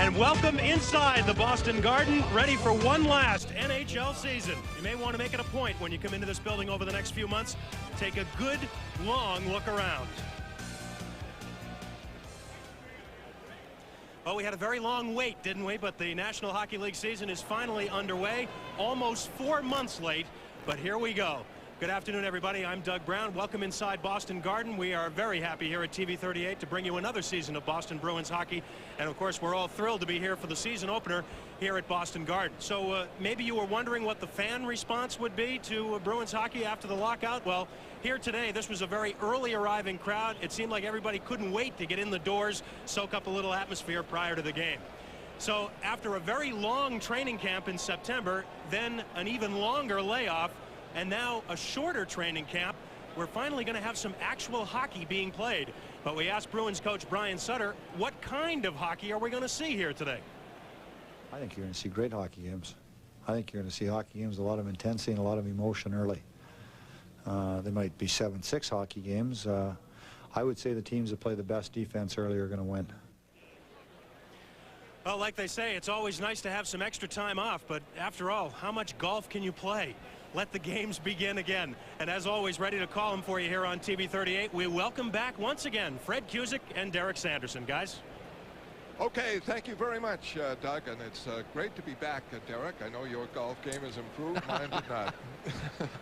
And welcome inside the Boston Garden, ready for one last NHL season. You may want to make it a point when you come into this building over the next few months. Take a good, long look around. Well, we had a very long wait, didn't we? But the National Hockey League season is finally underway. Almost 4 months late, but here we go. Good afternoon, everybody. I'm Doug Brown. Welcome inside Boston Garden. We are very happy here at TV 38 to bring you another season of Boston Bruins hockey. And, of course, we're all thrilled to be here for the season opener here at Boston Garden. So maybe you were wondering what the fan response would be to Bruins hockey after the lockout. Well, here today, this was a very early arriving crowd. It seemed like everybody couldn't wait to get in the doors, soak up a little atmosphere prior to the game. So after a very long training camp in September, then an even longer layoff, and now a shorter training camp, we're finally going to have some actual hockey being played. But we asked Bruins coach Brian Sutter, what kind of hockey are we going to see here today? I think you're going to see great hockey games. I think you're going to see hockey games, a lot of intensity and a lot of emotion early. They might be 7-6 hockey games. I would say the teams that play the best defense early are going to win. Well, like they say, it's always nice to have some extra time off, but after all, how much golf can you play? Let the games begin again. And as always, ready to call them for you here on TV 38. We welcome back once again Fred Cusick and Derek Sanderson. Guys. Okay, thank you very much, Doug, and it's great to be back, Derek. I know your golf game has improved. Mine did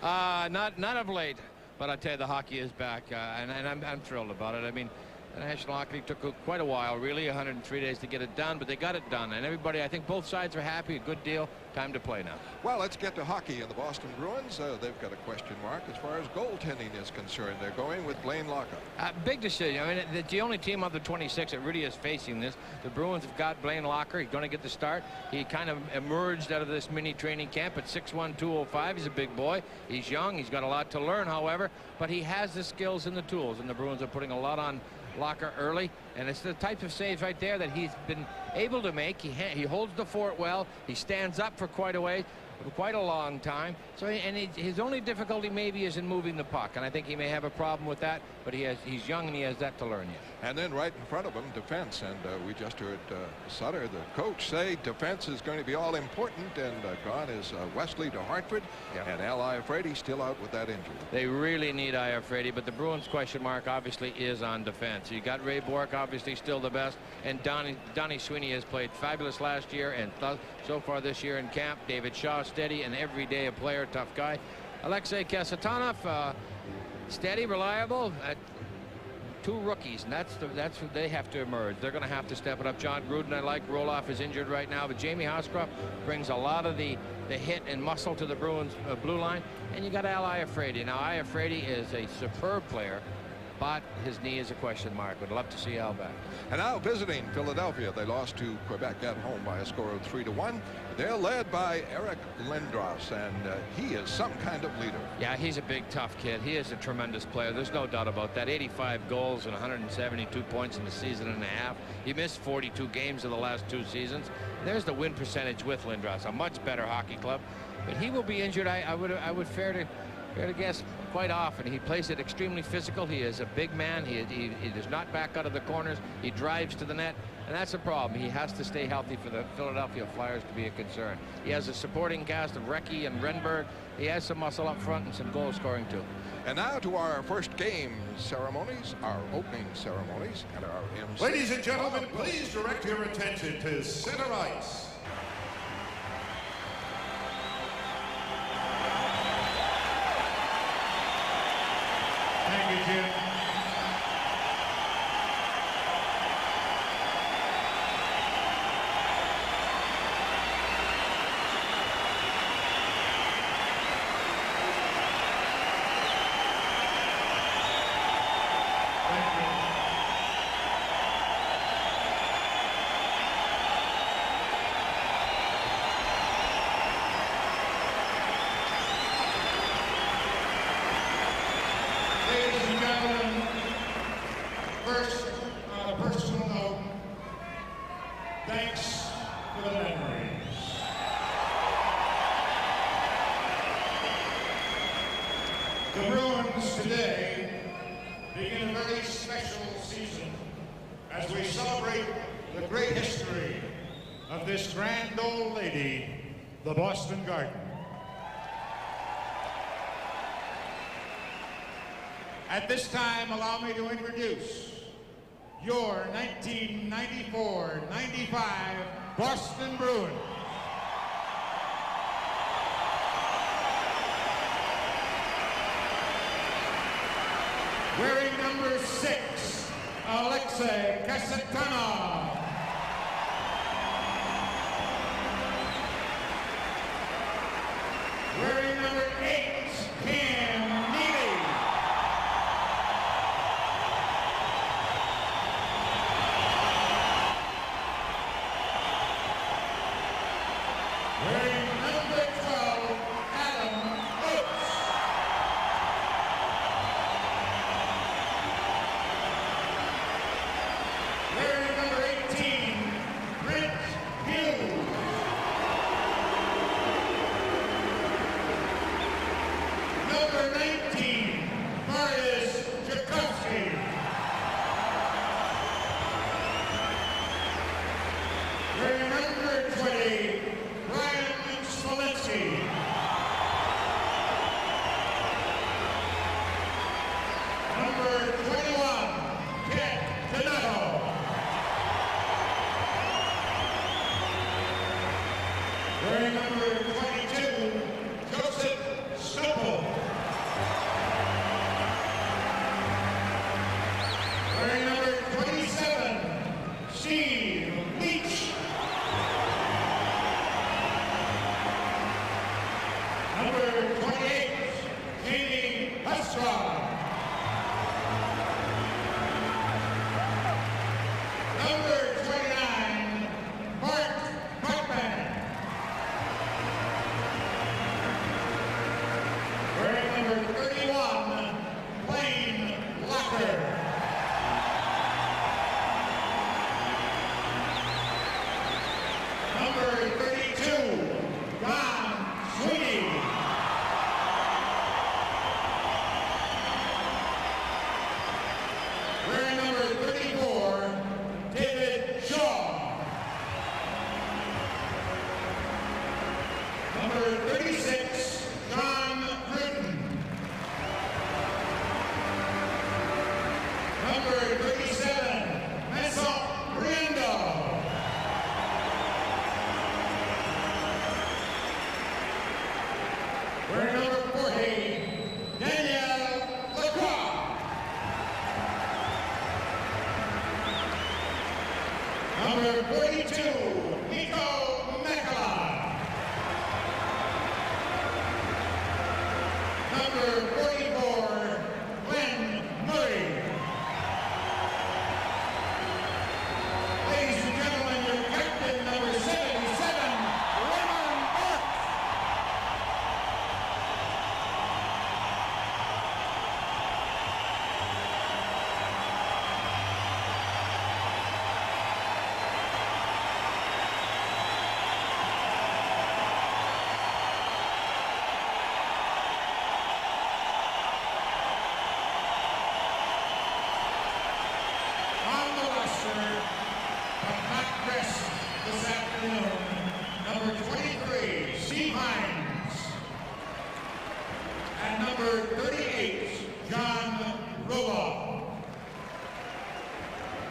not. Not of late, but I tell you, the hockey is back, and I'm thrilled about it. I mean, the National Hockey League took quite a while, really, 103 days to get it done, but they got it done, and everybody, I think both sides are happy. A good deal. Time to play now. Well, let's get to hockey in the Boston Bruins. They've got a question mark as far as goaltending is concerned. They're going with Blaine Locker. Big decision. I mean, the only team of the 26 that really is facing this. The Bruins have got Blaine Locker. He's going to get the start. He kind of emerged out of this mini training camp at 6'1", 205. He's a big boy. He's young. He's got a lot to learn, however, but he has the skills and the tools, and the Bruins are putting a lot on Locker early, and it's the type of saves right there that he's been able to make. He holds the fort well. He stands up for quite a long time. So his only difficulty maybe is in moving the puck, and I think he may have a problem with that, but he's young and he has that to learn yet. And then right in front of him, defense, and we just heard Sutter, the coach, say defense is going to be all important, and gone is Wesley to Hartford, and Al Iafrate still out with that injury. They really need Iafrate, but the Bruins question mark obviously is on defense. You got Ray Bourque, obviously still the best, and Donnie Sweeney has played fabulous last year and so far this year in camp. David Shaw, steady and everyday a player, tough guy. Alexei Kasatonov, steady, reliable. Two rookies, and that's what they have to emerge. They're going to have to step it up. John Gruden, I like. Roloff is injured right now, but Jamie Houscroft brings a lot of the hit and muscle to the Bruins blue line. And you got Al Iafrate. Now Iafrate is a superb player, but his knee is a question mark. Would love to see Al back. And now visiting Philadelphia, they lost to Quebec at home by a score of 3-1. They're led by Eric Lindros, and he is some kind of leader. Yeah, he's a big, tough kid. He is a tremendous player. There's no doubt about that. 85 goals and 172 points in the season and a half. He missed 42 games in the last 2 seasons. There's the win percentage with Lindros, a much better hockey club. But he will be injured. I would fair to guess quite often. He plays it extremely physical. He is a big man. He does not back out of the corners. He drives to the net, and that's a problem. He has to stay healthy for the Philadelphia Flyers to be a concern. He has a supporting cast of Recchi and Renberg. He has some muscle up front and some goal scoring too. And now to our first game ceremonies, our opening ceremonies, and our MC. Ladies and gentlemen, please direct your attention to center ice. Thank you, Jim. First, on a personal note, thanks for the memories. The Bruins today begin a very special season as we celebrate the great history of this grand old lady, the Boston Garden. At this time, allow me to introduce your 1994-95 Boston Bruins. Wearing number 6, Alexei Kasatonov. Wearing number 8, Cam Neely. Wearing number 12, Adam Oates. Wearing number 18, Brent Hughes. Number 19, Marius Tchaikovsky. Wearing number 20, Brian Smolinski. Number 21, Ted Donato. Wearing number 22, Joseph Stoppel. Wearing number 27, Steve Leach. Number 28, Jamie Hustraw. Number 29, Mark Buckman. Wearing number 31, Blaine Locker. Number 32, Jan Sweeney. Wearing number 34, David Shaw. Number 36, John Gruden. Number 37, Vincent Riendo. Wearing number 40, Danielle Lacroix. Number 42, Nico Makala. Number 44, Glenn Murray. Ladies and gentlemen, your captain, number 77, Raymond Burke. On the roster, but not dressed this afternoon, number 23, Steve Hines. And number 38, John Roloff.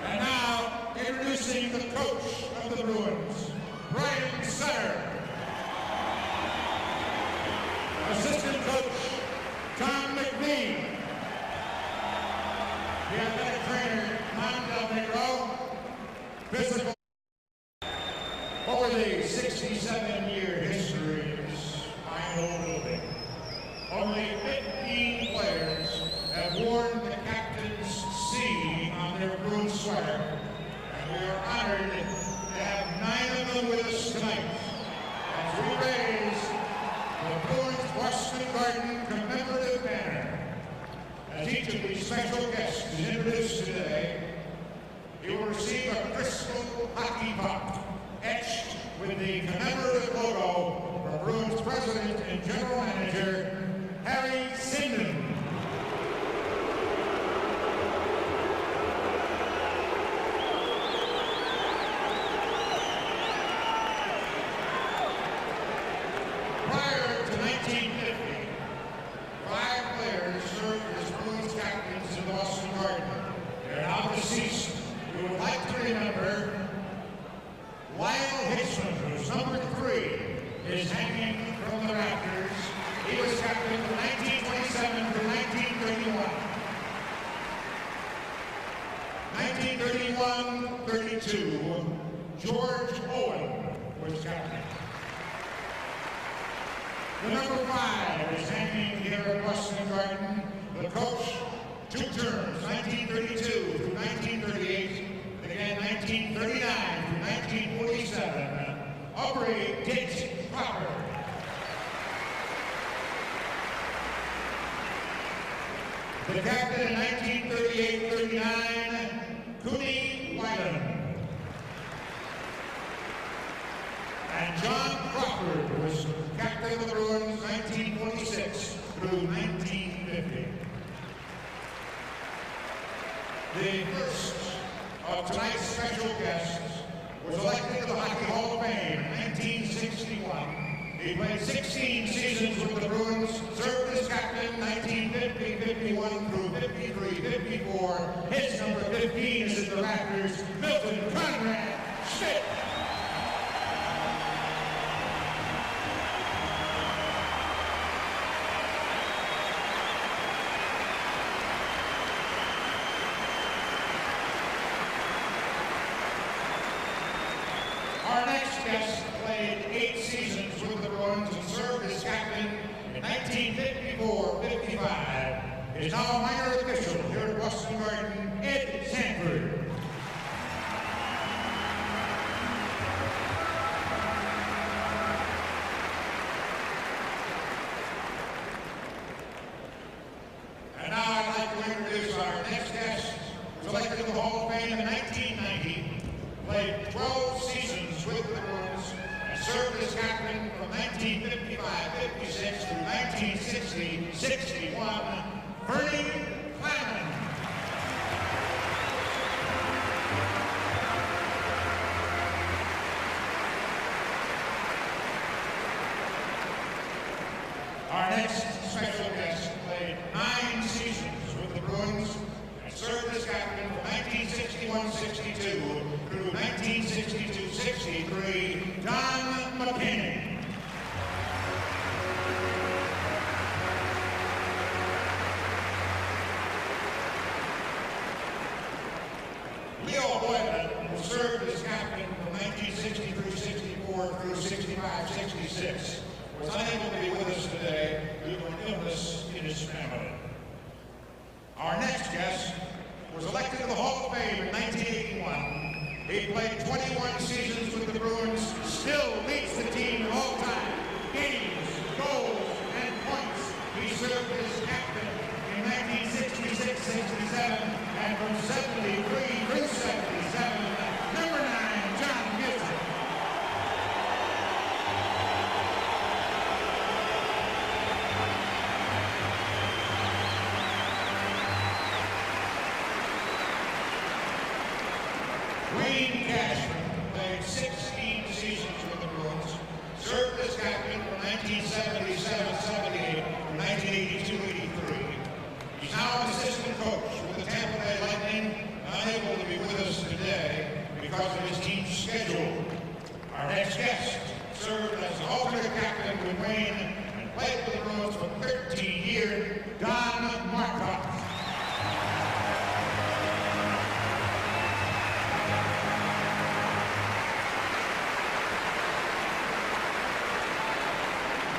And now, introducing the coach of the Bruins, Brian Sutter. Assistant coach, Tom McNee. The athletic trainer, Juan Del Negro. Physical. Over the 67-year history of this fine old building, only 15 players have worn the captain's C on their Bruins sweater, and we are honored to have 9 of them with us tonight as we raise the Bruins Boston Garden commemorative banner. As each of these special guests is introduced today, he will receive a crystal hockey puck etched with the commemorative logo from Bruins President and General Manager Harry Sinden. George Owen was captain. The number 5 is hanging here at Boston Garden. The coach, 2 terms, 1932 through 1938, and again 1939 through 1947. Aubrey Dick Cropper. The captain in 1938-39, Cooney Wyland. And John Crawford was captain of the Bruins 1946 through 1950. The first of tonight's special guests was elected to the Hockey Hall of Fame in 1961. He played 16 seasons with the Bruins, served as captain 1950, 51 through 53, 54. His number 15 is in the rafters, Milton Conrad Schmidt. Our next guest played 8 seasons with the Bruins and served as captain in 1954-55. Is now a minor official here at Boston Garden, Ed Sanford. And now I'd like to introduce our next guest, who was elected to the Hall of Fame in 1990. Played 12 seasons with the Bruins and served as captain from 1955-56 through 1960-61, Bernie Clanman. Our next special guest played 9 seasons with the Bruins and served as captain from 1961-62 through 1962-63, Don McKinney. Leo Boylan, who served as captain from 1963-64 through 65-66, was unable to be with us today due to an illness in his family. Our next guest was elected to the Hall of Fame in 1981. He played 21 seasons with the Bruins, still leads the team of all time. Games, goals, and points. He served as captain in 1966-67 and from 73 through 77. Number 9, John Gibson. Wayne Cashman played 16 seasons with the Bruins, served as captain from 1977-78 to 1982-83. He's now an assistant coach with the Tampa Bay Lightning, unable to be with us today because of his team's schedule. Our next guest served as alternate captain with Wayne and played with the Bruins for 13 years, Don Marcotte.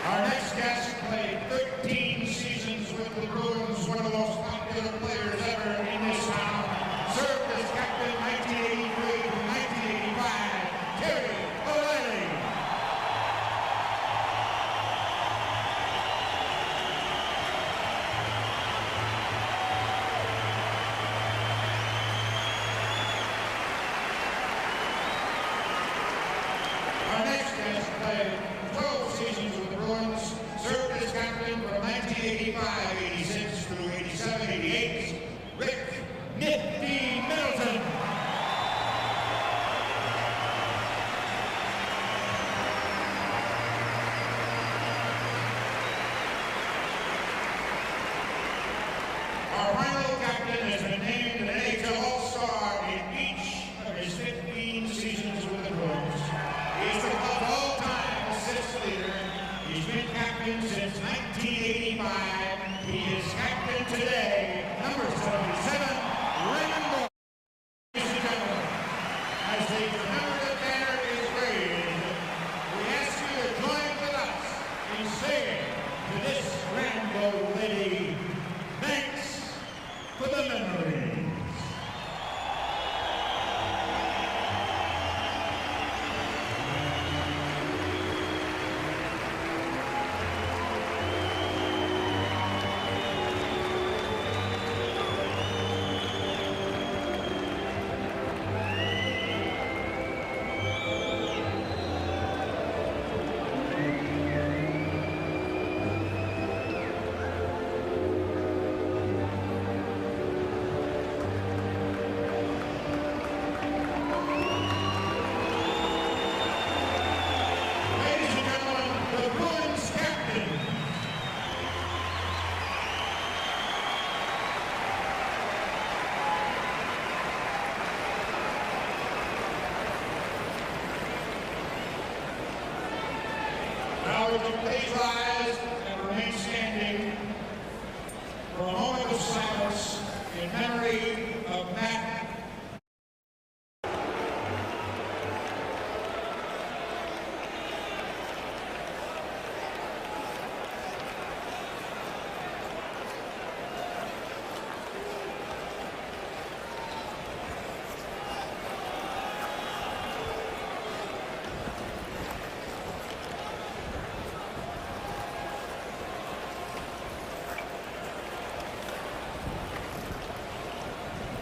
Our next guest played 13 seasons with the Bruins, one of the most popular players ever in this town. Served as captain 1983 to 1985, Terry O'Reilly. Our next guest played 12 seasons with the Bruins, served as captain from 1985-86 through 87-88, Rick Nifty Middleton. Our final captain has been named an NHL All-Star in each of his 15 seasons with the Bruins. He's the club's all-time assist leader. He's been captain since 1985. He is captain today, number Now would you please rise and remain standing for a moment of silence in memory of Matt.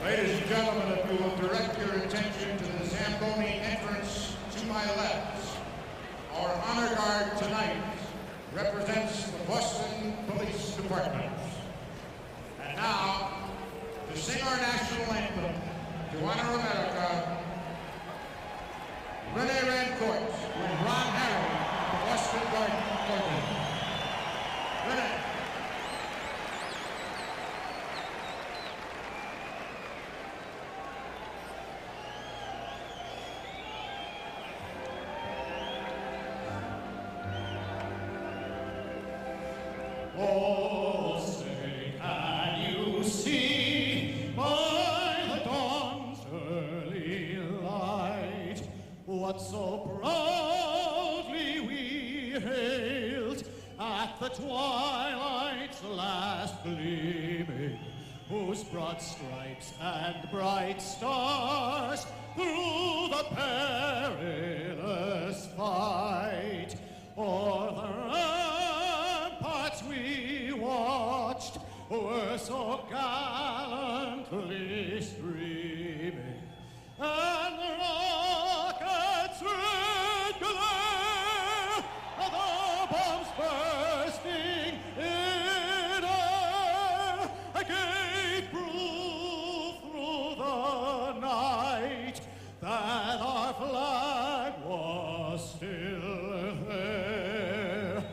Ladies and gentlemen, if you will direct your attention to the Zamboni entrance to my left, our honor guard tonight represents the Boston Police Department. And now, to sing our national anthem, to honor America, Rene Rancourt with Ron Harry, the Boston Garden. Rene. Oh, say, can you see by the dawn's early light what so proudly we hailed at the twilight's last gleaming, whose broad stripes and bright stars through the perilous fight o'er the ramparts we watched were so gallantly streaming, and the rockets regular, the bombs bursting in air, gave proof through the night that our flag was still there.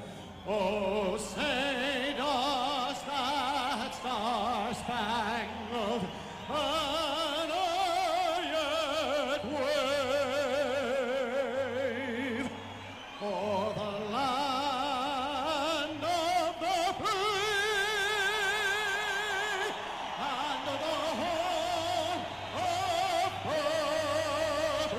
Oh, say does that star-spangled banner yet wave o'er the land of the free and the home of the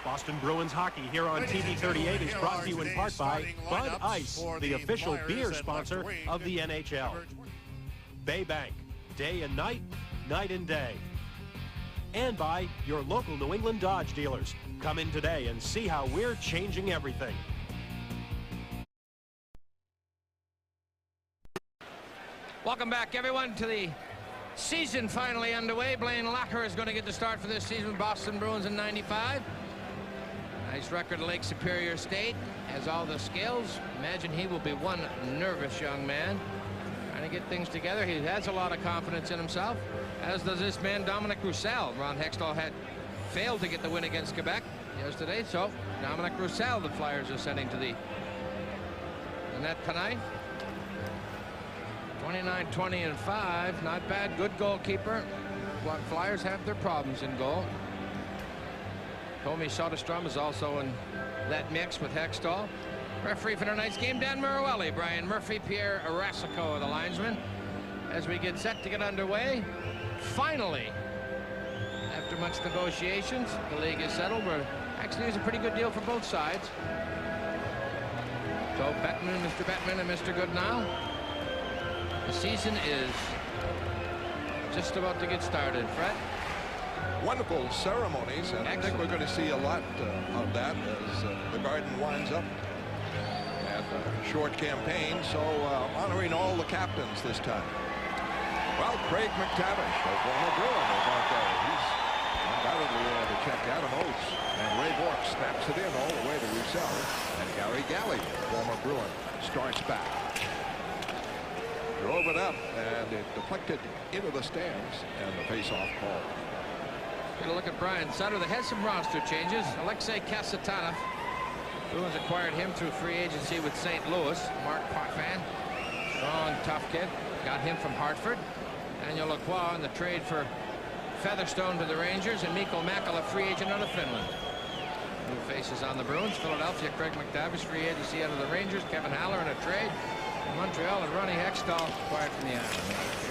Boston Bruins hockey here on TV 38 is brought to you in part by Bud Ice, the official beer sponsor of the NHL. Bay Bank, day and night, night and day. And by your local New England Dodge dealers. Come in today and see how we're changing everything. Welcome back, everyone, to the season finally underway. Blaine Lacker is going to get the start for this season with Boston Bruins in '95. Nice record at Lake Superior State. Has all the skills. Imagine he will be one nervous young man trying to get things together. He has a lot of confidence in himself, as does this man, Dominic Roussel. Ron Hextall had failed to get the win against Quebec yesterday, so Dominic Roussel, the Flyers are sending to the net tonight. 29-20-5, not bad. Good goalkeeper. What Flyers have their problems in goal. Tommy Soderstrom is also in that mix with Hextall. Referee for tonight's game, Dan Mirowelli. Brian Murphy, Pierre Arasico, the linesman. As we get set to get underway, finally, after much negotiations, the league is settled. Actually, there's a pretty good deal for both sides. So Bettman, Mr. Bettman, and Mr. Goodnow. The season is just about to get started. Fred? Wonderful ceremonies, and I think we're going to see a lot of that as the Garden winds up. And a short campaign, so honoring all the captains this time. Well, Craig McTavish, a former Bruin, is out there. He's undoubtedly there to check Adam Oates. And Ray Bourque snaps it in all the way to Roussel. And Gary Galley, former Bruin, starts back. Drove it up, and it deflected into the stands, and the face-off call. Get a look at Brian Sutter. They had some roster changes. Alexei Kasatanov. Bruins acquired him through free agency with St. Louis. Mark Potvin, strong, tough kid. Got him from Hartford. Daniel Lacroix in the trade for Featherstone to the Rangers, and Mikko Makela, free agent out of Finland. New faces on the Bruins. Philadelphia, Craig McTavish, free agency out of the Rangers. Kevin Haller in a trade. Montreal and Ronnie Hextall acquired from the Islanders.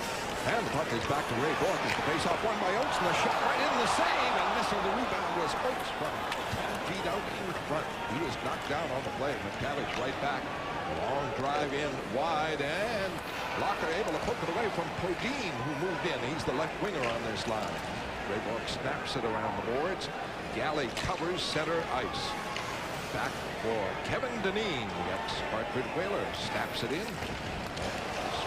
And the puck is back to Ray Bourque as the faceoff won by Oates, and the shot right in the save, and missing the rebound was Oates from 10 feet out in front. He was knocked down on the play. McTavish right back. Long drive in wide, and Locker able to poke it away from Podine, who moved in. He's the left winger on this line. Ray Bourque snaps it around the boards. Galley covers center ice. Back for Kevin Dineen, the ex-Hartford Whaler, snaps it in.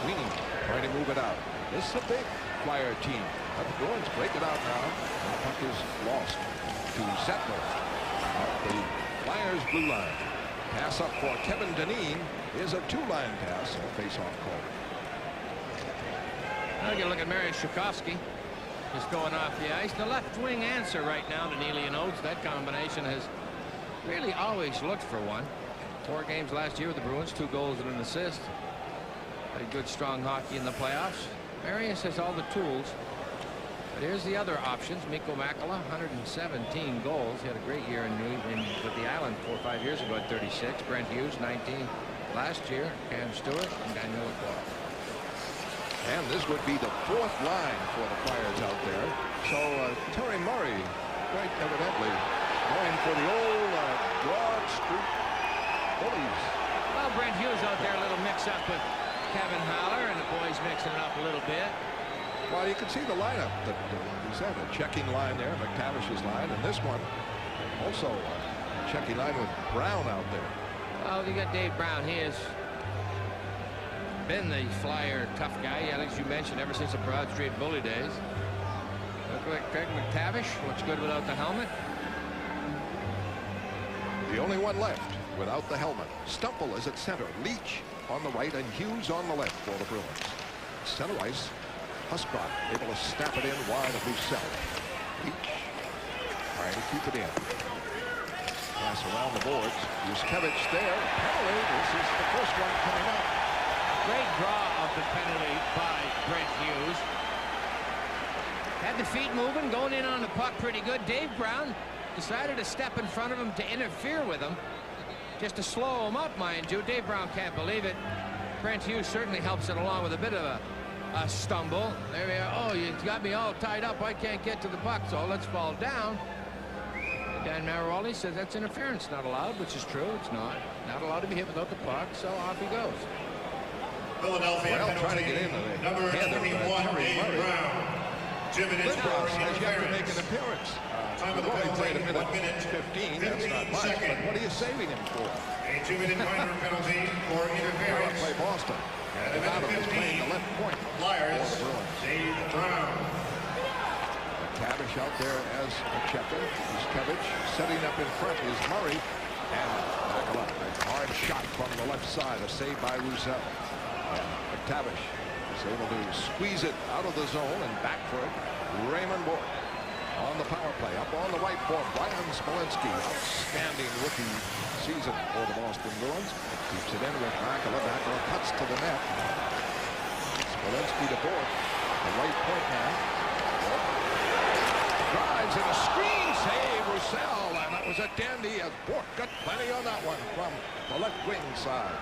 Sweeney trying to move it out. This is a big Flyer team. But the Bruins break it out now, and the puck is lost to Zettler at the Flyers blue line. Pass up for Kevin Dineen is a two-line pass, and a face-off call. Now you look at Marian Shukovsky, just going off the ice. The left wing answer right now to Neely and Oates. That combination has really always looked for one. 4 games last year with the Bruins, 2 goals and an assist. Played good, strong hockey in the playoffs. Marius has all the tools. But here's the other options. Mikko Makela, 117 goals. He had a great year with the Island 4 or 5 years ago at 36. Brent Hughes, 19 last year. Cam Stewart and Daniel Lacroix. And this would be the 4th line for the Flyers out there. So Terry Murray, quite evidently, going for the old Broad Street Bullies. Well, Brent Hughes out there, a little mix-up with Kevin Haller, and the boys mixing it up a little bit. Well, you can see the lineup that he's had a checking line there, McTavish's line, and this one also a checking line with Brown out there. Well, you got Dave Brown. He has been the Flyer tough guy, as you mentioned, ever since the Broad Street Bully days. Look like Craig McTavish looks good without the helmet. The only one left without the helmet. Stumple is at center. Leach on the right and Hughes on the left for the Bruins. Center ice. Huscott able to snap it in wide of Roussel. Leach trying to keep it in. Pass around the boards. Yuskevich there. Penalty. This is the first one coming up. Great draw of the penalty by Brent Hughes. Had the feet moving, going in on the puck pretty good. Dave Brown decided to step in front of him to interfere with him, just to slow him up, mind you. Dave Brown can't believe it. Brent Hughes certainly helps it along with a bit of a stumble. There we are. Oh, you got me all tied up. I can't get to the puck, so let's fall down. Dan Marowali says that's interference, not allowed, which is true. It's not allowed to be hit without the puck, so off he goes. Philadelphia Well, trying to get in number 21, Dave Brown. Lindros has yet to make an appearance. Time of the Only played a penalty, minute 15. That's not much, seconds. but what are you saving him for? A 2-minute minor penalty for Power interference. play Boston. At a Nevada minute was playing 15, the left point. Flyers, for the Bruins. Dave Brown. McTavish out there as a checker. Yuskevich setting up in front is Murray. And Makela, a hard shot from the left side. A save by Roussel. And McTavish is able to squeeze it out of the zone and back for it. Raymond Bourque on the power play. Up on the right for Brian Smolinski. Outstanding rookie season for the Boston Bruins. Keeps it in with Makela. Makela cuts to the net. Smolinski to Bourque. The right point man. Drives in a screen save. Roussel. And that was a dandy as Bourque got plenty on that one from the left wing side.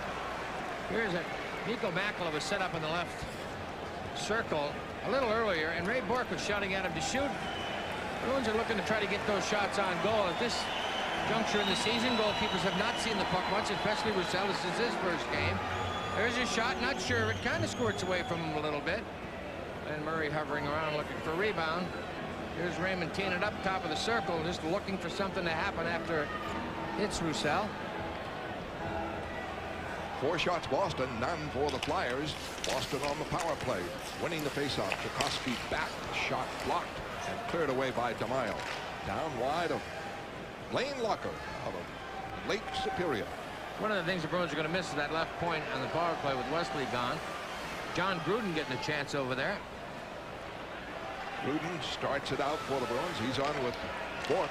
Here's it. Mikko Makela was set up in the left circle a little earlier, and Ray Bourque was shouting at him to shoot. Bruins are looking to try to get those shots on goal. At this juncture in the season, goalkeepers have not seen the puck much, especially Roussel. This is his first game. There's his shot, not sure. It kind of squirts away from him a little bit. And Murray hovering around looking for a rebound. Here's Raymond teeing it up top of the circle, just looking for something to happen after it hits Roussel. 4 shots Boston, none for the Flyers. Boston on the power play, winning the faceoff. Tchaikovsky back, shot blocked and cleared away by DeMaio. Down wide of Lane Locker out of Lake Superior. One of the things the Bruins are going to miss is that left point on the power play with Wesley gone. John Gruden getting a chance over there. Gruden starts it out for the Bruins. He's on with Bourque.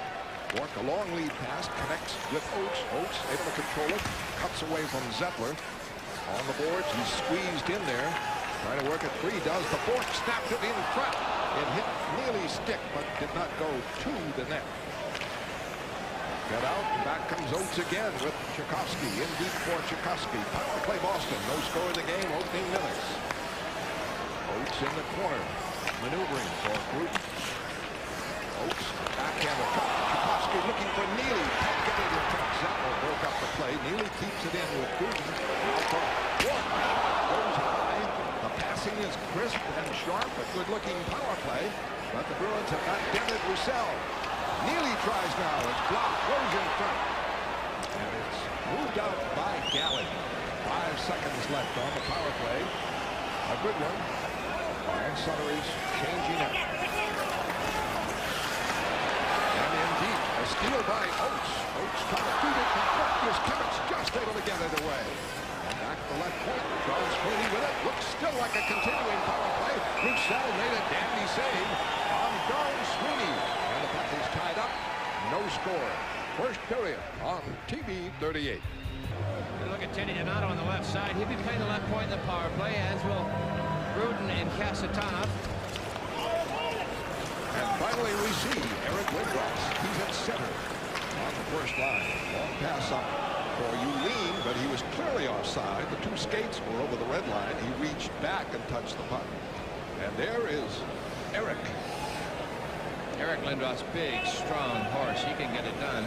Bourque, a long lead pass, connects with Oates. Oates able to control it, cuts away from Zettler. On the boards, he's squeezed in there. Trying to work it free, does. The fork snapped it in front. It hit Neely's stick, but did not go to the net. Got out, and back comes Oates again with Tchaikovsky. In deep for Tchaikovsky. Power play Boston. No score in the game, opening minutes. Oates in the corner, maneuvering for Bruton. Oates, backhander cut. Tchaikovsky looking for Neely. Can't get it in front. Zettel broke up the play. Neely keeps it in with Bruton. Now for Warren. Goes high. The passing is crisp and sharp. A good-looking power play. But the Bruins have not dented Roussel. Neely tries now. It's blocked. Goes in front. And it's moved out by Galley. 5 seconds left on the power play. A good one. And Sutter is changing up. And in deep, a steal by Oates. Oates trying to feed it from Marcus Kimmich, just able to get it away. And back to the left point. John Sweeney with it. Looks still like a continuing power play. Roussel made a dandy save on John Sweeney. And the puck is tied up. No score. First period on TV 38. Look at Teddy Donato on the left side. He'll be playing the left point in the power play, as will Bruton and Kasatonov. And finally we see Eric Lindros. He's at center on the first line. Long pass up for Yulin, but he was clearly offside. The two skates were over the red line. He reached back and touched the puck. And there is Eric. Eric Lindros, big, strong horse. He can get it done.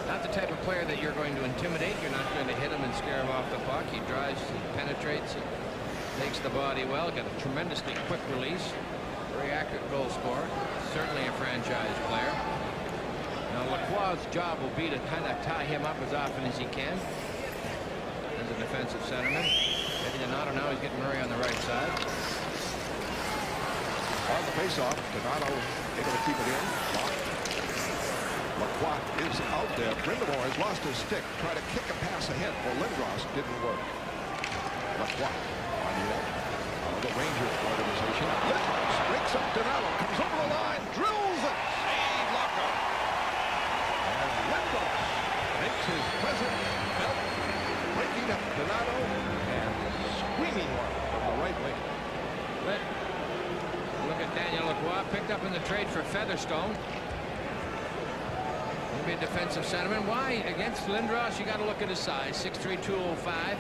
Not the type of player that you're going to intimidate. You're not going to hit him and scare him off the puck. He drives, he penetrates, he takes the body well. Got a tremendously quick release. Very accurate goal scorer. Certainly a franchise player. Now Lacroix's job will be to kind of tie him up as often as he can as a defensive centerman. Eddie Donato now he's getting Murray on the right side. On the faceoff, Donato able to keep it in. Lacroix is out there. Brindamore has lost his stick. Tried to kick a pass ahead for Lindros. Didn't work. Lacroix on the left. The Rangers organization. Lindros breaks up Donato. Comes over the line. Drills it. Save Locker. And Lindros makes his presence felt. Breaking up Donato and screaming one from the right wing. Look at Daniel Lacroix, picked up in the trade for Featherstone. He'll be a defensive centerman. Why? Against Lindros, you got to look at his size. 6'3", 205.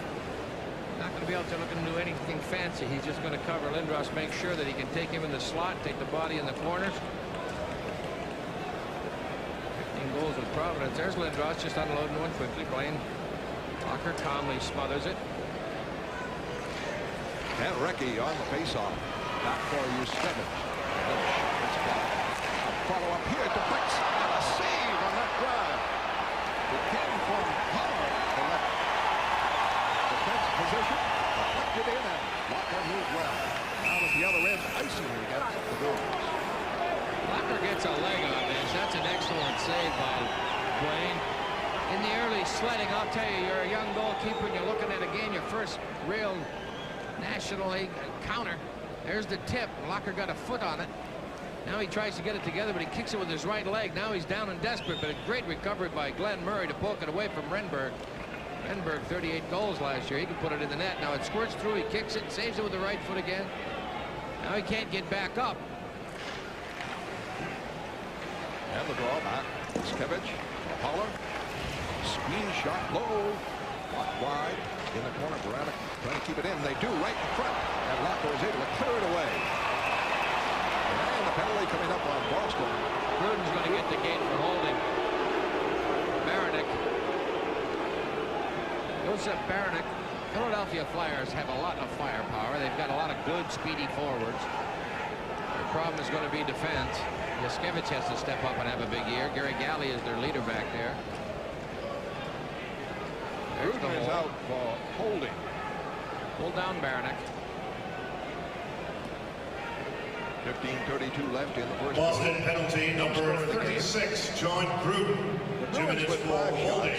Not going to be able to look and do anything fancy. He's just going to cover Lindros, make sure that he can take him in the slot, take the body in the corners. 15 goals with Providence. There's Lindros just unloading one quickly. Blaine Locker calmly smothers it. And Recchi on the faceoff. Back for Yuskevich. It's blocked. A follow-up here. Deflects. And a save on that drive. It came from Palmer. The left defense position. Deflected in and Locker moved well. Now at the other end, icing against the Bruins. Locker gets a leg on this. That's an excellent save by Blaine. In the early sledding, I'll tell you, you're a young goalkeeper and you're looking at a game, your first real National League counter. There's the tip. Locker got a foot on it. Now he tries to get it together, but he kicks it with his right leg. Now he's down and desperate, but a great recovery by Glenn Murray to poke it away from Renberg. Renberg, 38 goals last year. He can put it in the net. Now it squirts through. He kicks it, saves it with the right foot again. Now he can't get back up. And the draw back. Yuskevich. Holler. Screen shot low. Blocked wide. In the corner, Baranek trying to keep it in. They do right in front. And Locker is able to clear it away. And the penalty coming up on Boston. Bruton's going to get the gate for holding. Baranek. Joseph Baranek. Philadelphia Flyers have a lot of firepower. They've got a lot of good, speedy forwards. The problem is going to be defense. Yuskevich has to step up and have a big year. Gary Galley is their leader back there. Bruton is out for holding. Pull down Baranek. 15:32 left in the first. Boston penalty number 36, John Bruton. 2 minutes for holding.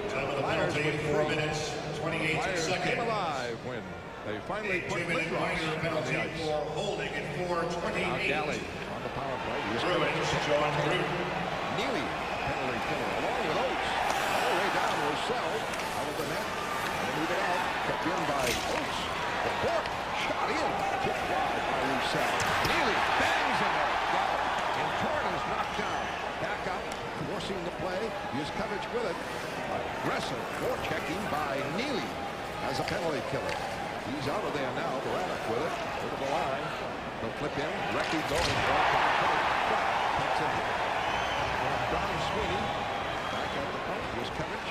Time of the penalty, 4 minutes, 28 Flyers seconds. came alive when they finally put 2-minute Lindros minor on penalty the ice. for holding at Now 4:28. Galley on the power play. Bruins, John Bruton. Neely, penalty killer, along with Oates. All the way down Roussel, out of the net. And move it out, kept in by Oates. The fork out of there now. Baranek with it. Over the line. They'll flip in. Recchi going. Takes a hit. Don Sweeney. Back at the point. Here's Kevich.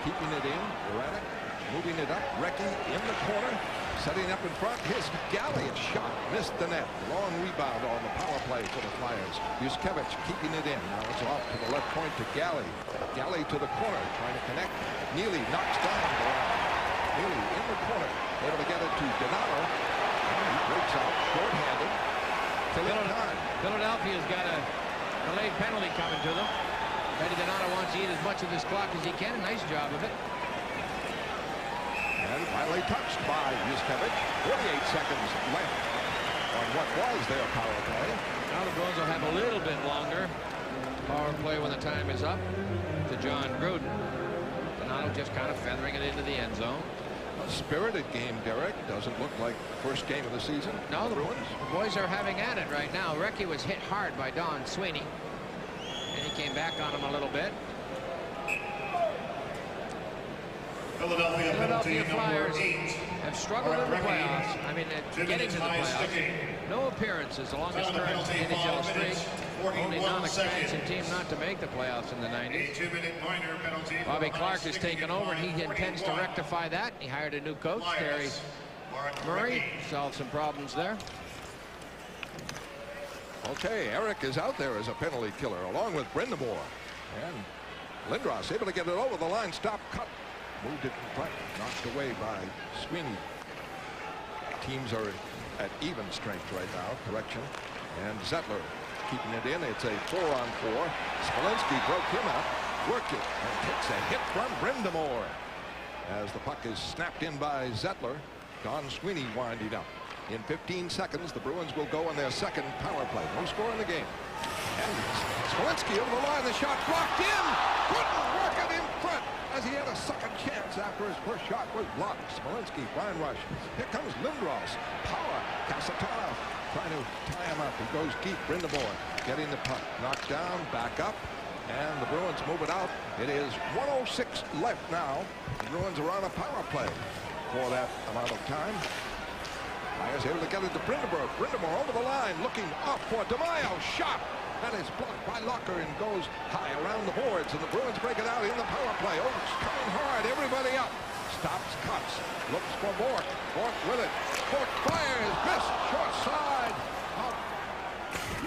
Keeping it in. Baranek moving it up. Recchi in the corner. Setting up in front. Here's Galley. A shot. Missed the net. Long rebound on the power play for the Flyers. Here's Kevich keeping it in. Now it's off to the left point to Galley. Galley to the corner. Trying to connect. Neely knocks down Baranek. Neely in the corner. Able to get it to Donato. He breaks out. Short-handed. Philadelphia's got a delayed penalty coming to them. Eddie Donato wants to eat as much of this clock as he can. Nice job of it. And finally touched by Yuskevich. 48 seconds left on what was their power play. Now the Bruins will have a little bit longer power play when the time is up to John Gruden. Donato just kind of feathering it into the end zone. A spirited game, Derek. Doesn't look like first game of the season. No, the Bruins. boys are having at it right now. Recchi was hit hard by Don Sweeney, and he came back on him a little bit. Philadelphia Flyers number 8. have struggled in the playoffs. I mean, getting to the playoffs. No appearances, the longest current NHL streak. Only non-expansion team not to make the playoffs in the 90s. 2-minute minor penalty. Bobby Clark has taken over, and he intends to rectify that. He hired a new coach, Terry Murray. Solved some problems there. Okay, Eric is out there as a penalty killer, along with Brindamore. And Lindros able to get it over the line. Stop, cut. Moved it in front. Knocked away by Sweeney. Teams are at even strength right now. Correction. And Zettler keeping it in. It's a 4-on-4. Smolinski broke him up. Worked it. And takes a hit from Brindamore. As the puck is snapped in by Zettler. Don Sweeney winding up. In 15 seconds, the Bruins will go on their second power play. No score in the game. And Smolinski over the line. The shot blocked in. Couldn't work it in front as he had a second chance after his first shot was blocked. Smolinski, fine rush. Here comes Lindros. Power. Casatano trying to tie him up. He goes deep. Brindamore getting the puck. Knocked down. Back up. And the Bruins move it out. It is 1:06 left now. The Bruins are on a power play for that amount of time. Myers able to get it to Brindamore. Brindamore over the line, looking up for DeMaio. Shot. That is blocked by Locker and goes high around the boards. And the Bruins break it out in the power play. Oakes coming hard. Everybody up. Stops, cuts. Looks for Bork. Bork with it. Bork fires. Missed. Short side. Out.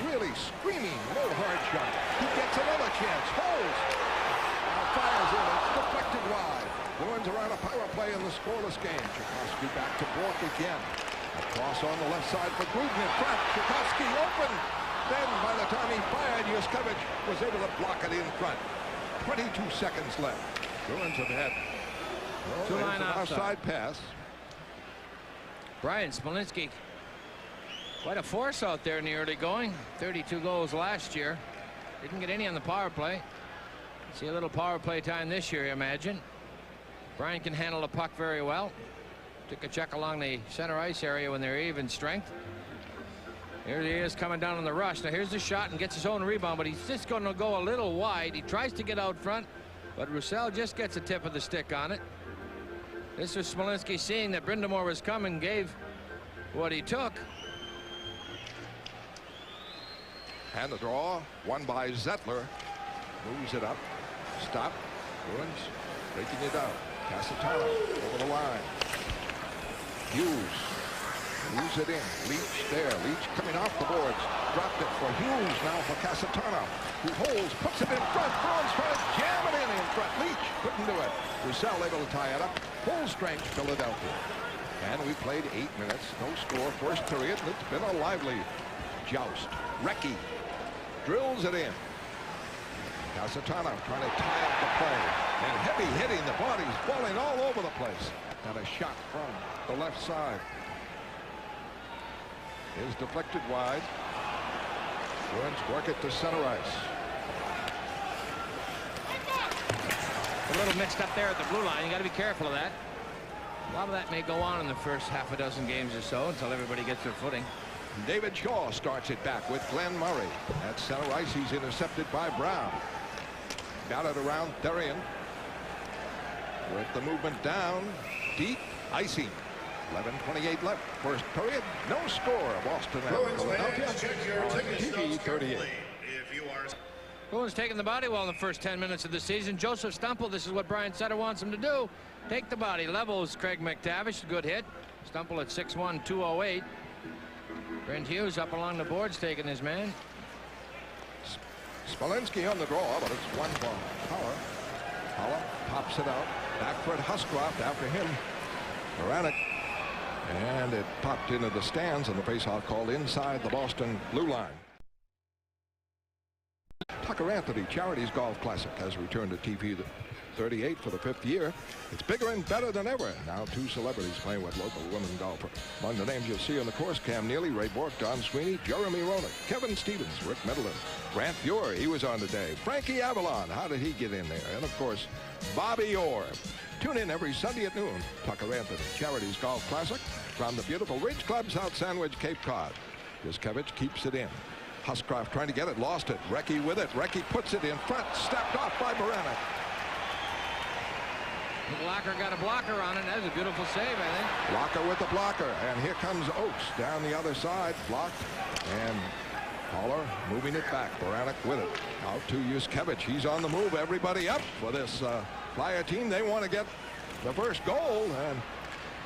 Really screaming. No hard shot. He gets another chance. Holds. Now fires in. It's deflected wide. Bruins are on a power play in the scoreless game. Tchaikovsky back to Bork again. Across on the left side for Gruden in front. Tchaikovsky open. Then by the time he fired, Yuskevich was able to block it in front. 22 seconds left. Bruins have had Two-line outside pass. Brian Smolinski, quite a force out there in the early going. 32 goals last year. Didn't get any on the power play. See a little power play time this year, I imagine. Brian can handle the puck very well. Took a check along the center ice area when they're even strength. Here he is coming down on the rush. Now here's the shot and gets his own rebound, but he's just going to go a little wide. He tries to get out front, but Roussel just gets a tip of the stick on it. This was Smolinski seeing that Brindamore was coming, gave what he took. And the draw, won by Zettler. Moves it up. Stop. Bruins breaking it out. Casatano over the line. Hughes moves it in. Leach there. Leach coming off the boards. Dropped it for Hughes. Now for Casatano, who holds, puts it in front. Bruins trying to jam it in front. Leach couldn't do it. Roussel able to tie it up. Full strength Philadelphia. And we played 8 minutes. No score. First period. It's been a lively joust. Recchi drills it in. Casatano trying to tie up the play. And heavy hitting. The bodies falling all over the place. And a shot from the left side is deflected wide. Bruins work it to center ice. A little mixed up there at the blue line. You got to be careful of that. A lot of that may go on in the first half a dozen games or so until everybody gets their footing. David Shaw starts it back with Glenn Murray. At center ice, he's intercepted by Brown. Batted around Therian. With the movement down, deep, icing. 11:28 left. First period. No score. Boston and Philadelphia. TV 38. Bruins taking the body well in the first 10 minutes of the season. Joseph Stumple, this is what Brian Sutter wants him to do. Take the body. Levels Craig McTavish. Good hit. Stumple at 6'1", 208. Brent Hughes up along the boards taking his man. Smolinski on the draw, but it's one ball. Haller. Haller pops it out. Back for it. Huscroft after him. Baranek. And it popped into the stands, and the faceoff called inside the Boston blue line. Tucker Anthony Charities Golf Classic has returned to TV 38 for the 5th year. It's bigger and better than ever. Now 2 celebrities playing with local women golfers. Among the names you'll see on the course: Cam Neely, Ray Bourque, Don Sweeney, Jeremy Roenick, Kevin Stevens, Rick Middleton, Grant Fuhr, he was on today, Frankie Avalon, how did he get in there? And of course, Bobby Orr. Tune in every Sunday at noon. Tucker Anthony Charities Golf Classic from the beautiful Ridge Club, South Sandwich, Cape Cod. Yuskevich keeps it in. Huscroft trying to get it, lost it. Recchi with it. Recchi puts it in front, stepped off by Baranek. Locker got a blocker on it. That was a beautiful save, I think. Locker with the blocker, and here comes Oakes down the other side, blocked, and Haller moving it back. Baranek with it. Out to Yuskevich. He's on the move. Everybody up for this Flyer team. They want to get the first goal, and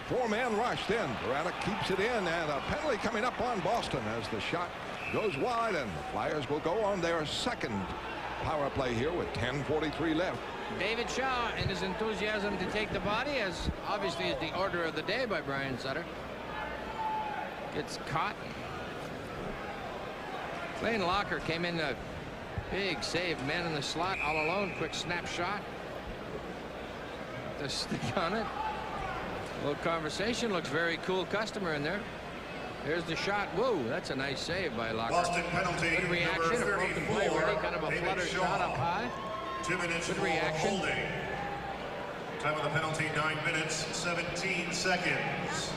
4-man rush then. Baranek keeps it in, and a penalty coming up on Boston as the shot goes wide, and the Flyers will go on their second power play here with 10:43 left. David Shaw and his enthusiasm to take the body, as obviously is the order of the day by Brian Sutter. Gets caught. Lane Locker came in a big save, man in the slot all alone. Quick snapshot. The stick on it. A little conversation. Looks very cool customer in there. There's the shot. Whoa, that's a nice save by Locker. Boston penalty. Good reaction. A broken play ready. Kind of a flutter shot up high. 2 minutes Good for reaction. holding. Time of the penalty, 9 minutes, 17 seconds.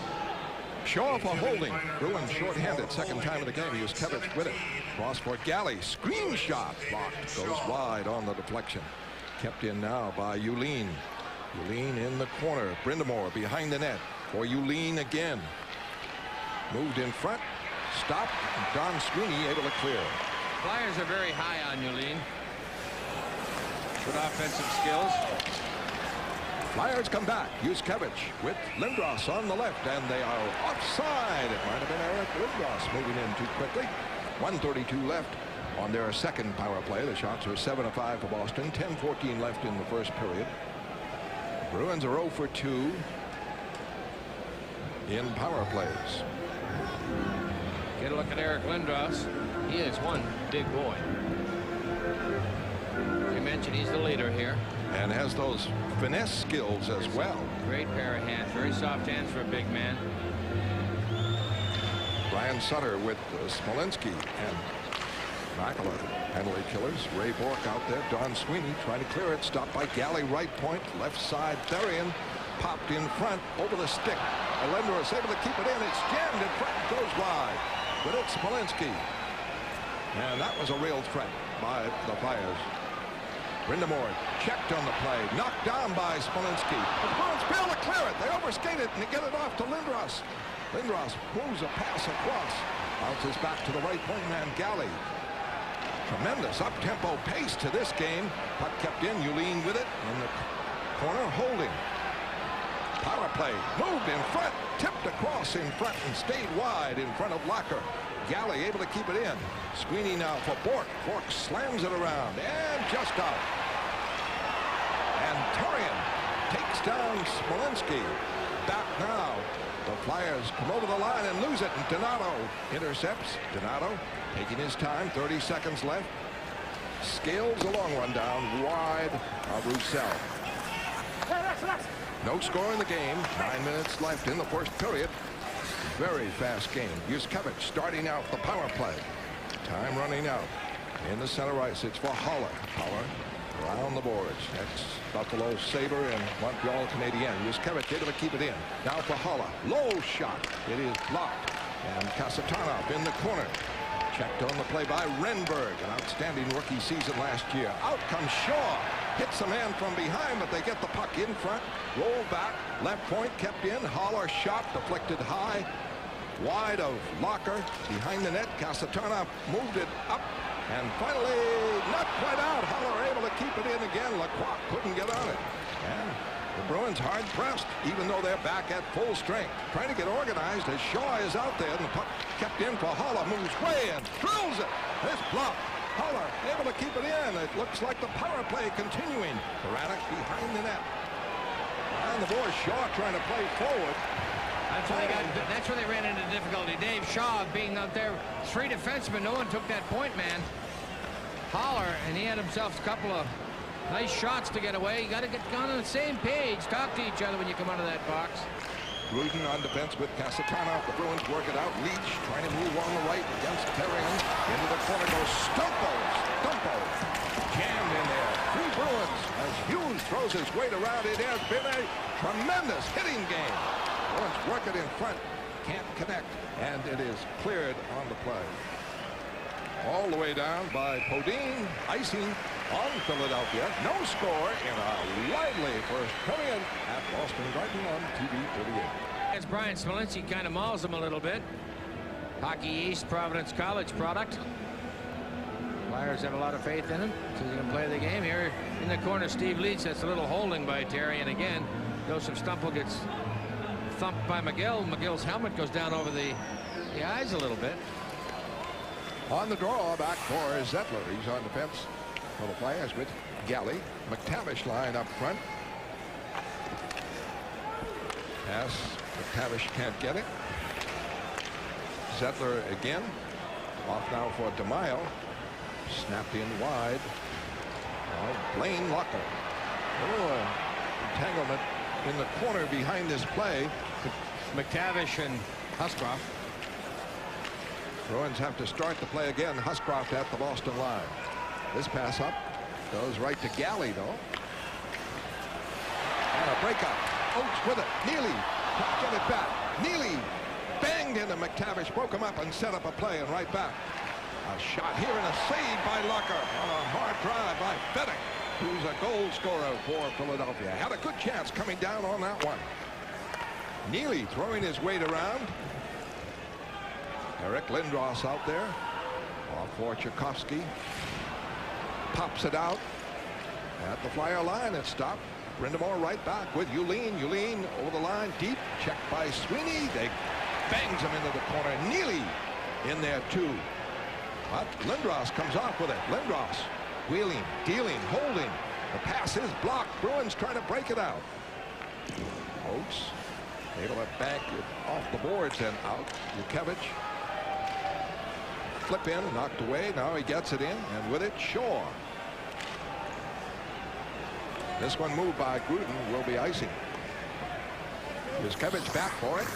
Shaw for holding. Bruins shorthanded. Second time of the game. Yuskevich with it. Cross for Galley. Screen shot. Blocked. Goes wide on the deflection. Kept in now by Uline. Uline in the corner. Brindamore behind the net for Uline again. Moved in front. Stopped. Don Sweeney able to clear. Flyers are very high on Uline. Good offensive skills. Flyers come back. Yuskevich with Lindros on the left, and they are offside. It might have been Eric Lindros moving in too quickly. 1:32 left on their second power play. The shots are 7-5 for Boston. 10:14 left in the first period. Bruins are 0 for 2 in power plays. Get a look at Eric Lindros. He is one big boy. We mentioned he's the leader here. And has those finesse skills as well. Great pair of hands. Very soft hands for a big man. Brian Sutter with Smolinski and Makela. Penalty killers. Ray Bourque out there. Don Sweeney trying to clear it. Stopped by Galley. Right point. Left side. Therian popped in front. Over the stick. Lindros able to keep it in. It's jammed in front. Goes wide. But it's Smolinski. And that was a real threat by the Flyers. Brindamore checked on the play. Knocked down by Smolinski. The Bruins fail to clear it. They overskate it and they get it off to Lindros. Lindros moves a pass across. Bounces back to the right point man Galley. Tremendous up-tempo pace to this game. Puck kept in. Uline with it in the corner, holding. Power play moved in front, tipped across in front and stayed wide in front of Locker. Galley able to keep it in. Sweeney now for Bourque. Bourque slams it around and just out. And Torian takes down Smolinski. Back now. The Flyers come over the line and lose it, and Donato intercepts. Donato taking his time. 30 seconds left. Scales a long run down wide of Roussel. No score in the game. 9 minutes left in the first period. Very fast game. Yuskevich starting out the power play. Time running out. In the center ice, it's for Haller. Haller around the boards. That's Buffalo Sabre and Montreal Canadiens. Yuskevich able to keep it in. Now for Haller. Low shot. It is blocked. And Kasatonov in the corner. Checked on the play by Renberg. An outstanding rookie season last year. Out comes Shaw. hits a man from behind, but they get the puck in front, roll back, left point kept in. Haller shot deflected high, wide of Locker behind the net. Casatana moved it up, and finally not quite out. Haller able to keep it in again. Lacroix couldn't get on it, and the Bruins hard pressed, even though they're back at full strength, trying to get organized as Shaw is out there, and the puck kept in for Haller, moves way and drills it. It's blocked. Haller able to keep it in. It looks like the power play continuing. Braddock behind the net, and the boy Shaw trying to play forward. That's where they ran into difficulty. Dave Shaw being out there, 3 defensemen. No one took that point man. Haller, and he had himself a couple of nice shots to get away. You got to get on the same page. Talk to each other when you come out of that box. Gruden on defense with Casatana. The Bruins work it out. Leach trying to move on the right against Terrian. Into the corner goes Stumpo. Jammed in there. 3 Bruins as Hughes throws his weight around. It has been a tremendous hitting game. Bruins work it in front. Can't connect. And it is cleared on the play. All the way down by Podine. Icing on Philadelphia. No score in a lively first period at Boston Garden on TV 38. As Brian Smolinski kind of mauls him a little bit. Hockey East, Providence College product. Flyers have a lot of faith in him, so he's going to play the game. Here in the corner, Steve Leach. That's a little holding by Terry, and again, Joseph Stumple gets thumped by McGill. McGill's helmet goes down over the eyes a little bit. On the draw back for Zettler. He's on defense for the Flyers with Galley. McTavish line up front. Pass. McTavish can't get it. Zettler again. Off now for DeMaio. Snapped in wide. Blaine Locker. Entanglement in the corner behind this play. McTavish and Huscroft. Bruins have to start the play again. Huscroft at the Boston line. This pass up goes right to Galley, though. And a breakup. Oates with it. Neely get it back. Neely banged into McTavish, broke him up and set up a play, and right back. A shot here and a save by Locker on a hard drive by Fettick, who's a goal scorer for Philadelphia. Had a good chance coming down on that one. Neely throwing his weight around. Eric Lindros out there. Off for Tchaikovsky. Pops it out. At the Flyer line, it stopped. Brindamore right back with Uline. Uline over the line, deep. Checked by Sweeney. They bangs him into the corner. Neely in there too. But Lindros comes off with it. Lindros wheeling, dealing, holding. The pass is blocked. Bruins trying to break it out. Oates able to bank it off the boards and out. Yukevich. Flip in, knocked away. Now he gets it in, and with it, Shaw. This one moved by Gruden will be icing. Yukevich back for it.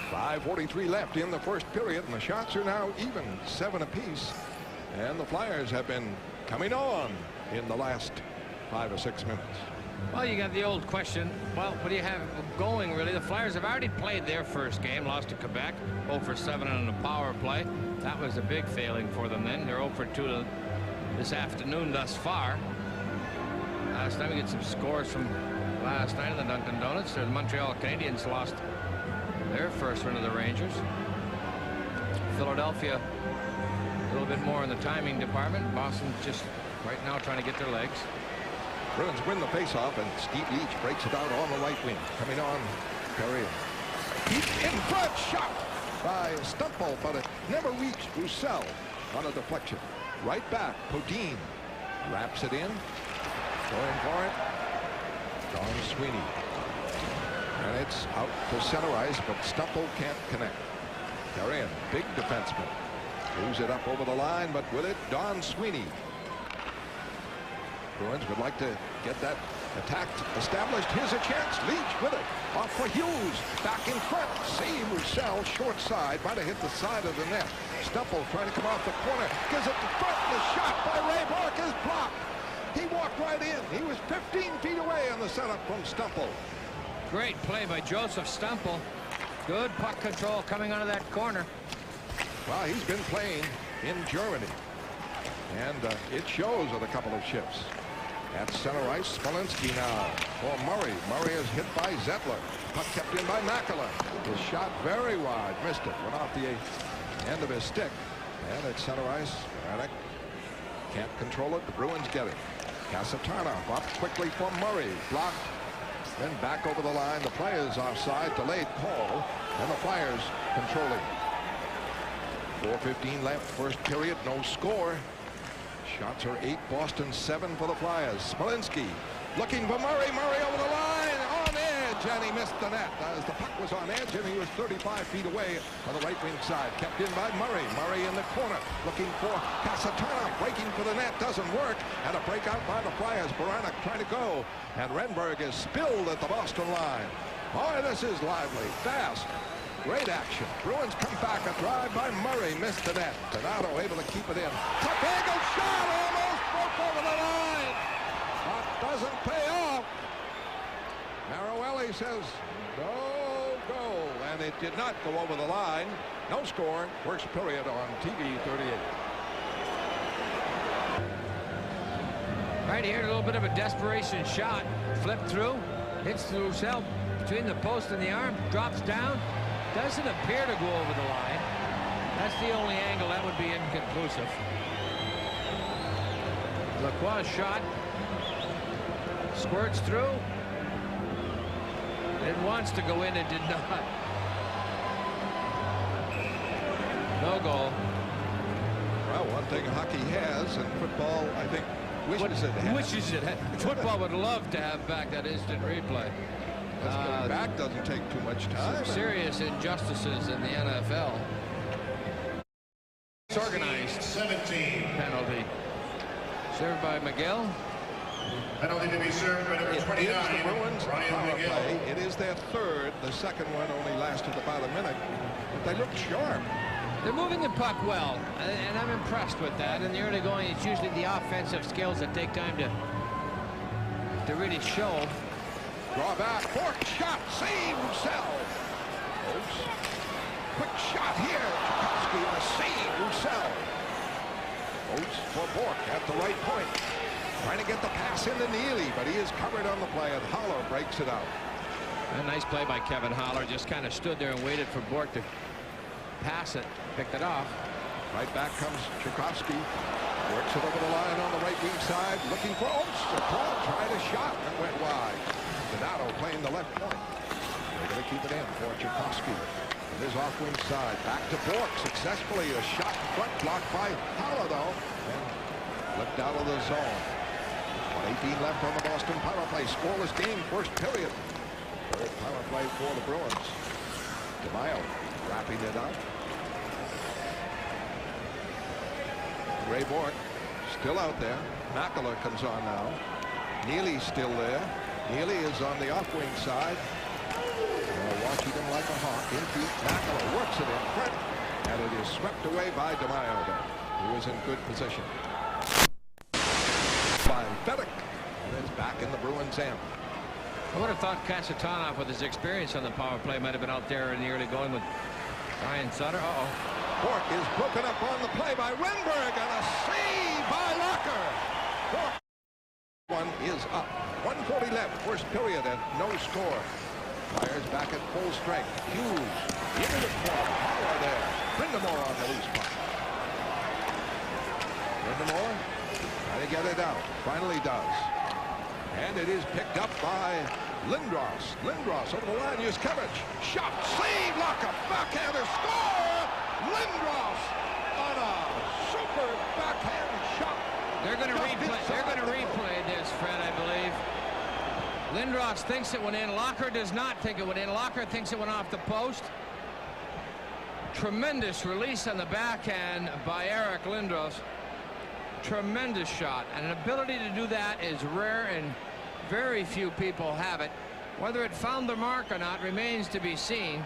5:43 left in the first period, and the shots are now even, 7 apiece. And the Flyers have been coming on in the last 5 or 6 minutes. Well, you got the old question. Well, what do you have going, really? The Flyers have already played their first game, lost to Quebec, 0 for 7 on the power play. That was a big failing for them then. They're 0 for 2 this afternoon thus far. Last night we get some scores from last night in the Dunkin' Donuts. The Montreal Canadiens lost their first win of the Rangers. Philadelphia a little bit more in the timing department. Boston just right now trying to get their legs. Bruins win the faceoff, and Steve Leach breaks it out on the right wing. Coming on, Perry. Deep in front, shot by Stumple, but it never reached Roussel on a deflection. Right back, Podine wraps it in. Going for it. Don Sweeney. And it's out to center ice, but Stumple can't connect. They're in. Big defenseman. Moves it up over the line, but with it, Don Sweeney. Bruins would like to get that attack established. Here's a chance. Leach with it. Off for Hughes. Back in front. Save Roussel. Short side. Might have hit the side of the net. Stumple trying to come off the corner. Gives it to front. The shot by Ray Bork is blocked. He walked right in. He was 15 feet away on the setup from Stumple. Great play by Joseph Stumple. Good puck control coming out of that corner. Well, he's been playing in Germany, and it shows with a couple of shifts. At center ice, Smolinski now for Murray. Murray is hit by Zetler. Puck kept in by Makela. His shot very wide. Missed it. Went off the end of his stick. And at center ice, Vanek can't control it. The Bruins get it. Kasatonov up quickly for Murray. Blocked. Then back over the line. The play is offside. Delayed call. And the Flyers controlling. 4:15 left. First period. No score. Shots are 8. Boston 7 for the Flyers. Smolinski looking for Murray. Murray over the line. On edge. And he missed the net. As the puck was on edge and he was 35 feet away on the right wing side. Kept in by Murray. Murray in the corner. Looking for Kasatonov. Breaking for the net. Doesn't work. And a breakout by the Flyers. Baranek trying to go. And Renberg is spilled at the Boston line. Boy, this is lively. Fast. Great action. Bruins come back. A drive by Murray. Missed the net. Donato able to keep it in. Tough angle shot. Almost broke over the line. But doesn't pay off. Maroelli says no goal. And it did not go over the line. No score. First period on TV 38. Right here, a little bit of a desperation shot. Flipped through. Hits through himself between the post and the arm. Drops down. Doesn't appear to go over the line. That's the only angle that would be inconclusive. Lacroix's shot squirts through. It wants to go in. It did not. No goal. Well, one thing hockey has, and football, I think, wishes it had. Wishes it had. Football would love to have back that instant replay. Going back doesn't take too much time. Some serious injustices in the NFL. It's organized 17. penalty. Served by Miguel. Penalty to be served by number 29. It is the Bruins Ryan power Miguel. play. It is their third. The second one only lasted about a minute. But they look sharp. They're moving the puck well, and I'm impressed with that. In the early going, it's usually the offensive skills that take time to really show. Draw back. Bork shot. Save Roussel. Oops. Quick shot here. Tchaikovsky and a save Roussel. Oops for Bork at the right point. Trying to get the pass into Neely, but he is covered on the play, and Haller breaks it out. A nice play by Kevin Haller. Just kind of stood there and waited for Bork to pass it. Picked it off. Right back comes Tchaikovsky. Works it over the line on the right wing side. Looking for Oates. The ball tried a shot and went wide. Donato playing the left point. They're going to keep it in for Tchaikovsky. And his off wing side. Back to Bork. Successfully a shot in front. Blocked by Haller, though. And flipped out of the zone. 1:18 left on the Boston power play. Scoreless game. First period. Third power play for the Bruins. DeMaio wrapping it up. Ray Bork still out there. Makela comes on now. Neely's still there. Neely is on the off wing side. Watching him like a hawk. In feet. Makela works it in front. And it is swept away by DeMaio, who is in good position. By Fedek. And it's back in the Bruins' end. I would have thought Kasatonov, with his experience on the power play, might have been out there in the early going with Ryan Sutter. Bork is broken up on the play by Renberg, and a save by Locker. Bork. One is up. 1:40 left, first period, and no score. Flyers back at full strength. Hughes into the corner. Haller there. Brindamore on the loose puck. Brindamore trying to get it out. Finally does. And it is picked up by Lindros. Lindros over the line. Yuskevich. Shot. Save. Locker. Backhander. Score. Lindros on a super backhand shot. They're going to replay. They're going to replay this, Fred, I believe. Lindros thinks it went in. Locker does not think it went in. Locker thinks it went off the post. Tremendous release on the backhand by Eric Lindros. Tremendous shot. And an ability to do that is rare, and very few people have it. Whether it found the mark or not remains to be seen.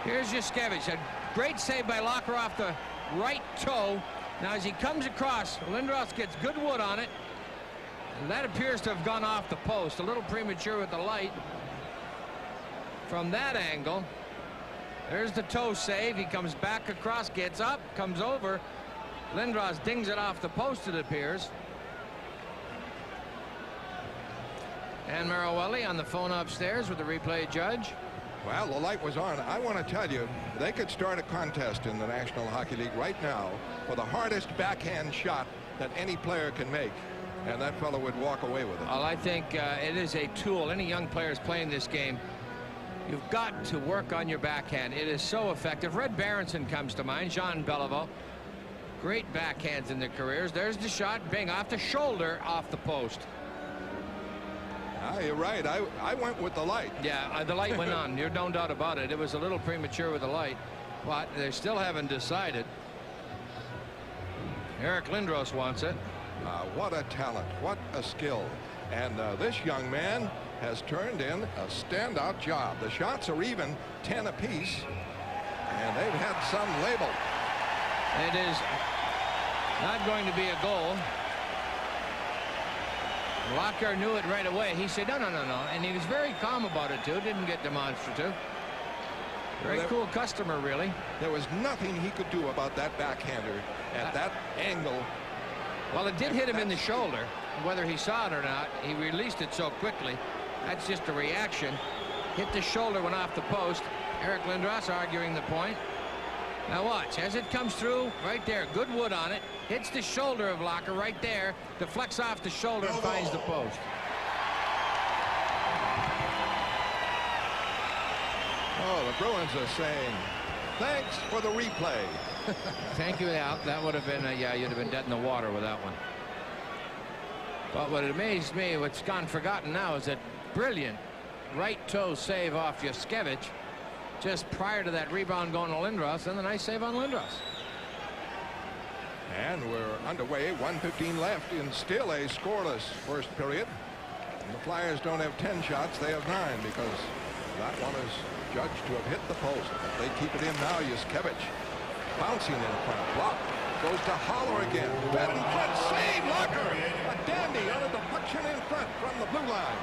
Here's Yuskevich. A great save by Locker off the right toe. Now, as he comes across, Lindros gets good wood on it. And that appears to have gone off the post. A little premature with the light. From that angle, there's the toe save. He comes back across, gets up, comes over. Lindros dings it off the post, it appears. And Marawelli on the phone upstairs with the replay judge. Well, the light was on. I want to tell you, they could start a contest in the National Hockey League right now for the hardest backhand shot that any player can make. And that fellow would walk away with it. Well, I think it is a tool. Any young players playing this game, you've got to work on your backhand. It is so effective. Red Berenson comes to mind. Jean Beliveau. Great backhands in their careers. There's the shot. Bing, off the shoulder, off the post. You're right. I went with the light. Yeah, the light went on. You're no doubt about it. It was a little premature with the light, but they still haven't decided. Eric Lindros wants it. What a talent. What a skill. And this young man has turned in a standout job. The shots are even 10 apiece, and they've had some label. It is not going to be a goal. Locker knew it right away. He said, no, no, no, no. And he was very calm about it, too. Didn't get demonstrative. Very cool customer, really. There was nothing he could do about that backhander at that angle. Well, it did hit him in the shoulder. Whether he saw it or not, he released it so quickly. That's just a reaction. Hit the shoulder, went off the post. Eric Lindros arguing the point. Now watch, as it comes through, right there, good wood on it. Hits the shoulder of Locker right there, deflects off the shoulder and finds the post. Oh, the Bruins are saying, thanks for the replay. Thank you, Al. That would have been, yeah, you'd have been dead in the water with that one. But what amazed me, what's gone forgotten now, is that brilliant right toe save off Yuskevich just prior to that rebound going to Lindros, and the nice save on Lindros. And we're underway, 1:15 left in still a scoreless first period. And the Flyers don't have 10 shots, they have 9 because that one is judged to have hit the post. They keep it in now. Yuskevich bouncing in front, block, goes to Holler again. Bat in front, save, Locker, a dandy on a deflection in front from the blue line.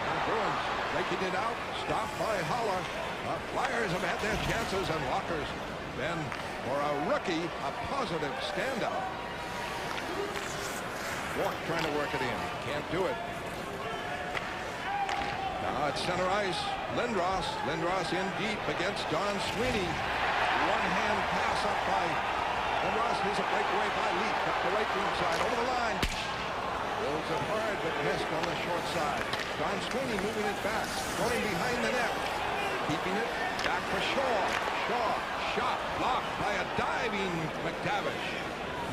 And the Bruins making it out, stopped by Holler. The Flyers have had their chances, and Locker's been, for a rookie, a positive standout. Walk trying to work it in, can't do it. Now at center ice, Lindros. Lindros in deep against Don Sweeney. One-hand pass up by Lindros. Here's a breakaway by Leaf up the right wing side over the line. Builds it hard, but missed on the short side. Don Sweeney moving it back, going behind the net. Keeping it back for Shaw. Shaw shot blocked by a diving McTavish.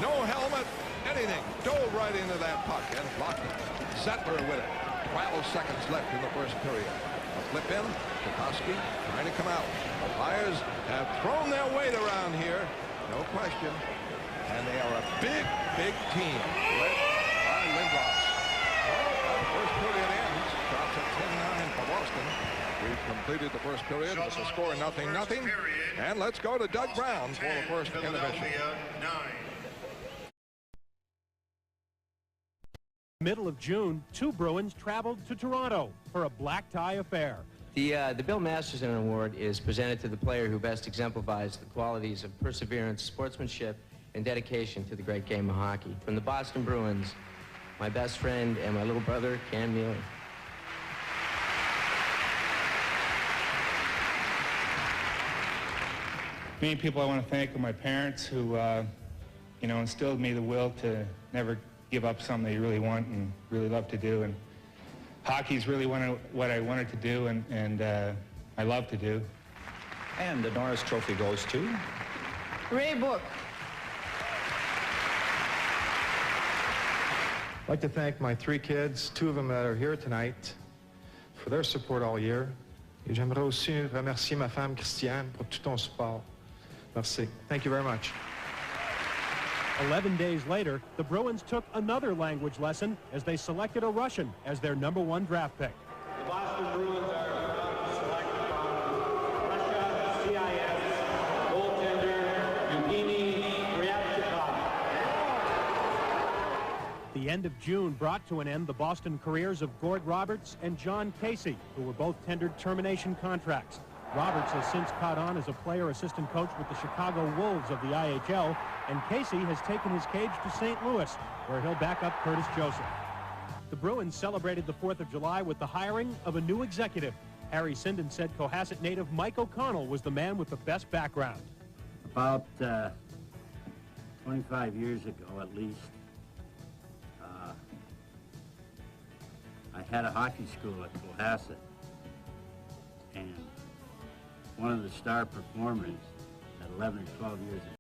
No helmet, anything. Dove right into that puck and blocked it. Zettler with it. 12 seconds left in the first period. A flip in. Tchaikovsky trying to come out. The Flyers have thrown their weight around here. No question. And they are a big, big team. Led by Lindros. Well, the first period ends. Drops at 10-9 for Boston. We've completed the first period with the score 0-0. And let's go to Doug Brown for the first intermission. Middle of June, 2 Bruins traveled to Toronto for a black tie affair. The Bill Masterson Award is presented to the player who best exemplifies the qualities of perseverance, sportsmanship, and dedication to the great game of hockey. From the Boston Bruins, my best friend and my little brother, Cam Neely. Many people I want to thank are my parents who, you know, instilled in me the will to never give up something they really want and really love to do. And hockey's really what I wanted to do and I love to do. And the Norris Trophy goes to Ray Book. I'd like to thank my 3 kids, 2 of them that are here tonight, for their support all year. Et j'aimerais aussi remercier ma femme Christiane pour tout ton support. Merci. Thank you very much. 11 days later, the Bruins took another language lesson as they selected a Russian as their #1 draft pick. The Boston Bruins are about to select from Russia, CIS, goaltender Evgeny Ryabchikov. The end of June brought to an end the Boston careers of Gord Roberts and John Casey, who were both tendered termination contracts. Roberts has since caught on as a player-assistant coach with the Chicago Wolves of the IHL, and Casey has taken his cage to St. Louis, where he'll back up Curtis Joseph. The Bruins celebrated the 4th of July with the hiring of a new executive. Harry Sinden said Cohasset native Mike O'Connell was the man with the best background. About 25 years ago, at least, I had a hockey school at Cohasset, and one of the star performers at 11 or 12 years ago,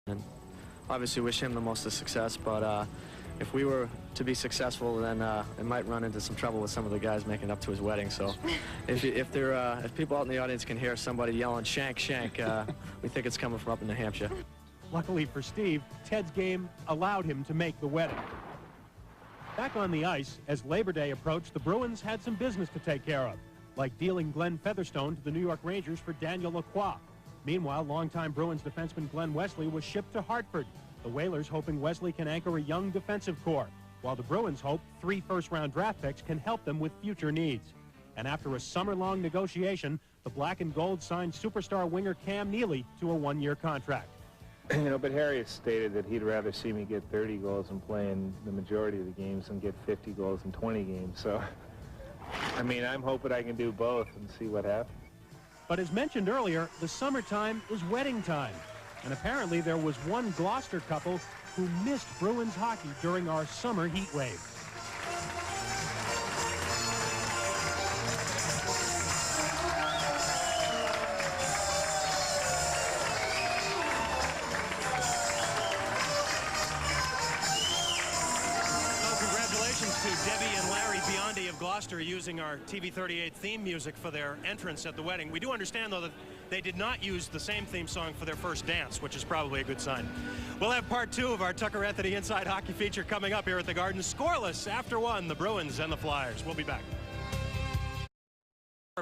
and obviously wish him the most of success, but if we were to be successful, then it might run into some trouble with some of the guys making up to his wedding. So if people out in the audience can hear somebody yelling "Shank, Shank," we think it's coming from up in New Hampshire. Luckily for Steve, Ted's game allowed him to make the wedding. Back on the ice, as Labor Day approached, the Bruins had some business to take care of, like dealing Glenn Featherstone to the New York Rangers for Daniel Lacroix. Meanwhile, longtime Bruins defenseman Glenn Wesley was shipped to Hartford. The Whalers hoping Wesley can anchor a young defensive core, while the Bruins hope 3 first-round draft picks can help them with future needs. And after a summer-long negotiation, the Black and Gold signed superstar winger Cam Neely to a 1-year contract. You know, but Harry has stated that he'd rather see me get 30 goals and play in the majority of the games than get 50 goals in 20 games. So, I mean, I'm hoping I can do both and see what happens. But as mentioned earlier, the summertime is wedding time. And apparently there was one Gloucester couple who missed Bruins hockey during our summer heat wave. Of Gloucester using our TV38 theme music for their entrance at the wedding. We do understand, though, that they did not use the same theme song for their first dance, which is probably a good sign. We'll have part 2 of our Tucker Anthony Inside Hockey feature coming up here at the Garden. Scoreless after 1, the Bruins and the Flyers. We'll be back.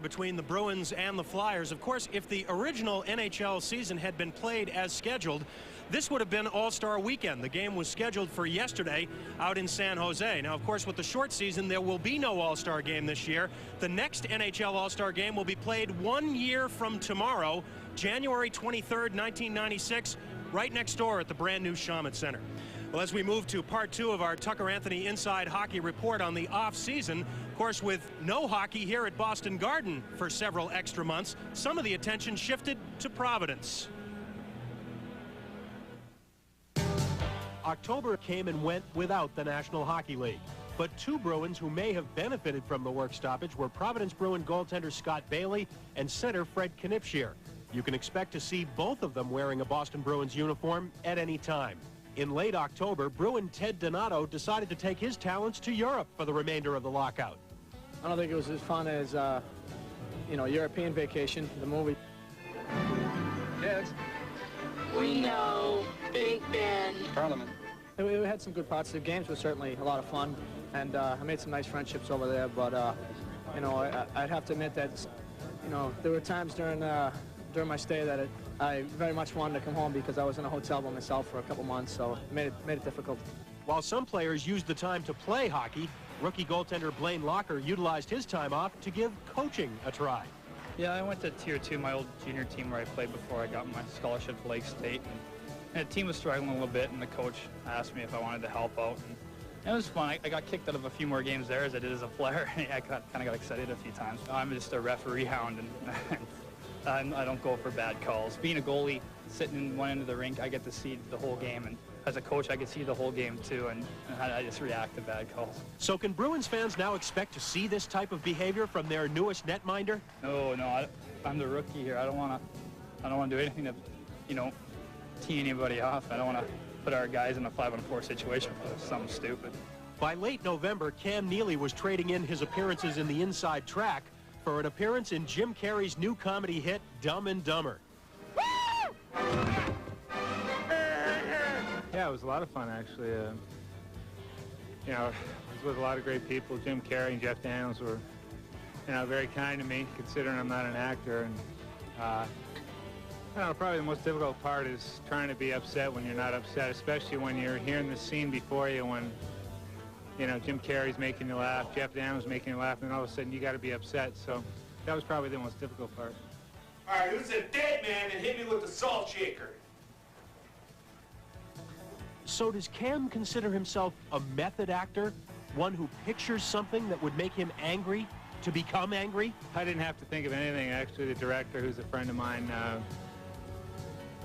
Between the Bruins and the Flyers, of course, if the original NHL season had been played as scheduled, this would have been All-Star Weekend. The game was scheduled for yesterday out in San Jose. Now, of course, with the short season, there will be no All-Star game this year. The next NHL All-Star game will be played 1 year from tomorrow, January 23rd, 1996, right next door at the brand new Shaman Center. Well, as we move to part 2 of our Tucker Anthony Inside Hockey report on the off-season, of course, with no hockey here at Boston Garden for several extra months, some of the attention shifted to Providence. October came and went without the National Hockey League. But 2 Bruins who may have benefited from the work stoppage were Providence Bruin goaltender Scott Bailey and center Fred Knipschier. You can expect to see both of them wearing a Boston Bruins uniform at any time. In late October, Bruin Ted Donato decided to take his talents to Europe for the remainder of the lockout. I don't think it was as fun as, European Vacation, the movie. Yes. We know Big Ben. Parliament. We had some good parts. The games were certainly a lot of fun, and I made some nice friendships over there. But I'd have to admit that, there were times during my stay that I very much wanted to come home because I was in a hotel by myself for a couple months, so it made it difficult. While some players used the time to play hockey, rookie goaltender Blaine Locker utilized his time off to give coaching a try. Yeah, I went to Tier 2, my old junior team where I played before I got my scholarship to Lake State. And the team was struggling a little bit, and the coach asked me if I wanted to help out. And it was fun. I got kicked out of a few more games there as I did as a player. I kind of got excited a few times. I'm just a referee hound, and I don't go for bad calls. Being a goalie, sitting in one end of the rink, I get to see the whole game, and as a coach, I could see the whole game too, and I just react to bad calls. So can Bruins fans now expect to see this type of behavior from their newest netminder? No, I'm the rookie here. I don't want to do anything to, you know, tee anybody off. I don't want to put our guys in a 5-on-4 situation for something stupid. By late November, Cam Neely was trading in his appearances in the inside track for an appearance in Jim Carrey's new comedy hit, Dumb and Dumber. Yeah, it was a lot of fun, actually. You know, I was with a lot of great people. Jim Carrey and Jeff Daniels were, you know, very kind to me, considering I'm not an actor. And I don't know, probably the most difficult part is trying to be upset when you're not upset, especially when you're hearing the scene before you, when, you know, Jim Carrey's making you laugh, Jeff Daniels making you laugh, and all of a sudden you got to be upset. So that was probably the most difficult part. All right, who's a dead man and hit me with the salt shaker? So does Cam consider himself a method actor? One who pictures something that would make him angry to become angry? I didn't have to think of anything. Actually, the director, who's a friend of mine,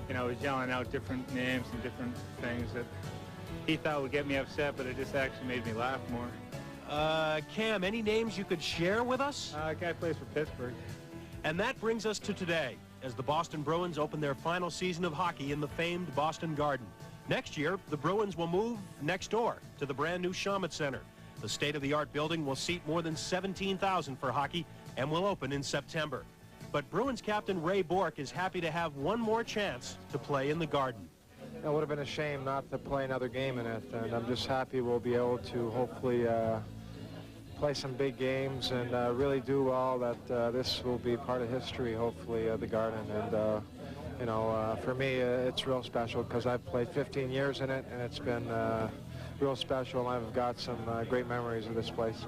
you know, was yelling out different names and different things that he thought would get me upset, but it just actually made me laugh more. Cam, any names you could share with us? A guy plays for Pittsburgh. And that brings us to today, as the Boston Bruins open their final season of hockey in the famed Boston Garden. Next year, the Bruins will move next door to the brand new Shawmut Center. The state-of-the-art building will seat more than 17,000 for hockey and will open in September. But Bruins captain Ray Bourque is happy to have one more chance to play in the Garden. It would have been a shame not to play another game in it, and I'm just happy we'll be able to hopefully play some big games and really do well. That this will be part of history, hopefully, the Garden. And you know, for me, it's real special because I've played 15 years in it, and it's been real special, and I've got some great memories of this place.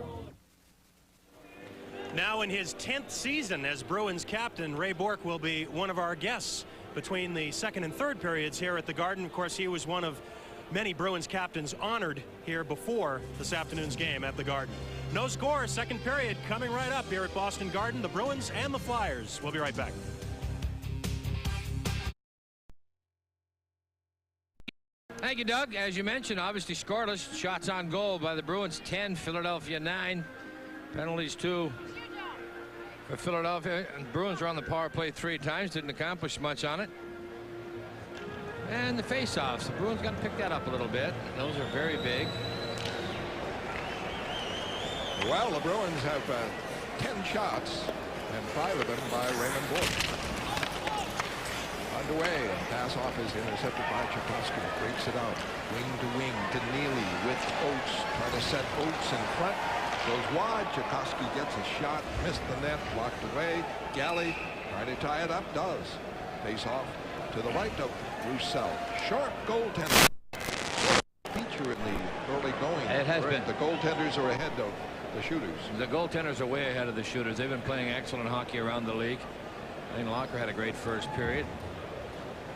Now in his 10th season as Bruins captain, Ray Bourque will be one of our guests between the second and third periods here at the Garden. Of course, he was one of many Bruins captains honored here before this afternoon's game at the Garden. No score, second period coming right up here at Boston Garden. The Bruins and the Flyers. We'll be right back. Thank you, Doug. As you mentioned, obviously scoreless. Shots on goal by the Bruins, 10, Philadelphia 9. Penalties 2 for Philadelphia. And Bruins were on the power play 3 times, didn't accomplish much on it. And the face-offs, the Bruins got to pick that up a little bit. Those are very big. Well, the Bruins have 10 shots, and 5 of them by Raymond Bourque. Underway, and pass off is intercepted by Tchaikovsky. Breaks it out, wing to wing to Neely with Oates. Trying to set Oates in front. Goes wide. Tchaikovsky gets a shot, missed the net, blocked away. Galley trying to tie it up, does. Face off to the right of Roussel. Sharp goaltender. Feature in the early going. It has been. The goaltenders are ahead of the shooters. The goaltenders are way ahead of the shooters. They've been playing excellent hockey around the league. I think Locker had a great first period.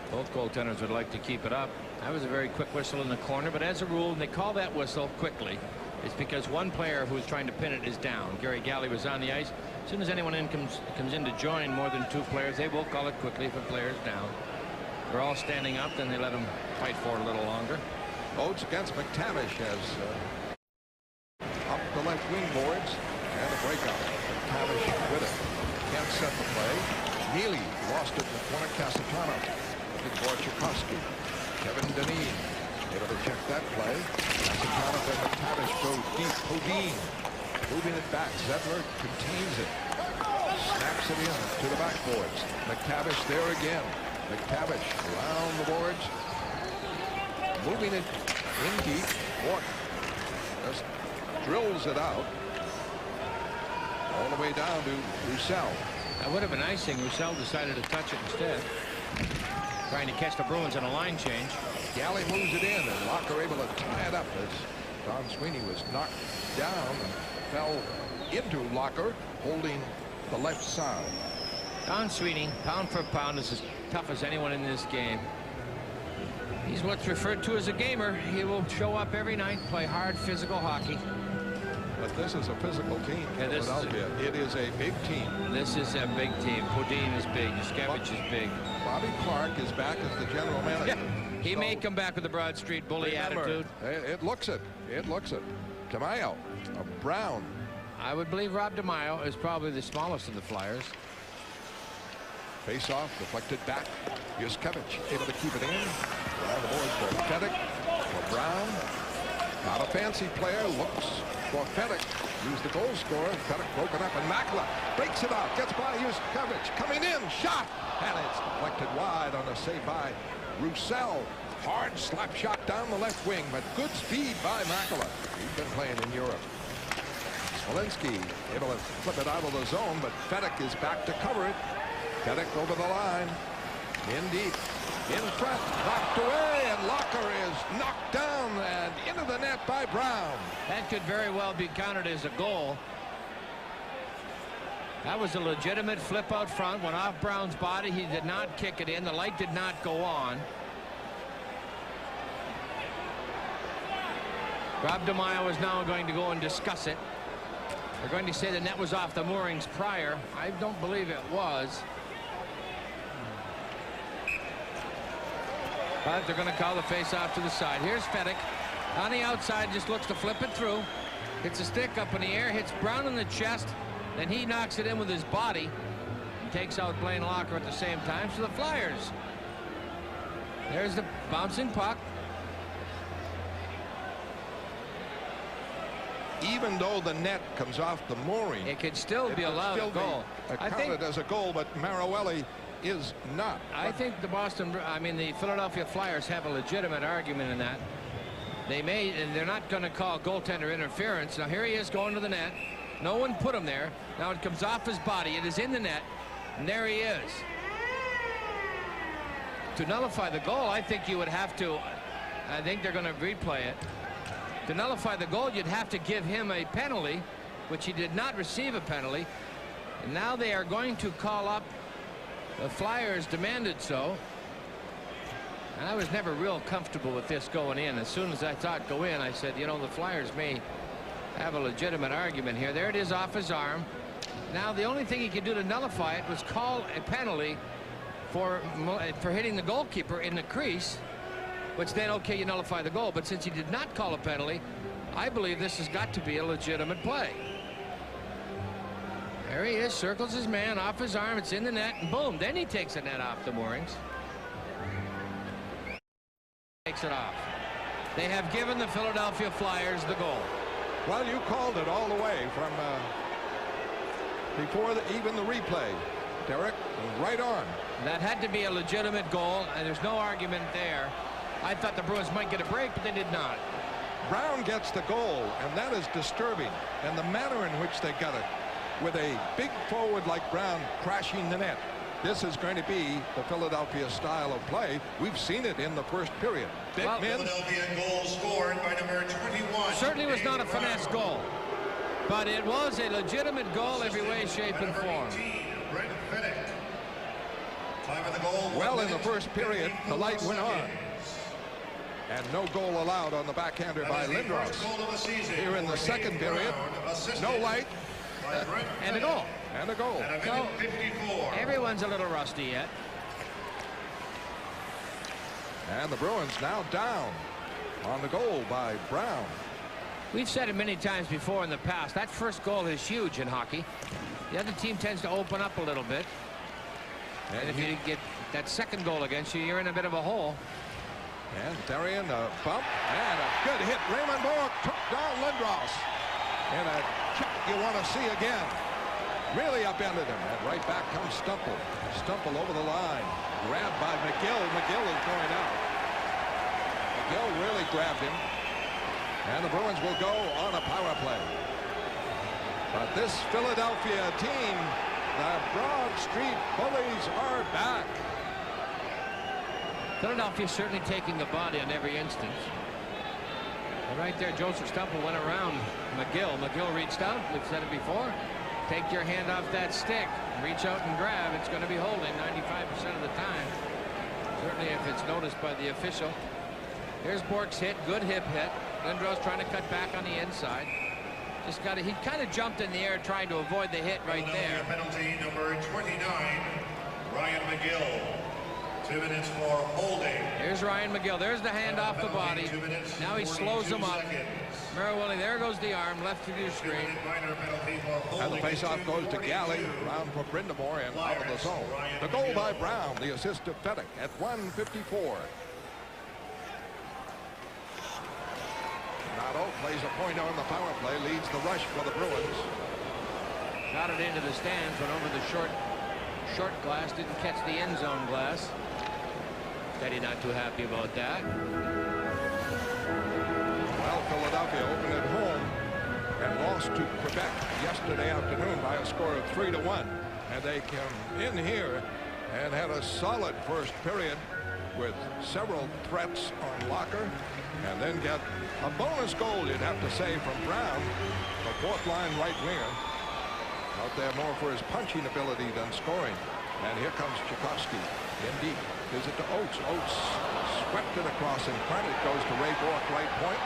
Both goaltenders would like to keep it up. That was a very quick whistle in the corner, but as a rule, and they call that whistle quickly, it's because one player who's trying to pin it is down. Gary Galley was on the ice. As soon as anyone comes in to join more than 2 players, they will call it quickly if a player's down. They're all standing up, then they let them fight for it a little longer. Oates against McTavish has up the left wing boards and a breakout. McTavish with it. Can't set the play. Neely lost it in the corner. Casatano looking for Tchaikovsky. Kevin Dineen able to check that play. Casatano and McTavish go deep. Hodin moving it back. Zedler contains it. Snaps it in to the backboards. McTavish there again. McTavish around the boards. Moving it in deep. Bourque just drills it out. All the way down to Roussel. That would have been icing. Roussel decided to touch it instead. Trying to catch the Bruins on a line change. Galley moves it in, and Locker able to tie it up as Don Sweeney was knocked down and fell into Locker, holding the left side. Don Sweeney, pound for pound, is as tough as anyone in this game. He's what's referred to as a gamer. He will show up every night, play hard physical hockey. But this is a physical team. Yeah, Philadelphia. It is a big team. This is a big team. Podine is big. Yushkevich is big. Bobby Clark is back as the general manager. Yeah. He may come back with the Broad Street bully attitude. It looks it. It looks it. Tamayo, Brown. I would believe Rob DeMaio is probably the smallest of the Flyers. Face off, deflected back. Yushkevich able to keep it in. Around the boards for Fedek, for Brown. Not a fancy player. Looks for Fedek. Use the goal scorer. Fedek broken up, and Makla breaks it out. Gets by Yushkevich. Coming in. Shot. And it's deflected wide on a save by Roussel. Hard slap shot down the left wing, but good speed by Makla. He's been playing in Europe. Smolinski able to flip it out of the zone, but Fedek is back to cover it. Fedek over the line. In deep. In front. Knocked away, and Locker is knocked down and into the net by Brown. That could very well be counted as a goal. That was a legitimate flip out front. Went off Brown's body. He did not kick it in. The light did not go on. Rob DeMaio is now going to go and discuss it. They're going to say the net was off the moorings prior. I don't believe it was. But they're going to call the face-off to the side. Here's Fedek on the outside, just looks to flip it through. Hits a stick up in the air, hits Brown in the chest, then he knocks it in with his body and takes out Blaine Locker at the same time. So the Flyers. There's the bouncing puck. Even though the net comes off the mooring, it could still be allowed a goal. I think it as a goal, but Maroelli is not. I think the Philadelphia Flyers have a legitimate argument in that. They're not going to call goaltender interference. Now here he is going to the net. No one put him there. Now it comes off his body. It is in the net, and there he is. To nullify the goal, I think you would have to. I think they're going to replay it. To nullify the goal, you'd have to give him a penalty, which he did not receive a penalty. And now they are going to call up. The Flyers demanded so. And I was never real comfortable with this going in. As soon as I thought go in, I said, you know, the Flyers may have a legitimate argument here. There it is off his arm. Now the only thing he could do to nullify it was call a penalty for hitting the goalkeeper in the crease, which then, okay, you nullify the goal. But since he did not call a penalty, I believe this has got to be a legitimate play. There he is, circles his man off his arm. It's in the net, and boom, then he takes the net off the moorings. Takes it off. They have given the Philadelphia Flyers the goal. Well, you called it all the way from before even the replay. Derek, right on. That had to be a legitimate goal, and there's no argument there. I thought the Bruins might get a break, but they did not. Brown gets the goal, and that is disturbing. And the manner in which they got it, with a big forward like Brown crashing the net. This is going to be the Philadelphia style of play. We've seen it in the first period. Big men. Philadelphia goal scored by number 21. Certainly was not a finesse goal, but it was a legitimate goal every way, shape, and form. Well, in the first period, the light went on. And no goal allowed on the backhander by Lindros. Here in the second period, no light. And a goal. And a goal. So, everyone's a little rusty yet. And the Bruins now down on the goal by Brown. We've said it many times before in the past. That first goal is huge in hockey. The other team tends to open up a little bit. And if you get that second goal against you, you're in a bit of a hole. And Therian, a bump and a good hit. Raymond Bourque took down Lindros. And a check you want to see again. Really upended him. And right back comes Stumple. Stumple over the line. Grabbed by McGill. McGill is going out. McGill really grabbed him. And the Bruins will go on a power play. But this Philadelphia team, the Broad Street Bullies, are back. Philadelphia certainly taking the body on every instance. And right there, Joseph Stumple went around McGill. McGill reached out. We've said it before. Take your hand off that stick. Reach out and grab. It's going to be holding 95% of the time. Certainly if it's noticed by the official. Here's Bourque's hit. Good hip hit. Lindros trying to cut back on the inside. He kind of jumped in the air trying to avoid the hit right there. Penalty number 29, Ryan McGill. 2 minutes for holding. Here's Ryan McGill. There's the hand off the body. Now he slows him up. Marawilli, there goes the arm, left to the screen. And the faceoff goes to Galley. Brown for Brindamore and out of the zone. The goal by Brown, the assist to Fettick at 1:54. Donato plays a point on the power play, leads the rush for the Bruins. Got it into the stands, went over the short glass, didn't catch the end zone glass. Teddy not too happy about that. Well, Philadelphia opened at home and lost to Quebec yesterday afternoon by a score of 3-1. And they came in here and had a solid first period with several threats on Locker, and then get a bonus goal, you'd have to say, from Brown, the fourth-line right winger. Out there more for his punching ability than scoring. And here comes Tchaikovsky in deep. Visit to Oates. Oates swept it across in front. It goes to Ray Bourque, right point.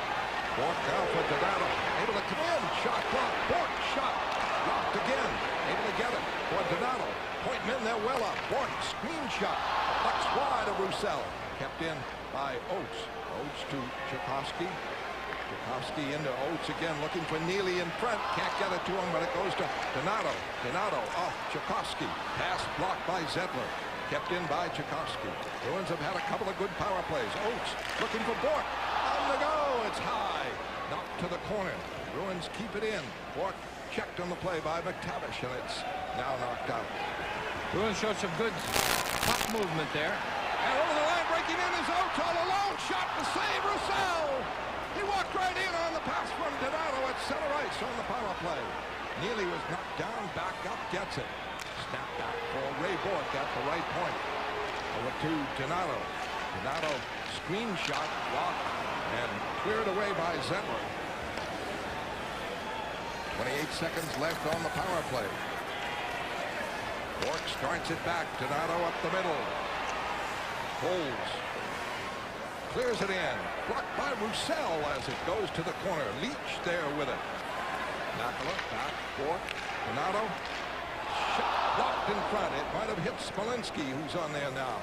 Bourque now for Donato. Able to come in. Shot blocked. Bourque shot. Blocked again. Able to get it for Donato. Point men there well up. Bourque screen shot. Pucks wide of Roussel. Kept in by Oates. Oates to Tchaikovsky. Tchaikovsky into Oates again, looking for Neely in front. Can't get it to him, but it goes to Donato. Donato off Tchaikovsky. Pass blocked by Zedler. Kept in by Tchaikovsky. Bruins have had a couple of good power plays. Oates looking for Bourque. On the go. It's high. Knocked to the corner. Bruins keep it in. Bourque checked on the play by McTavish, and it's now knocked out. Bruins showed some good puck movement there. And over the line, breaking in is Oates all alone. Shot to save Roussel. He walked right in on the pass from Donato at center ice on the power play. Neely was knocked down, back up, gets it. Snap back for Ray Bourque at the right point. Over to Donato. Donato screen shot, blocked, and cleared away by Zedler. 28 seconds left on the power play. Bourque starts it back. Donato up the middle. Holds. Clears it in. Blocked by Roussel as it goes to the corner. Leach there with it. Nakala back. Bourque. Donato. Shot blocked in front. It might have hit Smolinski, who's on there now.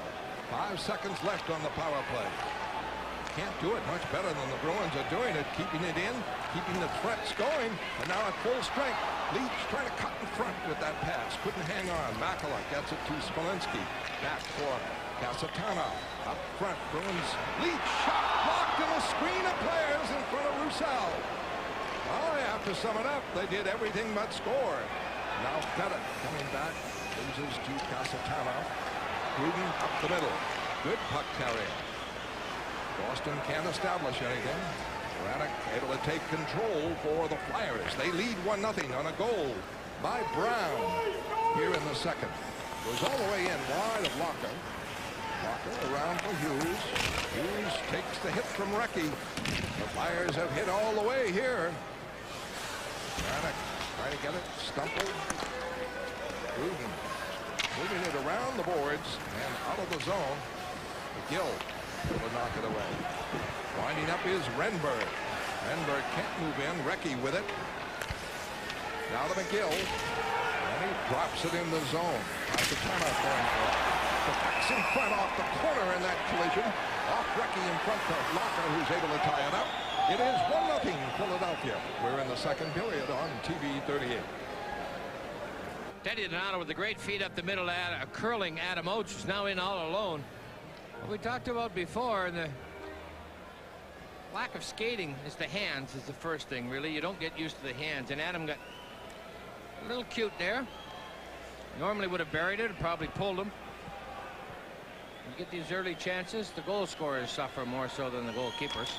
5 seconds left on the power play. Can't do it much better than the Bruins are doing it. Keeping it in. Keeping the threats going. And now at full strength. Leach trying to cut in front with that pass. Couldn't hang on. Makala gets it to Smolinski. Back for Casatana. Up front. Bruins. Leach shot blocked in a screen of players in front of Roussel. Well, they have to sum it up. They did everything but score. Now Fettick coming back. Loses to Casatana. Gruden up the middle. Good puck carrying. Boston can't establish anything. Braddock able to take control for the Flyers. They lead 1-0 on a goal by Brown here in the second. Goes all the way in wide of Locker. Locker around for Hughes. Hughes takes the hit from Recchi. The Flyers have hit all the way here. Braddock trying to get it. Stumpled. Gruden moving it around the boards and out of the zone. McGill able to knock it away. Winding up is Renberg. Renberg can't move in. Recchi with it. Now to McGill. And he drops it in the zone. Casatana going for it. The puck's in front off the corner in that collision. Off Recchi in front of Locker, who's able to tie it up. It is 1-0 Philadelphia. We're in the second period on TV 38. Teddy Donato with the great feed up the middle. A curling Adam Oates is now in all alone. What we talked about before, the lack of skating is the hands is the first thing, really. You don't get used to the hands, and Adam got a little cute there. Normally would have buried it, probably pulled him. You get these early chances, the goal scorers suffer more so than the goalkeepers.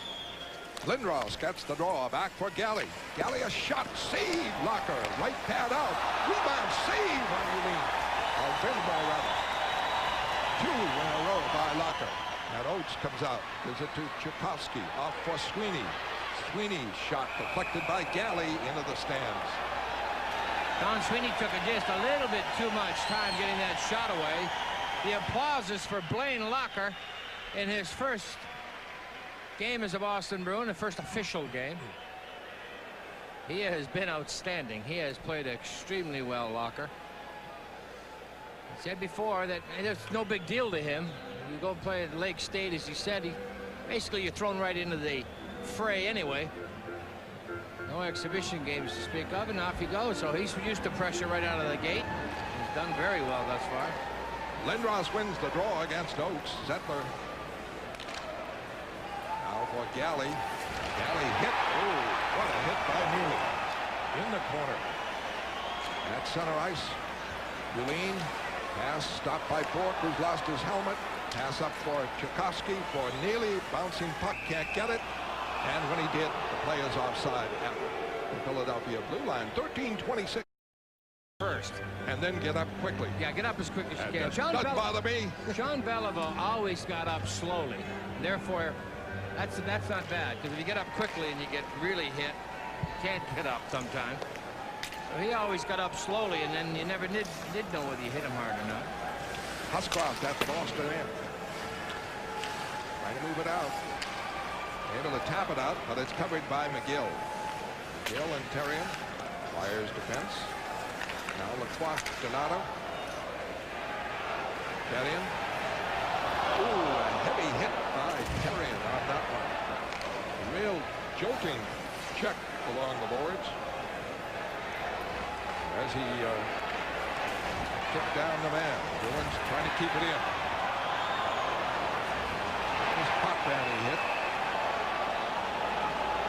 Lindros gets the draw back for Galley. Galley a shot, save, Locker, right pad out, rebound, save on Yulin. Brindamore rather. 2 in a row by Locker. And Oates comes out, gives it to Tchaikovsky, off for Sweeney. Sweeney's shot deflected by Galley into the stands. Don Sweeney took just a little bit too much time getting that shot away. The applause is for Blaine Locker in his first game as a Boston Bruin, the first official game. He has been outstanding. He has played extremely well, Locker. He said before that it's no big deal to him. You go play at Lake State, as he said, basically you're thrown right into the fray anyway. No exhibition games to speak of, and off he goes. So he's used to pressure right out of the gate. He's done very well thus far. Lindros wins the draw against Oates. Zettler. Now for Galley. Galley hit. Oh, what a hit by Neely. In the corner. At center ice. Yulin. Pass stopped by Bork, who's lost his helmet. Pass up for Tchaikovsky for Neely. Bouncing puck, can't get it. And when he did, the play is offside at the Philadelphia blue line. 13:26. First. And then get up quickly. Yeah, get up as quick as you can. Doesn't bother me. John Beliveau always got up slowly. Therefore, that's not bad, because if you get up quickly and you get really hit, you can't get up sometimes. So he always got up slowly, and then you never did know whether you hit him hard or not. Huscroft at the Boston end. Trying to move it out. Able to tap it out, but it's covered by McGill. McGill and Terrien. Flyers defense. Now Lacroix, Donato. Terrien. Ooh, a heavy hit by Terrien on that one. A real jolting check along the boards. As he took down the man. Bruins trying to keep it in. His pop down he hit.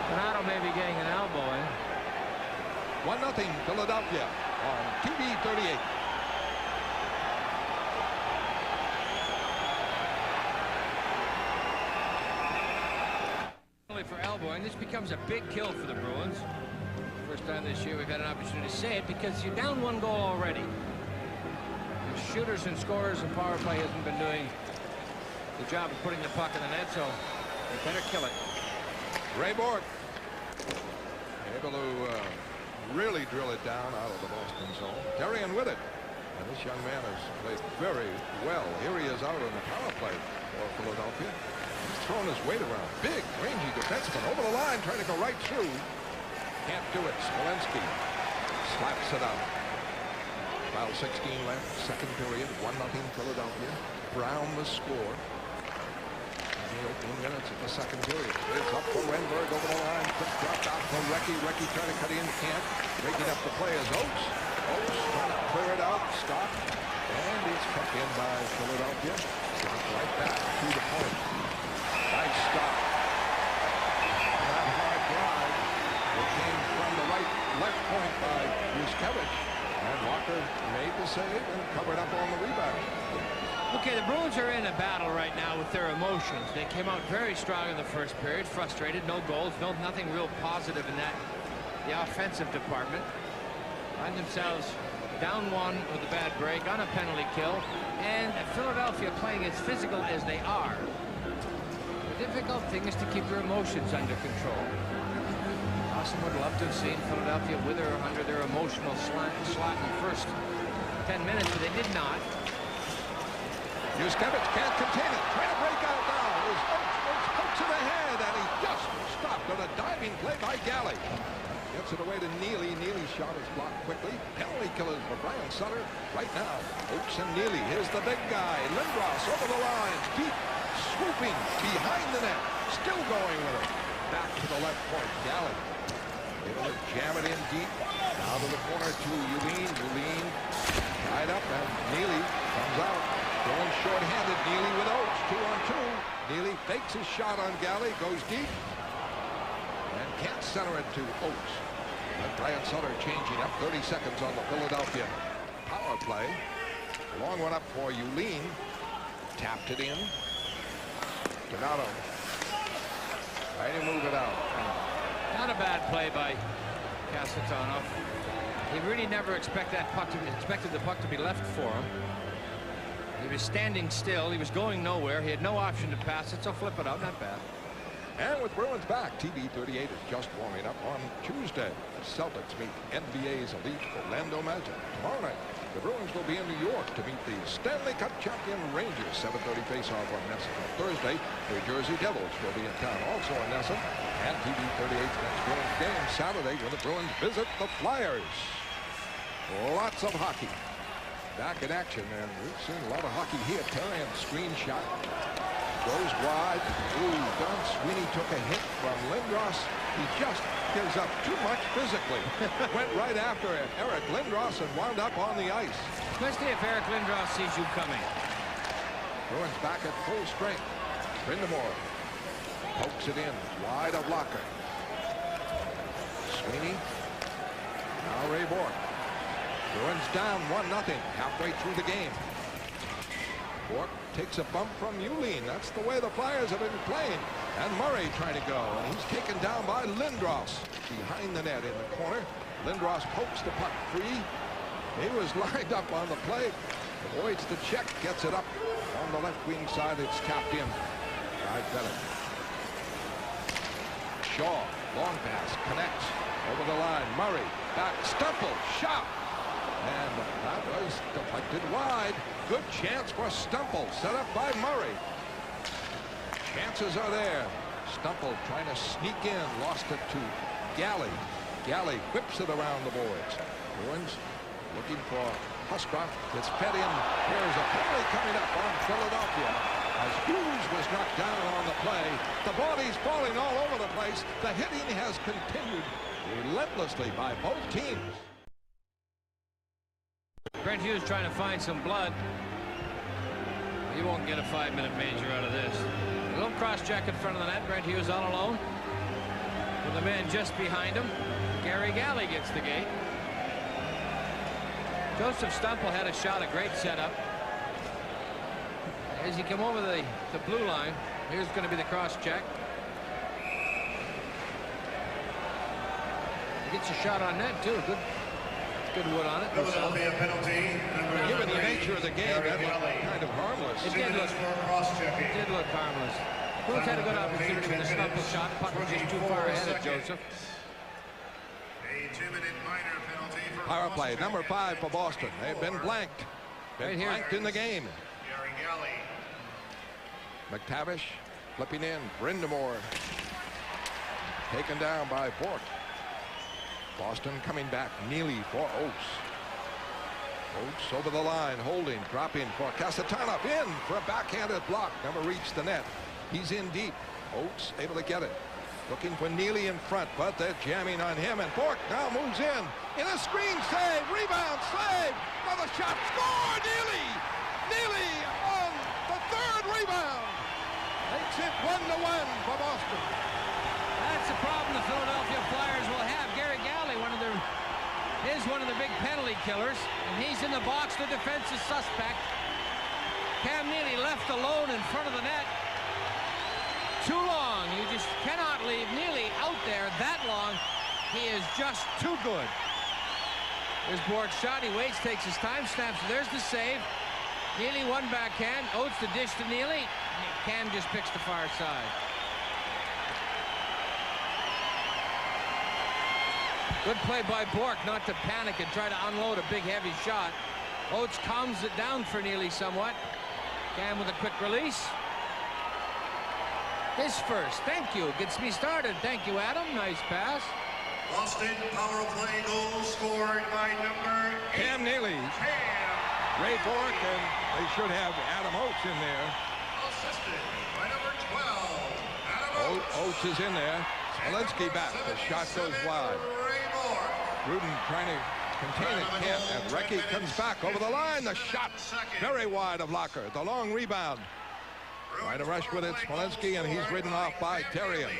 Donato may be getting an elbow in. 1-0 Philadelphia on TV 38. For elbowing, this becomes a big kill for the Bruins. First time this year we've had an opportunity to say it, because you're down 1 goal already. The shooters and scorers and power play hasn't been doing the job of putting the puck in the net, so they better kill it. Ray Bork able to really drill it down out of the Boston zone. Terrien with it. And this young man has played very well. Here he is out on the power play for Philadelphia. He's thrown his weight around. Big, rangy defenseman over the line, trying to go right through. Can't do it. Smolenski slaps it out. About 16 left, second period. 1-0 Philadelphia. Brown the score. In the opening minutes of the second period. It's up for Wenberg over the line. Quick drop out for Recchi. Recchi trying to cut in. Can't. Breaking up the play is Oates. Oates trying to clear it out. Stop. And it's cut in by Philadelphia. Dropped right back to the point. Nice stop. That hard drive. It came from the left point by Yuskevich. And Walker made the save and covered up on the rebound. Okay, the Bruins are in a battle right now with their emotions. They came out very strong in the first period, frustrated, no goals, nothing real positive in the offensive department. Find themselves down 1 with a bad break on a penalty kill, and Philadelphia playing as physical as they are. The difficult thing is to keep your emotions under control. Dawson would love to have seen Philadelphia with or under their emotional slot in the first 10 minutes, but they did not. Yuskevich can't contain it. Trying to break out now. Is Oates hooks in the head, and he just stopped on a diving play by Galley. Gets it away to Neely. Neely's shot is blocked quickly. Penalty killers for Brian Sutter right now. Oates and Neely. Here's the big guy. Lindros over the line. Deep. Swooping behind the net. Still going with it. Back to the left point. Galley. Able to jam it in deep. Now to the corner to Yulin. Yulin tied up, and Neely comes out. Going short-handed. Neely with Oates. 2-on-2. Neely fakes his shot on Galley. Goes deep. And can't center it to Oates. And Brian Sutter changing up. 30 seconds on the Philadelphia power play. Long one up for Yulin. Tapped it in. Donato. Trying to move it out. Not a bad play by Kasatonov. He really never expected the puck to be left for him. He was standing still. He was going nowhere. He had no option to pass it, so flip it out. Not bad. And with Bruins back, TV 38 is just warming up on Tuesday. The Celtics meet NBA's elite Orlando Magic tomorrow night. The Bruins will be in New York to meet the Stanley Cup champion Rangers. 7:30 face-off on NESN on Thursday. New Jersey Devils will be in town also on NESN. And TV 38's next Bruins game Saturday when the Bruins visit the Flyers. Lots of hockey back in action, and we've seen a lot of hockey here. Terrian screen shot goes wide. Ooh, Don Sweeney took a hit from Lindros. He just gives up too much physically. Went right after Eric Lindros and wound up on the ice. Especially if Eric Lindros sees you coming. Bruins back at full strength. Brindamore pokes it in wide of Locker. Sweeney. Now Ray Bourque. Bruins down 1-0 halfway through the game. Bourque takes a bump from Uline. That's the way the Flyers have been playing. And Murray trying to go, and he's taken down by Lindros behind the net in the corner. Lindros pokes the puck free. He was lined up on the play. Avoids the check, gets it up on the left wing side. It's tapped in by Bennett. Shaw, long pass, connects over the line. Murray back, Stemple, shot. And that was deflected wide. Good chance for Stemple, set up by Murray. Chances are there. Stemple trying to sneak in, lost it to Galley. Galley whips it around the boards. Bruins looking for Huskra. It's fed in. There's a penalty coming up on Philadelphia as Hughes was knocked down on the play. The bodies falling all over the place. The hitting has continued relentlessly by both teams. Brent Hughes trying to find some blood. He won't get a 5-minute major out of this. A little cross-check in front of the net. Brent Hughes all alone with the man just behind him. Gary Galley gets the gate. Joseph Stemple had a shot, a great setup. As he come over the blue line, here's going to be the cross-check. He gets a shot on net too. Good wood on it. Philadelphia penalty. Given the nature of the game, that looked kind of harmless. It did look harmless. Bruins had a good opportunity with the Stemple shot. Puck was just too far ahead of Joseph. A 2-minute minor penalty for Power play, number 5 for Boston. They've been blanked. Been blanked in the game. Gary Galley. McTavish flipping in. Brindamore taken down by Bourque. Boston coming back. Neely for Oates. Oates over the line, holding, dropping for Kasatonov. In for a backhanded block. Never reached the net. He's in deep. Oates able to get it. Looking for Neely in front, but they're jamming on him. And Bourque now moves in a screen save. Rebound, save. Another shot. Score, Neely. Neely on the 3rd rebound. Makes it 1-1 for Boston. That's the problem the Philadelphia Flyers will have. Gary Galley, is one of the big penalty killers, and he's in the box. The defense is suspect. Cam Neely left alone in front of the net. Too long. You just cannot leave Neely out there that long. He is just too good. There's Bourque's shot. He waits, takes his time, snaps. There's the save. Neely one backhand. Oates the dish to Neely. Cam just picks the far side. Good play by Bourque not to panic and try to unload a big heavy shot. Oates calms it down for Neely somewhat. Cam with a quick release. His first. Thank you. Gets me started. Thank you, Adam. Nice pass. Boston power play goal scored by number 8. Cam Neely. Ray Bourque, and they should have Adam Oates in there. Assisted by number 12. Adam Oates. Oates is in there. Walensky back. The shot goes wide. Gruden trying to contain it, can't. And Recchi comes back over the line. The shot very wide of Locker. The long rebound. Trying to rush with it, Walensky, and he's ridden off by Terrian.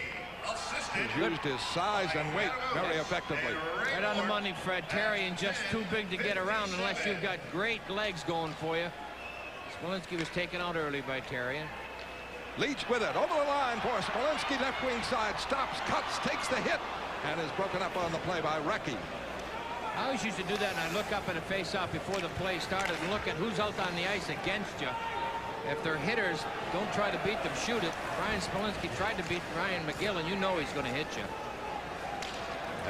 He's used his size and weight very effectively. Right on the money, Fred. Terrian just too big to get around unless you've got great legs going for you. Walensky was taken out early by Terrian. Leach with it, over the line for Walensky, left wing side, stops, cuts, takes the hit, and is broken up on the play by Recchi. I always used to do that, and I'd look up at a face-off before the play started and look at who's out on the ice against you. If they're hitters, don't try to beat them, shoot it. Ryan Smolinski tried to beat Ryan McGill, and you know he's going to hit you.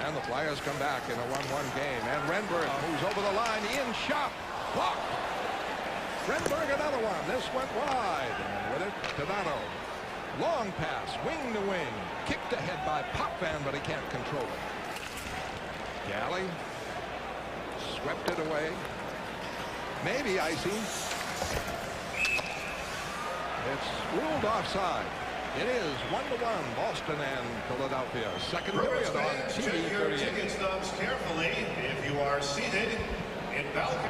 And the Flyers come back in a 1-1 game, and Renberg moves over the line, in shot, Blocked. Renberg another one. This went wide. And with it, Donato. Long pass, wing to wing. Kicked ahead by Potvin, but he can't control it. Galley swept it away. Maybe icing. It's ruled offside. It is 1-1 Boston and Philadelphia. Second period on TV. Check your ticket stubs carefully if you are seated in balcony.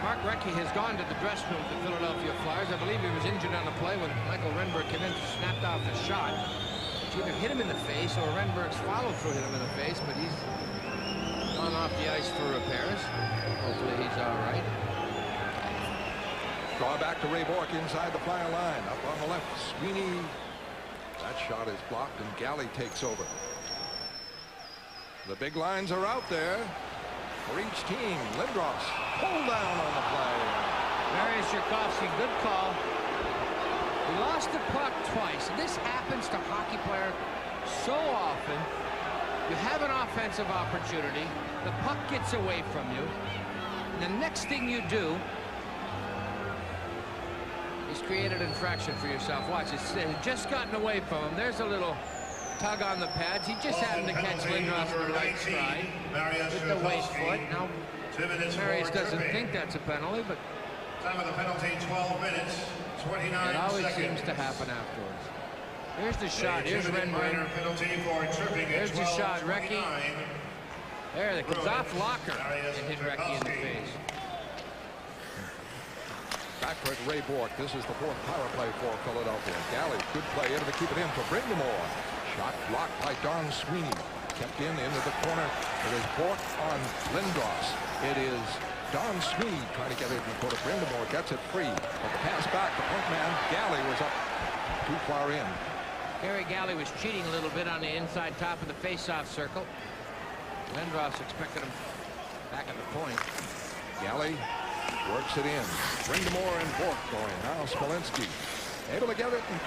Mark Recchi has gone to the dressing room of the Philadelphia Flyers. I believe he was injured on the play when Michael Renberg came in, snapped off the shot. Which either hit him in the face or Renberg's follow-through hit him in the face, but he's gone off the ice for repairs. Hopefully he's all right. Draw back to Ray Bourque inside the Flyer line. Up on the left, Sweeney. That shot is blocked, and Galley takes over. The big lines are out there for each team. Lindros pulled down on the play. Mariusz Jarkovsky, good call. He lost the puck twice, and this happens to hockey players so often. You have an offensive opportunity, the puck gets away from you, and the next thing you do is create an infraction for yourself. Watch, it's just gotten away from him. There's a little tug on the pads. He just happened to catch Lindros in the right stride with the weight foot. Now, Mariusz doesn't think that's a penalty, but time of the penalty 12 minutes 29 it always seconds. seems to happen afterwards. Here's the shot. Here's Renberg. There's the shot. Recchi. There, that comes off Locker and hit Recchi in the face. Backcourt Ray Bourque. This is the fourth power play for Philadelphia. Galley, good play, able to keep it in for Brindamore. Shot blocked by Don Sweeney. Kept into the corner. It is Bourque on Lindros. It is Don Sweeney trying to get it in for Brindamore. Gets it free. But the pass back, the point man, Galley was up too far in. Gary Galley was cheating a little bit on the inside top of the face-off circle. Lindros expected him back at the point. Galley works it in. Brindamore and Bourque going. Now Smolinski able to get it and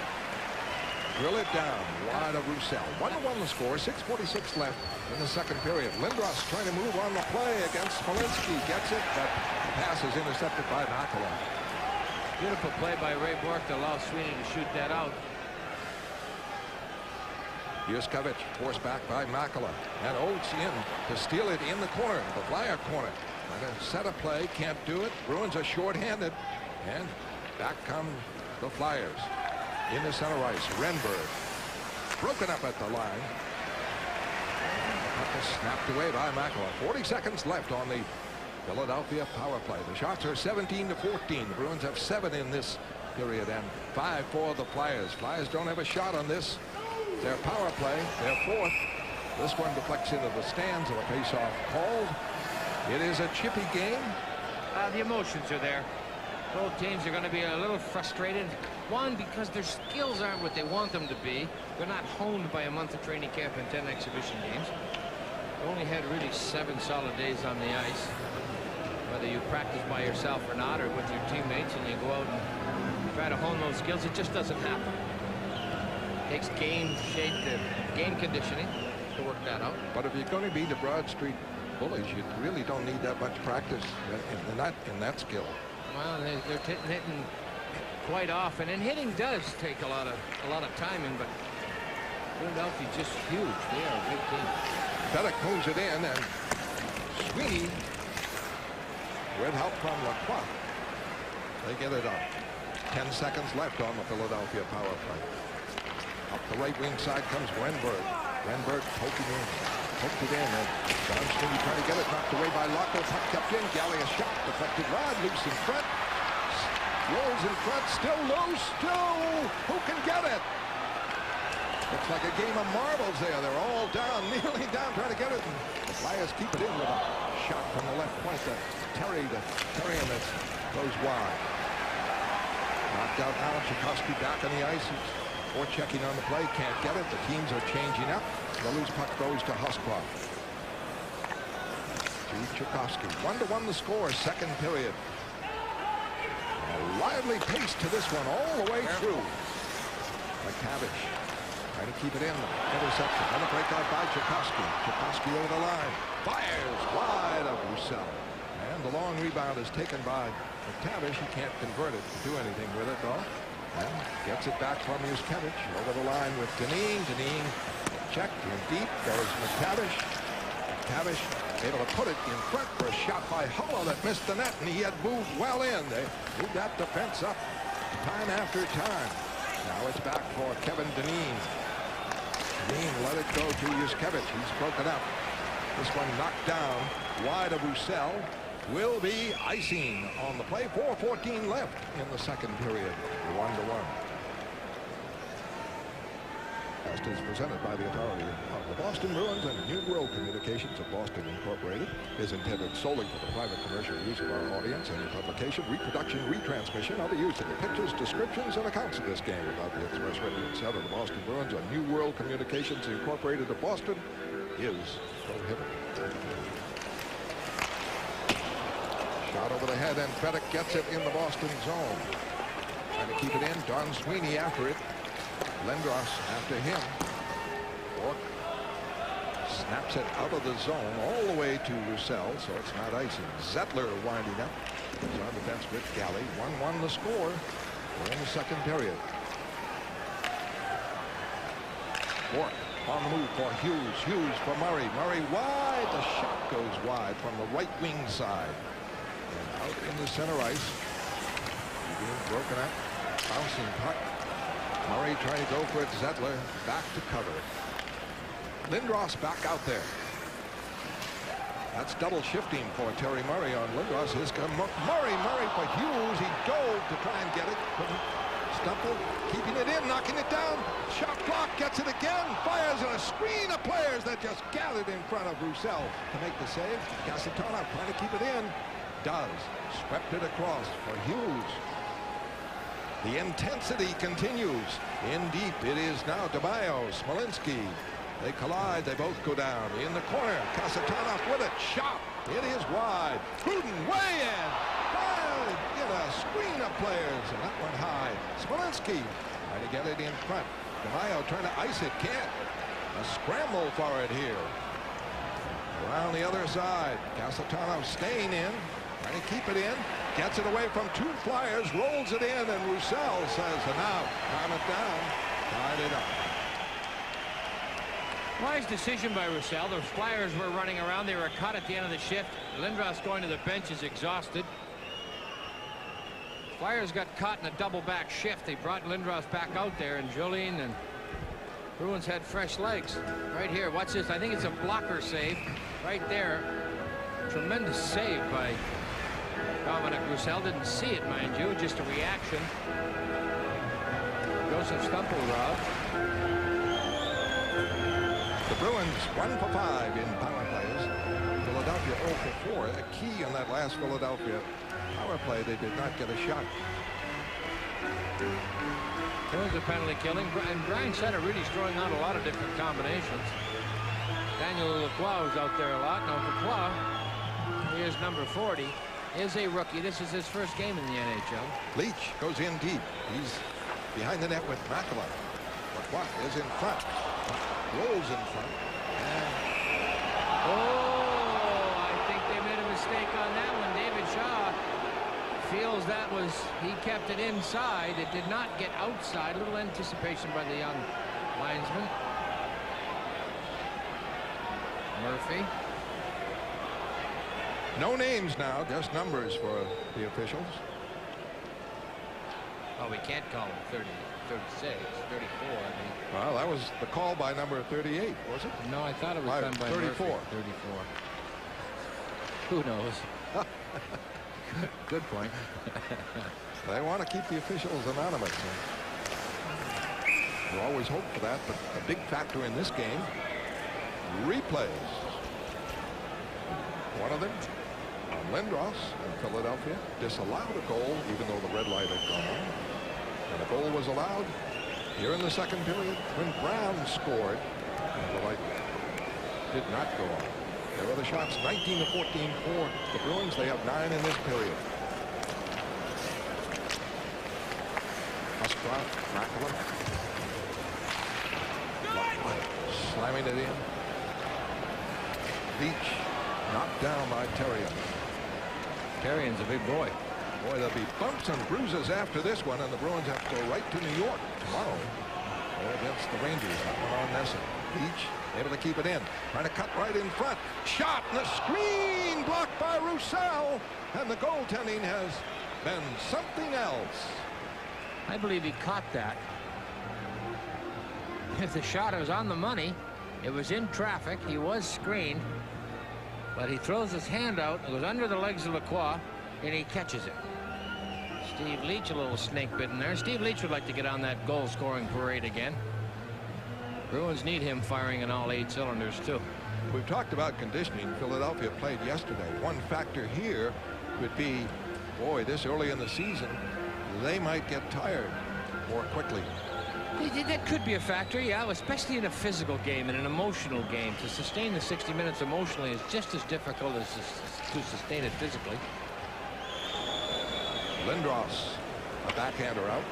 drill it down. Wide of Roussel. 1-1 the score. 6:46 left in the second period. Lindros trying to move on the play against Smolinski. Gets it, but the pass is intercepted by Makela. Beautiful play by Ray Bourque to allow Sweeney to shoot that out. Yuskovic forced back by Makela. And Oates in to steal it in the corner, the Flyer corner. Trying to set a play, can't do it. Bruins are short-handed. And back come the Flyers. In the center ice, Renberg. Broken up at the line. The puck is snapped away by Makela. 40 seconds left on the Philadelphia power play. The shots are 17-14. The Bruins have 7 in this period and 5 for the Flyers. Flyers don't have a shot on this. Their power play, their fourth. This one deflects into the stands of a face-off called. It is a chippy game. The emotions are there. Both teams are going to be a little frustrated. One, because their skills aren't what they want them to be. They're not honed by a month of training camp and 10 exhibition games. They only had really 7 solid days on the ice. Whether you practice by yourself or not, or with your teammates, and you go out and try to hone those skills, it just doesn't happen. It takes game shape to game conditioning to work that out. But if you're going to be the Broad Street Bullies, you really don't need that much practice in that skill. Well, they're hitting quite often, and hitting does take a lot of timing. But Philadelphia just huge. They are a big team. Bellick moves it in, and Sweeney, with help from Lacroix, they get it up. 10 seconds left on the Philadelphia power play. Up the right wing side comes Renberg. Renberg poking in. Poked it in, and Don Sweeney trying to get it, knocked away by Locker. Puck kept in. Galley a shot, deflected. Rod loose in front. Rolls in front, still loose. Still, who can get it? Looks like a game of marbles there. They're all down, kneeling down, trying to get it. And the Flyers keep it in with a shot from the left point to Terry, and that goes wide. Knocked out now. Tchaikovsky back on the ice. Or checking on the play, can't get it. The teams are changing up. The loose puck goes to Huskroft. To Tchaikovsky. 1-1 the score, second period. A lively pace to this one all the way through. McTavish trying to keep it in. Interception. Another breakout by Tchaikovsky. Tchaikovsky over the line. Fires wide of Roussel. And The long rebound is taken by McTavish. He can't convert it to do anything with it, though. And gets it back from Yuskevich over the line with Dineen. Dineen checked in deep. Goes McTavish. McTavish able to put it in front for a shot by Hulla that missed the net, and he had moved well in. They moved that defense up time after time. Now it's back for Kevin Dineen. Dineen let it go to Yuskevich. He's broken up. This one knocked down wide of Roussel. Will be icing on the play. 4:14 left in the second period. 1-1. Cast is presented by the authority of the Boston Bruins and New World Communications of Boston Incorporated. Is intended solely for the private commercial use of our audience. Any publication, reproduction, retransmission, other use of the pictures, descriptions, and accounts of this game without the express written consent of the Boston Bruins and New World Communications Incorporated of Boston is prohibited. Shot over the head, and Fedek gets it in the Boston zone. Trying to keep it in. Don Sweeney after it. Lindros after him. Bork snaps it out of the zone all the way to Roussel, so it's not icing. Zettler winding up. He's on defense with Galley. 1-1 the score. We're in the second period. Bork on the move for Hughes. Hughes for Murray. Murray wide. The shot goes wide from the right wing side. And out in the center ice. Being broken up. Bouncing puck. Murray trying to go for it. Zettler back to cover. Lindros back out there. That's double shifting for Terry Murray on Lindros. Here's Murray for Hughes. He dove to try and get it. Stumple, keeping it in, knocking it down. Shot block, gets it again. Fires in a screen of players that just gathered in front of Roussel to make the save. Kasatonov trying to keep it in. Does. Swept it across for Hughes. The intensity continues. In deep, it is now DeBayo, Smolinski. They collide. They both go down. In the corner, Kasatonov with it. Shot. It is wide. Gruden way in. Fired in a screen of players. And that one high. Smolinski trying to get it in front. DeBayo trying to ice it. Can't. A scramble for it here. Around the other side. Kasatonov staying in. Trying to keep it in. Gets it away from two Flyers. Rolls it in. And Roussel says, and now, calm it down. Tied it up. Wise decision by Roussel. The Flyers were running around. They were caught at the end of the shift. Lindros going to the bench is exhausted. Flyers got caught in a double back shift. They brought Lindros back out there, and Julien and Bruins had fresh legs. Right here, watch this. I think it's a blocker save right there. Tremendous save by Dominic Roussel. Didn't see it, mind you, just a reaction. Joseph Stumpelrod. The Bruins 1 for 5 in power plays. Philadelphia 0 for 4. A key on that last Philadelphia power play. They did not get a shot. There's a penalty killing. And Brian Sutter really throwing out a lot of different combinations. Daniel Lacroix is out there a lot. Now Lacroix, he is number 40, is a rookie. This is his first game in the NHL. Leach goes in deep. He's behind the net with Makela. Lacroix is in front. Rolls in front. And I think they made a mistake on that one. David Shaw feels that was, he kept it inside. It did not get outside. A little anticipation by the young linesman. Murphy. no names now, just numbers for the officials. Oh, we can't call him 30. 36, 34, I mean. Well, that was the call by number 38, was it? No, I thought it was done by 34. Murphy. 34. Who knows? Good point. They want to keep the officials anonymous. You always hope for that, but a big factor in this game, replays. One of them on Lindros in Philadelphia disallowed a goal, even though the red light had gone on. And a goal was allowed here in the second period when Brown scored. And the light did not go on. There were the shots, 19-14 for the Bruins. They have 9 in this period. Huskroft, Makela. Slamming it in. Beach knocked down by Terrier. Carrion's a big boy. Boy, there'll be bumps and bruises after this one, and the Bruins have to go right to New York tomorrow. Against the Rangers. That one on Nesson. Leach able to keep it in. Trying to cut right in front. Shot and the screen blocked by Roussel. And the goaltending has been something else. I believe he caught that. If the shot was on the money, it was in traffic. He was screened. But he throws his hand out. It goes under the legs of Lacroix, and he catches it. Steve Leach, a little snake bitten there. Steve Leach would like to get on that goal-scoring parade again. Bruins need him firing on all 8 cylinders, too. We've talked about conditioning. Philadelphia played yesterday. One factor here could be, boy, this early in the season, they might get tired more quickly. That could be a factor, yeah, especially in a physical game, in an emotional game. To sustain the 60 minutes emotionally is just as difficult as to sustain it physically. Lindros, a backhander out.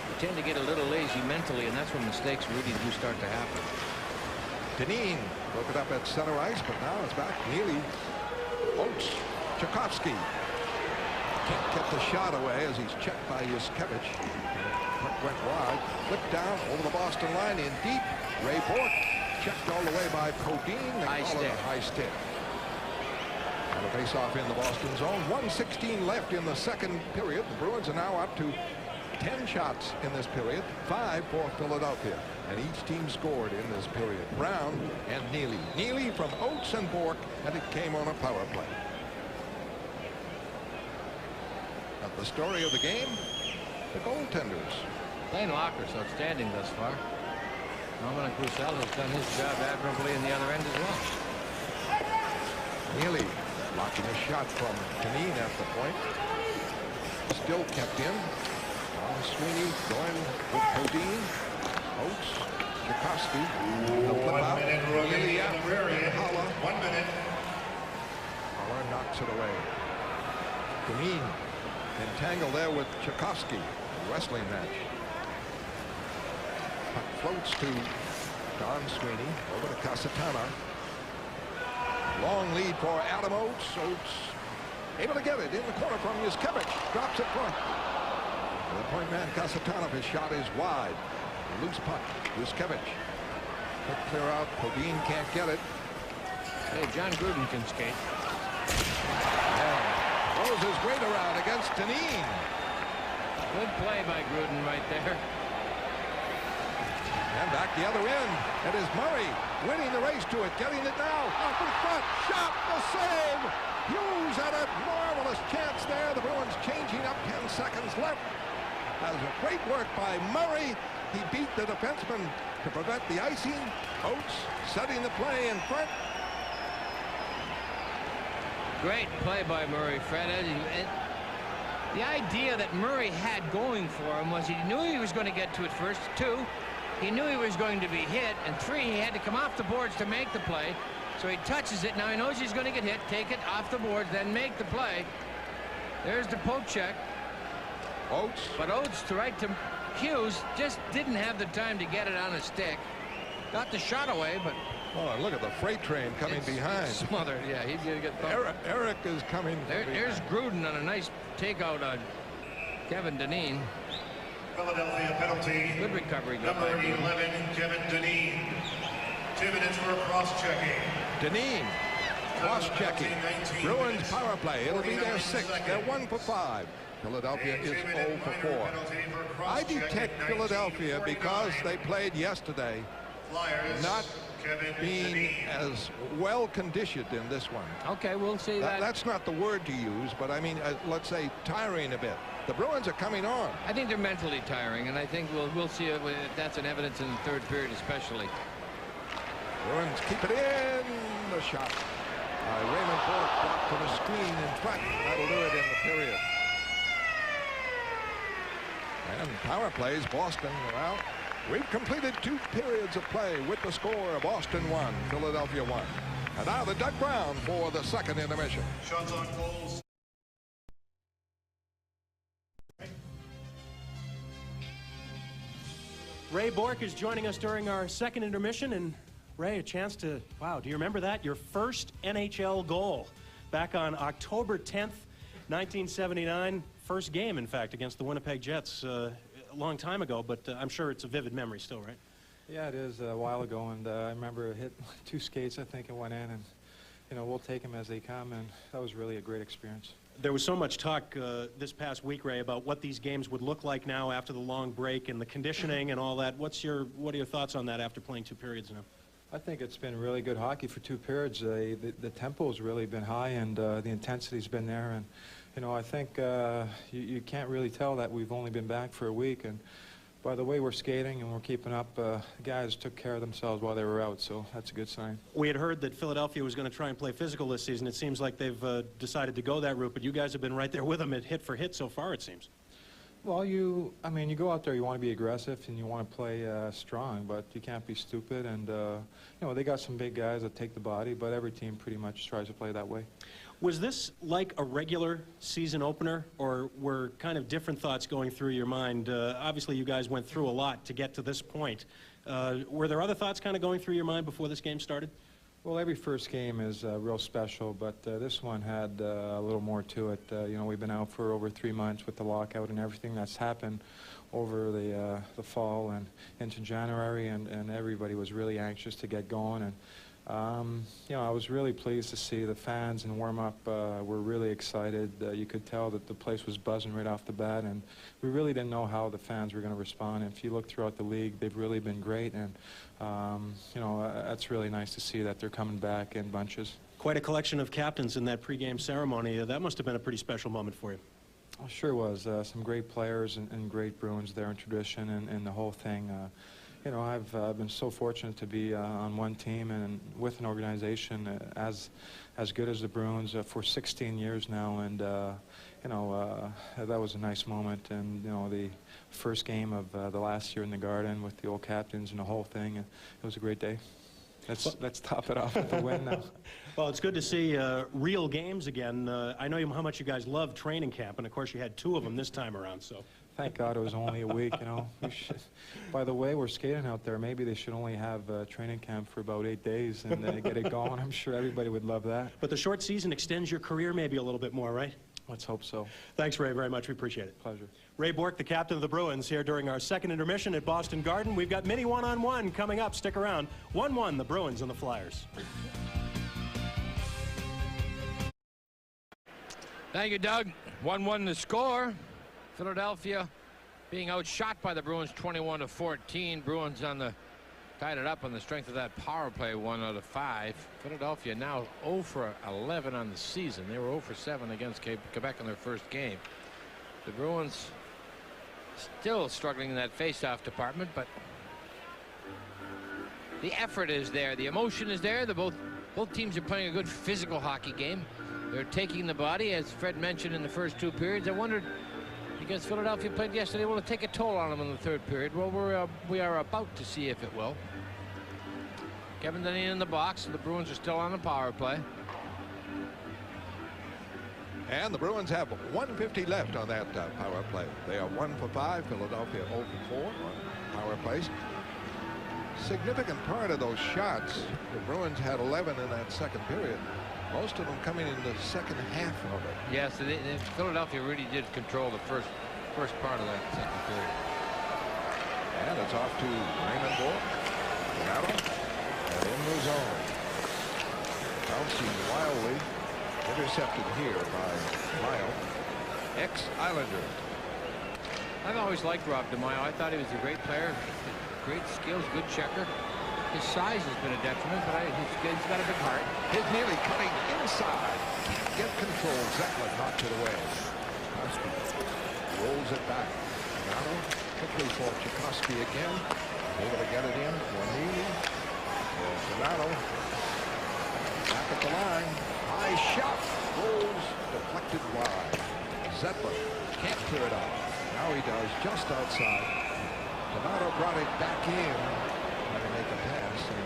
You tend to get a little lazy mentally, and that's when mistakes really do start to happen. Dineen broke it up at center ice, but now it's back. Neely, Oates, Tchaikovsky. Can't get the shot away as he's checked by Yuskevich. Went wide, flipped down over the Boston line in deep. Ray Bourque checked all the way by Podine. They call it a high stick. And a face-off in the Boston zone. 1:16 left in the second period. The Bruins are now up to 10 shots in this period, 5 for Philadelphia. And each team scored in this period. Brown and Neely. Neely from Oates and Bourque, and it came on a power play. But the story of the game, the goaltenders. Lane Locker's outstanding thus far. Dominic Roussel has done his job admirably in the other end as well. Neely blocking a shot from Dineen at the point. Still kept in. Sweeney going with Podine. Oates, Tchaikovsky. The flip out. Neely after Holla. 1 minute. Holla knocks it away. Dineen entangled there with Tchaikovsky. Wrestling match. Puck floats to Don Sweeney. Over to Casatana. Long lead for Adam Oates. Oates able to get it in the corner from Yuskevich. Drops it front. The point man Kasatonov, his shot is wide. Loose puck. Yuskevich. Quick clear out. Podine can't get it. Hey, John Gruden can skate. Yeah. Throws his weight around against Dineen. Good play by Gruden right there. And back the other end. It is Murray winning the race to it. Getting it now. Up in front. Shot. The save. Hughes had a marvelous chance there. The Bruins changing up. 10 seconds left. That was a great work by Murray. He beat the defenseman to prevent the icing. Oates setting the play in front. Great play by Murray, Fred. The idea that Murray had going for him was he knew he was going to get to it first. 2, he knew he was going to be hit. And 3, he had to come off the boards to make the play. So he touches it. Now he knows he's going to get hit. Take it off the boards, then make the play. There's the poke check. Oates. But Oates, to right to Hughes, just didn't have the time to get it on a stick. Got the shot away, but... Oh, look at the freight train coming behind. Smothered, yeah. He's going to get bumped. Eric is coming. There's Gruden on a nice takeout on Kevin Dineen. Philadelphia penalty. Good recovery. Number 11, Kevin Dineen. 2 minutes for cross-checking. Dineen. Cross-checking. Bruins power play. It'll be their 6th. They're 1 for 5. Philadelphia is 0 for 4. I detect Philadelphia because they played yesterday not being as well conditioned in this one. Okay, we'll see that. That's not the word to use, but I mean, let's say tiring a bit. The Bruins are coming on. I think they're mentally tiring, and I think we'll see if that's an evidence in the third period especially. Bruins keep it in. The shot. Raymond Bourque dropped to the screen in front. That'll do it in the period. And power plays, Boston are out. We've completed 2 periods of play with the score. Boston 1, Philadelphia 1. And now the Doug Brown for the second intermission. Shots on goals. Ray Bourque is joining us during our second intermission. And Ray, a chance to, wow, do you remember that? Your first NHL goal. back on October 10th, 1979. First game, in fact, against the Winnipeg Jets a long time ago, but I'm sure it's a vivid memory still, right? Yeah, it is a while ago, and I remember it hit 2 skates, I think, and went in, and, you know, we'll take them as they come, and that was really a great experience. There was so much talk this past week, Ray, about what these games would look like now after the long break and the conditioning and all that. What are your thoughts on that after playing 2 periods now? I think it's been really good hockey for 2 periods. The tempo's really been high, and the intensity's been there. And, you know, I think you can't really tell that we've only been back for a week. And by the way we're skating and we're keeping up, the guys took care of themselves while they were out, so that's a good sign. We had heard that Philadelphia was going to try and play physical this season. It seems like they've decided to go that route, but you guys have been right there with them at hit for hit so far, it seems. Well, I mean, you go out there, you want to be aggressive and you want to play strong, but you can't be stupid. And, you know, they got some big guys that take the body, but every team pretty much tries to play that way. Was this like a regular season opener, or were kind of different thoughts going through your mind? Obviously, you guys went through a lot to get to this point. Were there other thoughts kind of going through your mind before this game started? Well, every first game is real special, but this one had a little more to it. You know, we've been out for over 3 months with the lockout and everything that's happened over the fall and into January, and everybody was really anxious to get going. And you know, I was really pleased to see the fans in warm-up were really excited. You could tell that the place was buzzing right off the bat, and we really didn't know how the fans were going to respond. And if you look throughout the league, they've really been great, and you know, that's really nice to see that they're coming back in bunches. Quite a collection of captains in that pregame ceremony. That must have been a pretty special moment for you. Oh, sure was. Some great players and great Bruins there in tradition, and the whole thing. You know, I've been so fortunate to be on one team and with an organization as good as the Bruins for 16 years now, and you know, that was a nice moment. And you know, the first game of the last year in the Garden with the old captains and the whole thing, it was a great day. Let's top it off with a win now. Well, it's good to see real games again. I know how much you guys love training camp, and of course you had 2 of them this time around, so. Thank God it was only a week, you know. By the way, we're skating out there. Maybe they should only have training camp for about 8 days and get it going. I'm sure everybody would love that. But the short season extends your career maybe a little bit more, right? Let's hope so. Thanks, Ray, very much. We appreciate it. Pleasure. Ray Bourque, the captain of the Bruins, here during our second intermission at Boston Garden. We've got mini one-on-one coming up. Stick around. 1-1, the Bruins and the Flyers. Thank you, Doug. 1-1 the score. Philadelphia being outshot by the Bruins 21-14. Bruins tied it up on the strength of that power play, 1 out of 5. Philadelphia now 0 for 11 on the season. They were 0 for 7 against Quebec in their first game. The Bruins still struggling in that face-off department, but the effort is there. The emotion is there. Both teams are playing a good physical hockey game. They're taking the body, as Fred mentioned in the first 2 periods. I wondered, because Philadelphia played yesterday, will it take a toll on them in the 3rd period? Well, we are about to see if it will. Kevin Denny in the box, and the Bruins are still on the power play. And the Bruins have 1:50 left on that power play. They are 1 for 5. Philadelphia 0 for 4 on power plays. Significant part of those shots, the Bruins had 11 in that 2nd period. Most of them coming in the 2nd half of it. Yes, Philadelphia really did control the first part of that 2nd period. And it's off to Raymond Bourque. Donato. And in the zone. Bouncing wildly. Intercepted here by Lyle. Ex-Islander. I've always liked Rob DeMaio. I thought he was a great player. Great skills, good checker. His size has been a detriment, but he's got a big heart. His nearly coming inside. Can't get control. Zeppelin knocked it away. Koski rolls it back. Donato quickly for Tchaikovsky again. Able to get it in. Juanini. Donato back at the line. High shot. Rolls deflected wide. Zeppelin can't clear it out. Now he does just outside. Donato brought it back in. Trying to make a pass, and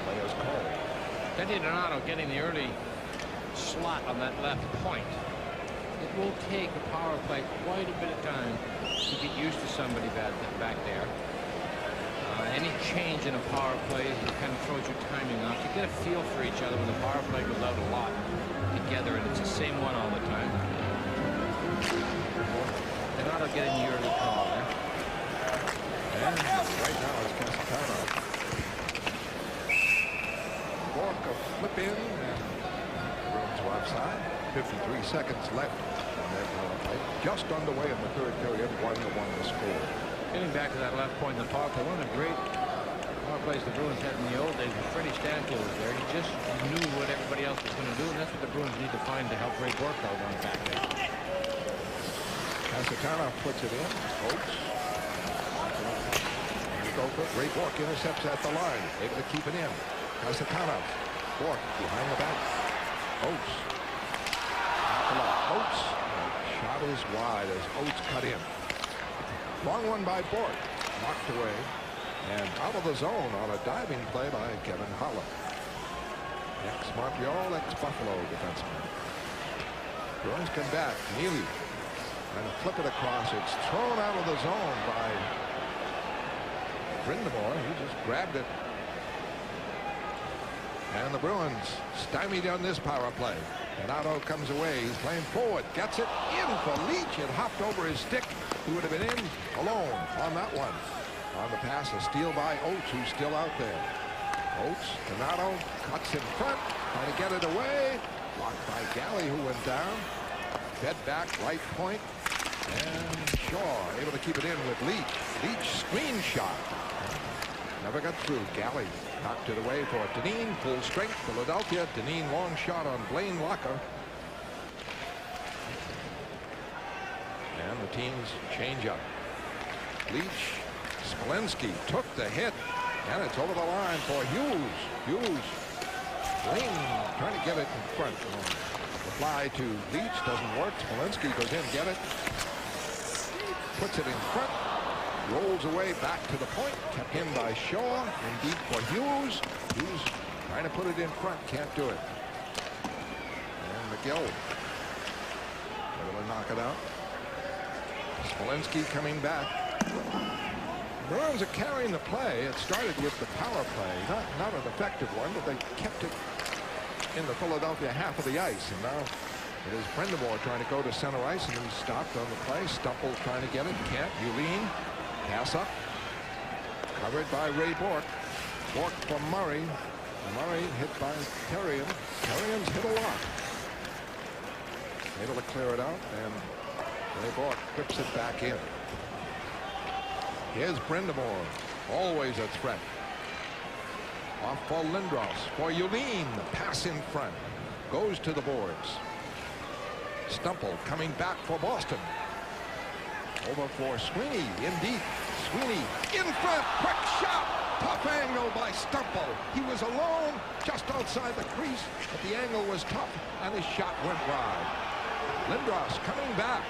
play is called. Teddy Donato getting the early slot on that left point. It will take a power play quite a bit of time to get used to somebody back there. Any change in a power play kind of throws your timing off. You get a feel for each other when the power play goes out a lot. together, and it's the same one all the time. Donato getting the early call there. And right now it's Casatano. Bork a flip in, and the Bruins are offside. 53 seconds left on their power play. Just underway in the third period, 1-1 the score. Getting back to that left point in the power play, one of the great power plays the Bruins had in the old days when Freddie Stanfield was there. He just knew what everybody else was going to do, and that's what the Bruins need to find to help Ray Bourque out on back there. Casatano puts it in. Oates. Ray Bourque intercepts at the line. Able to keep it in. Casatano. Bourque behind the back. Oates. Oates. Shot is wide as Oates cut in. Long one by Bourque. Knocked away. And out of the zone on a diving play by Kevin Haller. Ex-Montreal, ex-Buffalo defenseman. Bruins come back. Neely. And flip it across. It's thrown out of the zone by Brindamore. He just grabbed it. And the Bruins stymied on this power play. Donato comes away. He's playing forward. Gets it in for Leach. It hopped over his stick. He would have been in alone on that one. On the pass, a steal by Oates, who's still out there. Oates, Donato cuts in front. Trying to get it away. Blocked by Galley, who went down. Fed back, right point. And Shaw able to keep it in with Leach. Leach screen shot. Never got through. Galley knocked it away for Dineen. Full strength, Philadelphia. Dineen long shot on Blaine Locker. And the teams change up. Leach, Smolinski took the hit. And it's over the line for Hughes. Hughes. Blaine trying to get it in front. The fly to Leach doesn't work. Smolinski goes in, get it. Puts it in front. Rolls away back to the point. Kept in by Shaw. In deep for Hughes. Hughes trying to put it in front. Can't do it. And McGill able to knock it out. Smolinski coming back. Bruins are carrying the play. It started with the power play. Not an effective one, but they kept it in the Philadelphia half of the ice. And now it is Brindamore trying to go to center ice, and he's stopped on the play. Stupple trying to get it. Can't. Uline. Pass up. Covered by Ray Bourque. Bourque from Murray. Murray hit by Terrian. Terrian's hit a lot. Able to clear it out, and Ray Bourque whips it back in. Here's Brindamore. Always a threat. Off for Lindros. For Uline. Pass in front. Goes to the boards. Stumple coming back for Boston. Over for Sweeney. In deep. Sweeney in front. Quick shot. Tough angle by Stumple. He was alone just outside the crease, but the angle was tough, and his shot went wide. Lindros coming back.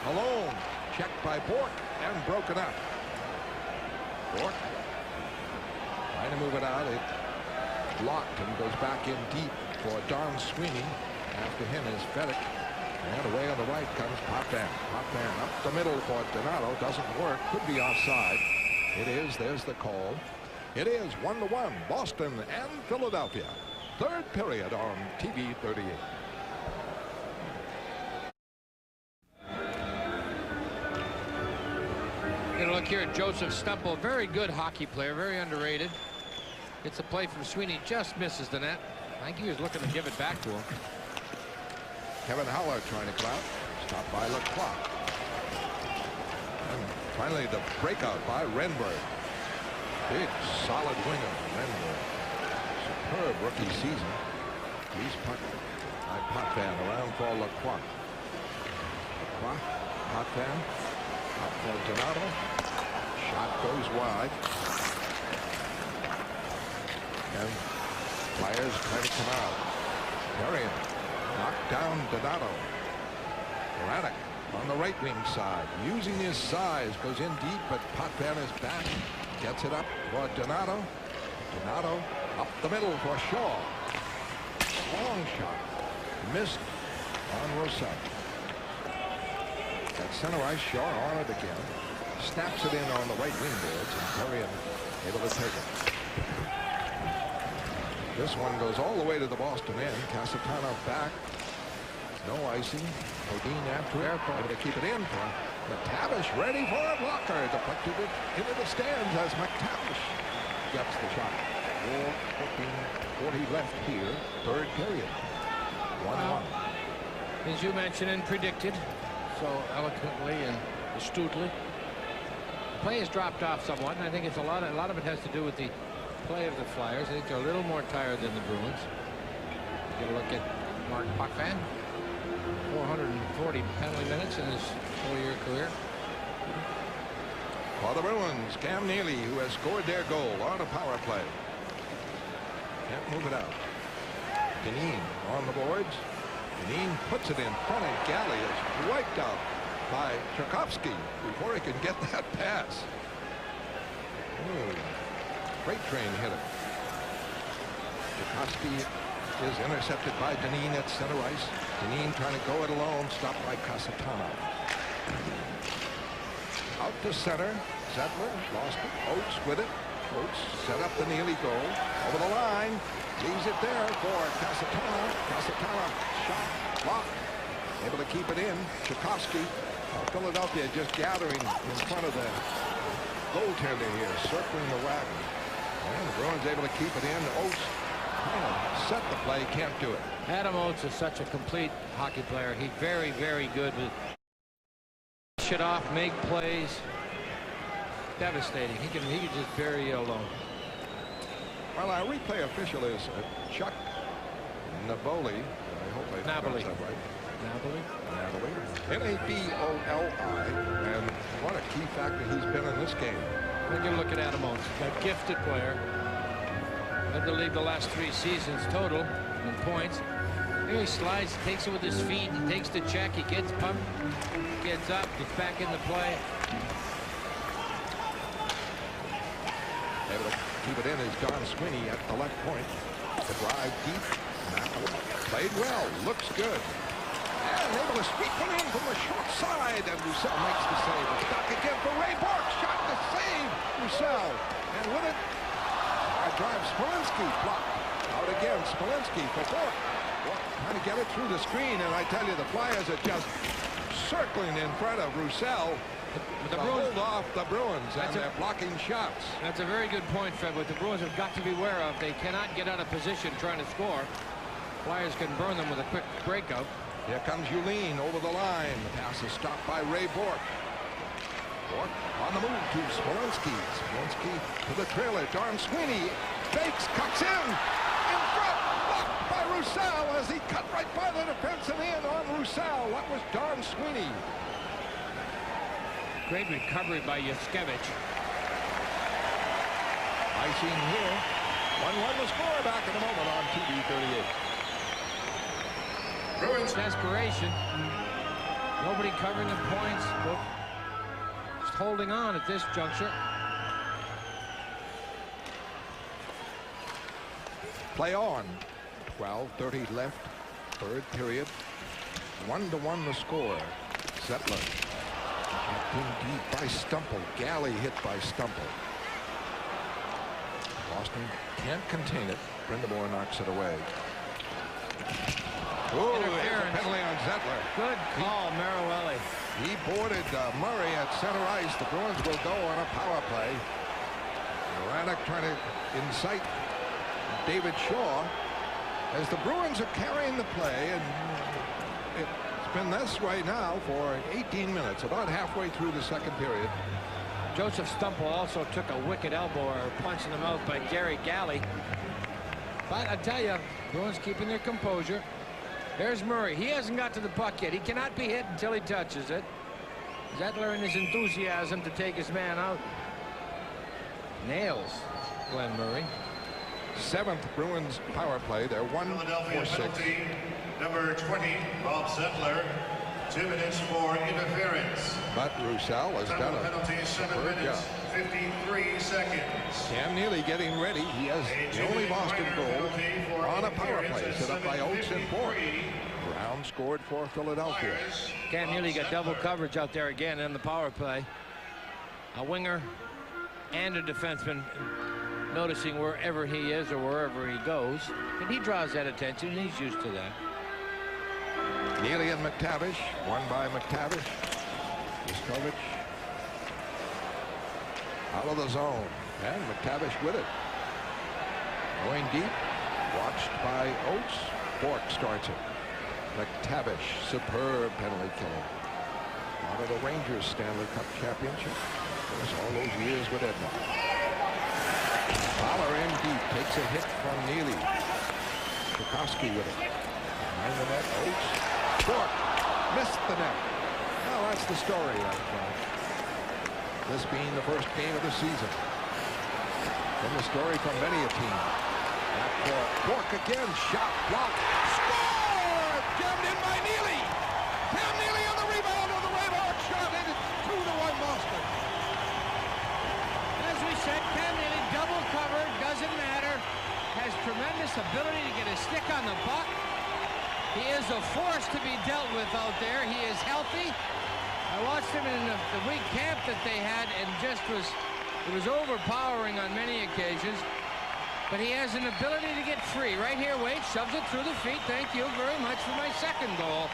Alone. Checked by Bourque and broken up. Bourque trying to move it out. It blocked and goes back in deep for Don Sweeney. After him is Fedek. And away on the right comes Potvin. Potvin up the middle for Donato. Doesn't work. Could be offside. It is. There's the call. It is 1-1. Boston and Philadelphia. Third period on TV 38. Going to look here at Joseph Stumple. Very good hockey player. Very underrated. It's a play from Sweeney. Just misses the net. I think he was looking to give it back to him. Kevin Haller trying to come out. Stopped by Lacroix. And finally the breakout by Renberg. Big solid winger Renberg. Superb rookie season. He's puck by Potvin around for Lacroix. Lacroix. Potvin. Up for Donato. Shot goes wide. And Flyers try to come out. Darian knocked down Donato. Braddock on the right wing side. Using his size. Goes in deep, but Potvin is back. Gets it up for Donato. Donato up the middle for Shaw. Long shot. Missed on Rosette. At center ice, Shaw on it again. Snaps it in on the right wing boards, and Darian able to take it. This one goes all the way to the Boston end. Casatano back. No icing. Odin after it. Able to keep it in for McTavish. Ready for a blocker. Deflected it into the stands as McTavish gets the shot. 4:40 left here. Third period. 1-1. As you mentioned and predicted so eloquently and astutely, play has dropped off somewhat, and I think it's a lot of it has to do with the play of the Flyers. I think they're a little more tired than the Bruins. Get a look at Mark Potvin. 440 penalty minutes in his 4-year career. For the Bruins, Cam Neely, who has scored their goal on a power play. Can't move it out. Dineen on the boards. Dineen puts it in front, and Galley is wiped out by Tchaikovsky before he can get that pass. Ooh, freight train hit him. Tchaikovsky is intercepted by Dineen at center ice. Dineen trying to go it alone, stopped by Casatana. Out to center. Zettler lost it. Oates with it. Oates set up the Neely goal. Over the line. Leaves it there for Casatana. Casatana shot blocked. Able to keep it in. Tchaikovsky. Philadelphia just gathering in front of the goaltender here, circling the wagon. And the Bruins able to keep it in. Oates set the play, can't do it. Adam Oates is such a complete hockey player. He's very, very good with shit off, make plays. Devastating. He can just bury you alone. Well, our replay official is Chuck Naboli. I hope I pronounced that right. Naboli. N-A-B-O-L-I. And what a key factor he's been in this game. Take a look at Adam Oates. A gifted player. Led the league the last 3 seasons total in points. Here he slides, takes it with his feet, he takes the check, he gets pumped, gets up, gets back in the play. Able to keep it in is Don Sweeney at the left point. The drive deep. Played well. Looks good. And able to sweep one in from the short side. And Roussel makes the save. A stock again for Ray Bork. Shot to save Roussel. And with it, drive Smolinski blocked. Out again. Smolinski for Bork. Trying to get it through the screen. And I tell you, the Flyers are just circling in front of Roussel. The Bruins hold off the Bruins, and they're blocking shots. That's a very good point, Fred. What the Bruins have got to be aware of, they cannot get out of position trying to score. Flyers can burn them with a quick breakout. Here comes Yulin over the line. The pass is stopped by Ray Bork. Bork on the move to Smolinski. Smolinski to the trailer. Don Sweeney fakes, cuts in front, blocked by Roussel as he cut right by the defense and in on Roussel. That was Don Sweeney. Great recovery by Yuskevich. Icing here. 1-1 the score back in a moment on TV 38. Bruins desperation. Nobody covering the points. Just holding on at this juncture. Play on. 12:30 left. Third period. 1-1 the score. Zettler. In deep by Stumple. Galley hit by Stumple. Boston can't contain it. Brindamore knocks it away. Oh, there's a penalty on Zettler. Good call, Maruelli. He boarded Murray at center ice. The Bruins will go on a power play. Radek trying to incite David Shaw as the Bruins are carrying the play, and it's been this way now for 18 minutes, about halfway through the second period. Joseph Stumple also took a wicked elbow or punch in the mouth by Gary Galley. But I tell you, Bruins keeping their composure. There's Murray. He hasn't got to the puck yet. He cannot be hit until he touches it. Zettler in his enthusiasm to take his man out nails Glenn Murray. 7th Bruins power play. They're 1-4-6. Penalty, number 20, Bob Zettler. 2 minutes for interference. But Roussel has done a penalty, 7 minutes, 53 seconds. Cam Neely getting ready. He has the only Boston goal on a power play set up by Oates and Bork. Brown scored for Philadelphia. Cam Neely got double coverage out there again in the power play. A winger and a defenseman noticing wherever he is or wherever he goes. And he draws that attention, and he's used to that. Neely and McTavish, won by McTavish. Viskovich out of the zone, and McTavish with it. Going deep, watched by Oates. Bork starts it. McTavish, superb penalty killer. Out of the Rangers Stanley Cup championship. There's all those years with Edmonton. Fowler in deep, takes a hit from Neely. Bukowski with it. Behind the net, Oates. Bork missed the net. Well, that's the story of this being the first game of the season. And the story from many a team. Bork again, shot, blocked, scored! Jammed in by Neely. Cam Neely on the rebound on the Ray Bork shot, and it's 2-1 Boston. As we said, Cam Neely double covered, doesn't matter. Has tremendous ability to get a stick on the puck. He is a force to be dealt with out there. He is healthy. I watched him in the week camp that they had, and it was overpowering on many occasions. But he has an ability to get free. Right here, Wade shoves it through the feet. Thank you very much for my second goal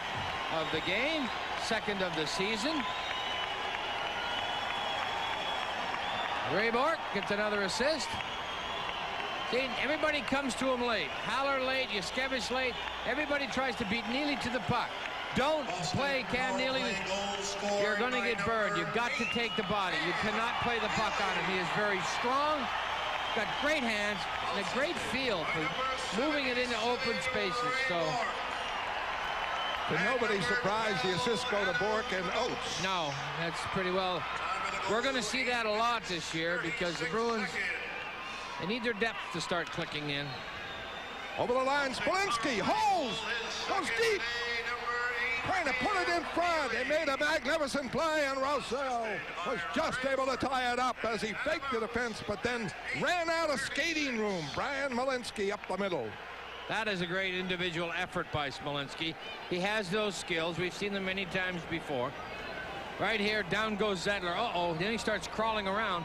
of the game, second of the season. Ray Bork gets another assist. See, everybody comes to him late. Haller late, Yuskevich late. Everybody tries to beat Neely to the puck. Don't play Cam Neely. You're going to get burned. You've got to take the body. You cannot play the puck on him. He is very strong, got great hands, and a great feel for moving it into open spaces. So, to nobody's surprise, the assists go to Bork and Oates. No, that's pretty well. We're going to see that a lot this year because the Bruins, they need their depth to start clicking in. Over the line, Smolinski holds, goes deep, trying to put it in front. They made a magnificent play, and Rousseau was just able to tie it up as he faked the defense, but then ran out of skating room. Brian Smolinski up the middle. That is a great individual effort by Smolinski. He has those skills. We've seen them many times before. Right here, down goes Zettler. Uh-oh, then he starts crawling around.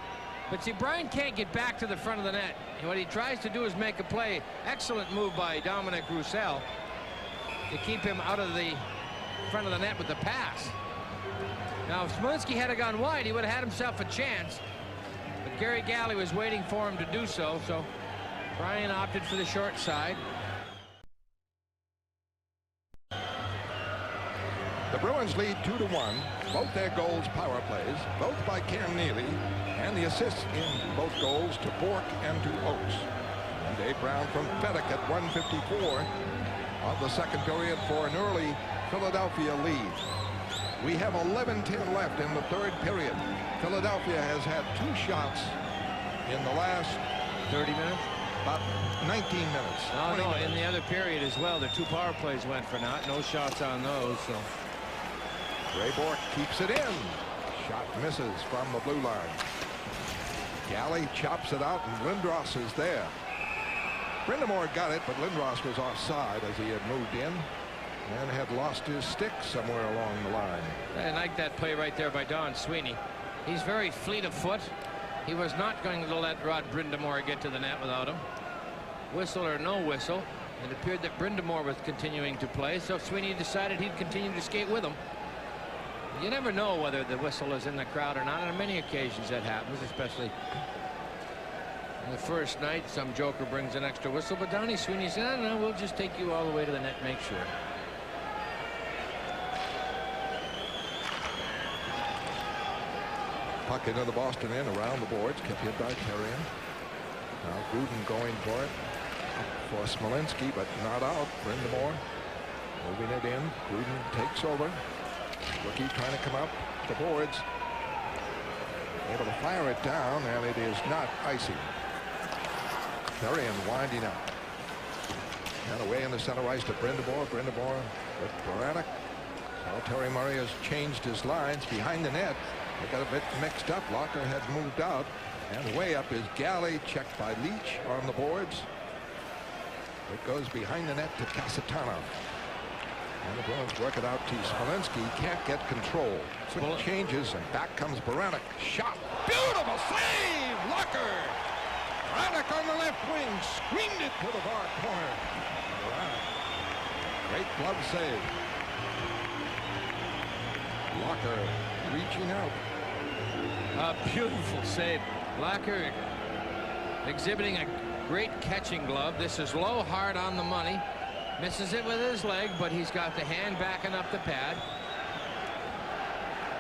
But see, Brian can't get back to the front of the net. What he tries to do is make a play. Excellent move by Dominic Roussel to keep him out of the front of the net with the pass. Now, if Smolinski had gone wide, he would have had himself a chance. But Gary Galley was waiting for him to do so, so Brian opted for the short side. The Bruins lead 2-1. Both their goals power plays, both by Cam Neely, and the assists in both goals to Bork and to Oates. And Dave Brown from Fedek at 1:54 of the second period for an early Philadelphia lead. We have 11:10 left in the third period. Philadelphia has had 2 shots in the last 30 minutes? About 19 minutes. No, in the other period as well. The 2 power plays went for naught. No shots on those, so. Ray Bork keeps it in. Shot misses from the blue line. Galley chops it out, and Lindros is there. Brindamore got it, but Lindros was offside as he had moved in and had lost his stick somewhere along the line. I like that play right there by Don Sweeney. He's very fleet of foot. He was not going to let Rod Brindamore get to the net without him. Whistle or no whistle, it appeared that Brindamore was continuing to play, so Sweeney decided he'd continue to skate with him. You never know whether the whistle is in the crowd or not, and on many occasions that happens, especially in the first night. Some joker brings an extra whistle, but Donnie Sweeney said, no, we'll just take you all the way to the net, make sure. Puck into the Boston end around the boards, kept hit by Terrien. Now Gruden going for it. For Smolinski, but not out. Brindamore moving it in. Gruden takes over. Rookie trying to come up the boards. Able to fire it down, and it is not icy. Terrien winding up. And away in the center ice to Brindamore. Brindamore with Baranek. Now Terry Murray has changed his lines behind the net. They got a bit mixed up. Locker had moved out. And way up is Galley, checked by Leach on the boards. It goes behind the net to Casatano. And the Bruins work it out to Smolinski. Can't get control. Quick changes, and back comes Baranek. Shot. Beautiful save! Locker! Baranek on the left wing. Screened it to the far corner. Baranek. Great glove save. Locker reaching out. A beautiful save. Locker exhibiting a great catching glove. This is low, hard on the money. Misses it with his leg, but he's got the hand backing up the pad.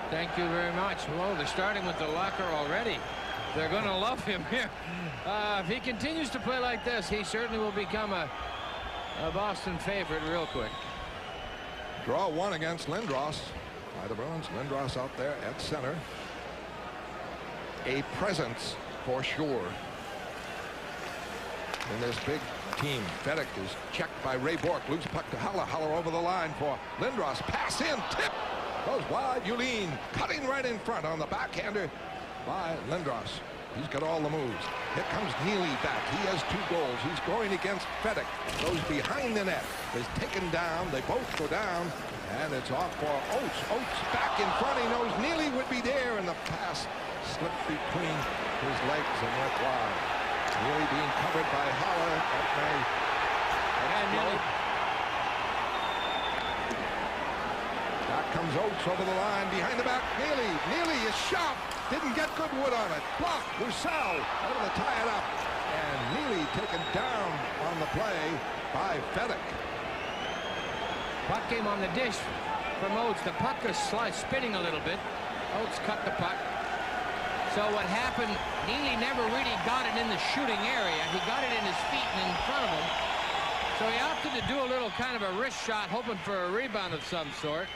Thank you very much. Whoa, they're starting with the Locker already. They're going to love him here. If he continues to play like this, he certainly will become a Boston favorite real quick. Draw one against Lindros by the Bruins. Lindros out there at center. A presence for sure in this big team. Fedek is checked by Ray Bourque. Loose puck to Haller. Haller over the line for Lindros. Pass in. Tip. Goes wide. Yulin cutting right in front on the backhander by Lindros. He's got all the moves. Here comes Neely back. He has 2 goals. He's going against Fedek. Goes behind the net. Is taken down. They both go down. And it's off for Oates. Oates back in front. He knows Neely would be there. And the pass slipped between his legs and went wide. Neely being covered by Haller. And Neely. Back comes Oates over the line. Behind the back. Neely is shot. Didn't get good wood on it. Blocked. Roussel able to tie it up. And Neely taken down on the play by Fedek. Puck came on the dish from Oates. The puck is spinning a little bit. Oates cut the puck. So what happened, Neely never really got it in the shooting area. He got it in his feet and in front of him. So he opted to do a little kind of a wrist shot, hoping for a rebound of some sort.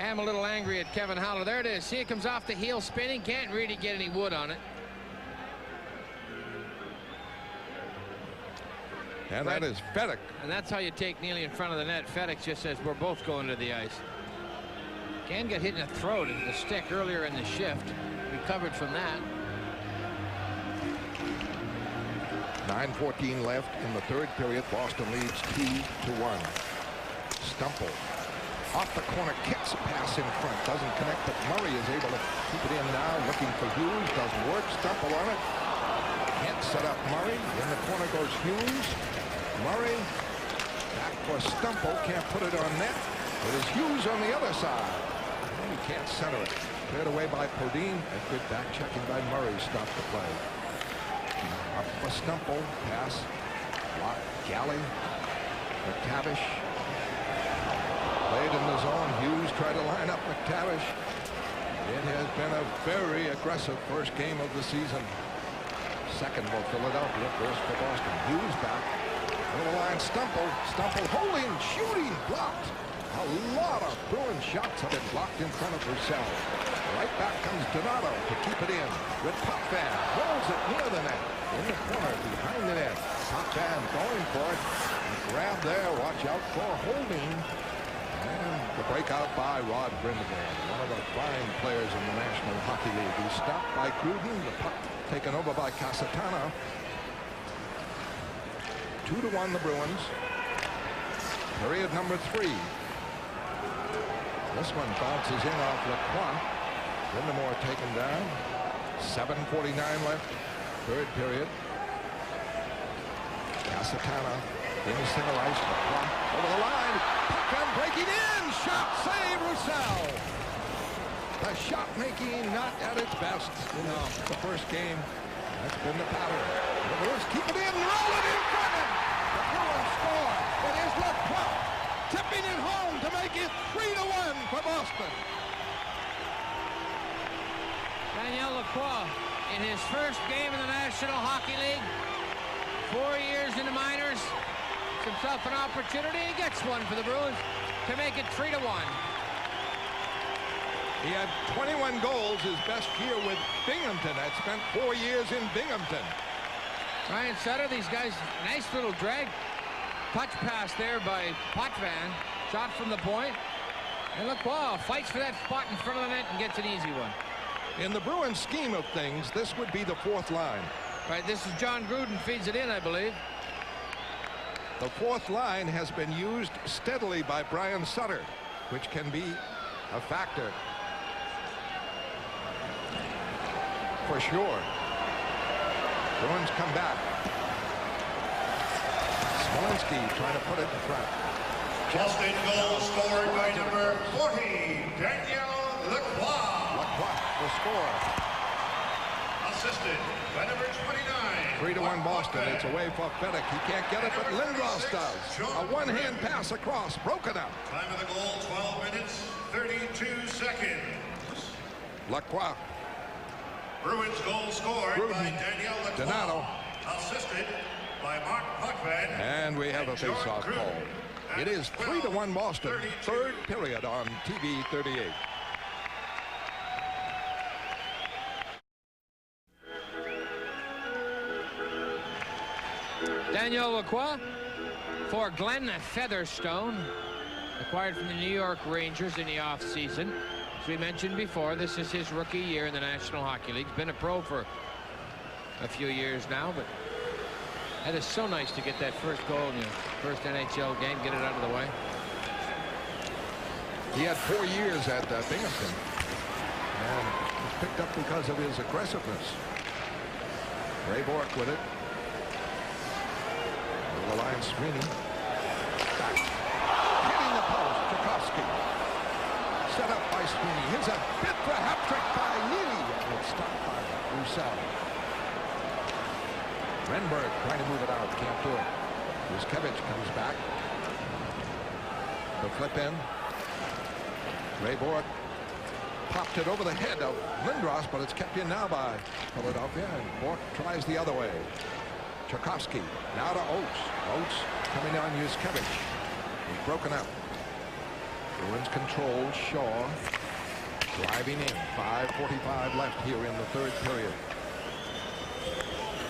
I'm a little angry at Kevin Haller. There it is. See, it comes off the heel spinning. Can't really get any wood on it. And that is Fedek. And that's how you take Neely in front of the net. Fedek just says, we're both going to the ice. Can get hit in the throat and the stick earlier in the shift. Recovered from that. 9:14 left in the 3rd period. Boston leads 2-1. Stumple off the corner, kicks a pass in front, doesn't connect, but Murray is able to keep it in now, looking for Hughes, doesn't work. Stumple on it. Can't set up Murray. In the corner goes Hughes. Murray back for Stumple, can't put it on net. It is Hughes on the other side. He can't center it. Cleared away by Podine. A good back checking by Murray stopped the play. Up for Stumple. Pass. Block. Galley. McTavish. Played in the zone. Hughes tried to line up McTavish. It has been a very aggressive first game of the season. Second for Philadelphia. First for Boston. Hughes back. Over the line. Stumple. Stumple holding. Shooting. Blocked. A lot of Bruins shots have been blocked in front of Roussel. Right back comes Donato to keep it in with Potvin. Holds it near the net. In the corner behind the net. Potvin going for it. Grab there. Watch out for holding. And the breakout by Rod Brind'Amour, one of the fine players in the National Hockey League. He's stopped by Gruden. The puck taken over by Casatana. 2-1 the Bruins. Period number 3. This one bounces in off Lacroix. Brind'Amour taken down. 7:49 left. 3rd period. Casatana in center ice. Lacroix over the line. Puck breaking in. Shot save Roussel. The shot making not at its best in the first game. That's been the pattern. The Bruins keep it in. Roll it in front of him. The Bruins score. It is Lacroix tipping it home to make it 3-1 for Boston. Daniel Lacroix in his first game in the National Hockey League. 4 years in the minors. Gives himself an opportunity. He gets one for the Bruins to make it 3-1. He had 21 goals his best year with Binghamton. Had spent 4 years in Binghamton. Ryan Sutter, these guys, nice little drag touch pass there by Potvin. Shot from the point. And look, wow, fights for that spot in front of the net and gets an easy one. In the Bruins scheme of things, this would be the 4th line. Right, this is John Gruden feeds it in, I believe. The 4th line has been used steadily by Brian Sutter, which can be a factor. For sure. Bruins come back. Smolinski trying to put it in front. Boston goal scored by number 40, Daniel Lacroix. Lacroix will score. Assisted by number 29. 3-1 Boston. It's away for Fedek. He can't get it, but Lindros does. A one-hand pass across, broken up. Time of the goal, 12 minutes, 32 seconds. Lacroix. Bruins goal scored by Daniel Lacroix. Donato. Assisted by Mark Puckvan. And we have a face-off call. It is 3-1 Boston. Third period on TV 38. Daniel Lacroix for Glenn Featherstone, acquired from the New York Rangers in the offseason. As we mentioned before, this is his rookie year in the National Hockey League. He's been a pro for a few years now, but that is so nice to get that first goal in your first NHL game, get it out of the way. He had 4 years at Binghamton, and was picked up because of his aggressiveness. Ray Bork with it. Over the line, Sweeney. Back. Hitting the post, Tchaikovsky. Set up by Sweeney. Here's a bit for a hat trick by Neely. And it's stopped by Roussel. Renberg trying to move it out, can't do it. Yuskevich comes back. The flip in. Ray Bork popped it over the head of Lindros, but it's kept in now by Philadelphia, and Bork tries the other way. Tchaikovsky now to Oates. Oates coming on Yuskevich. He's broken up. Bruins control. Shaw driving in. 5:45 left here in the third period.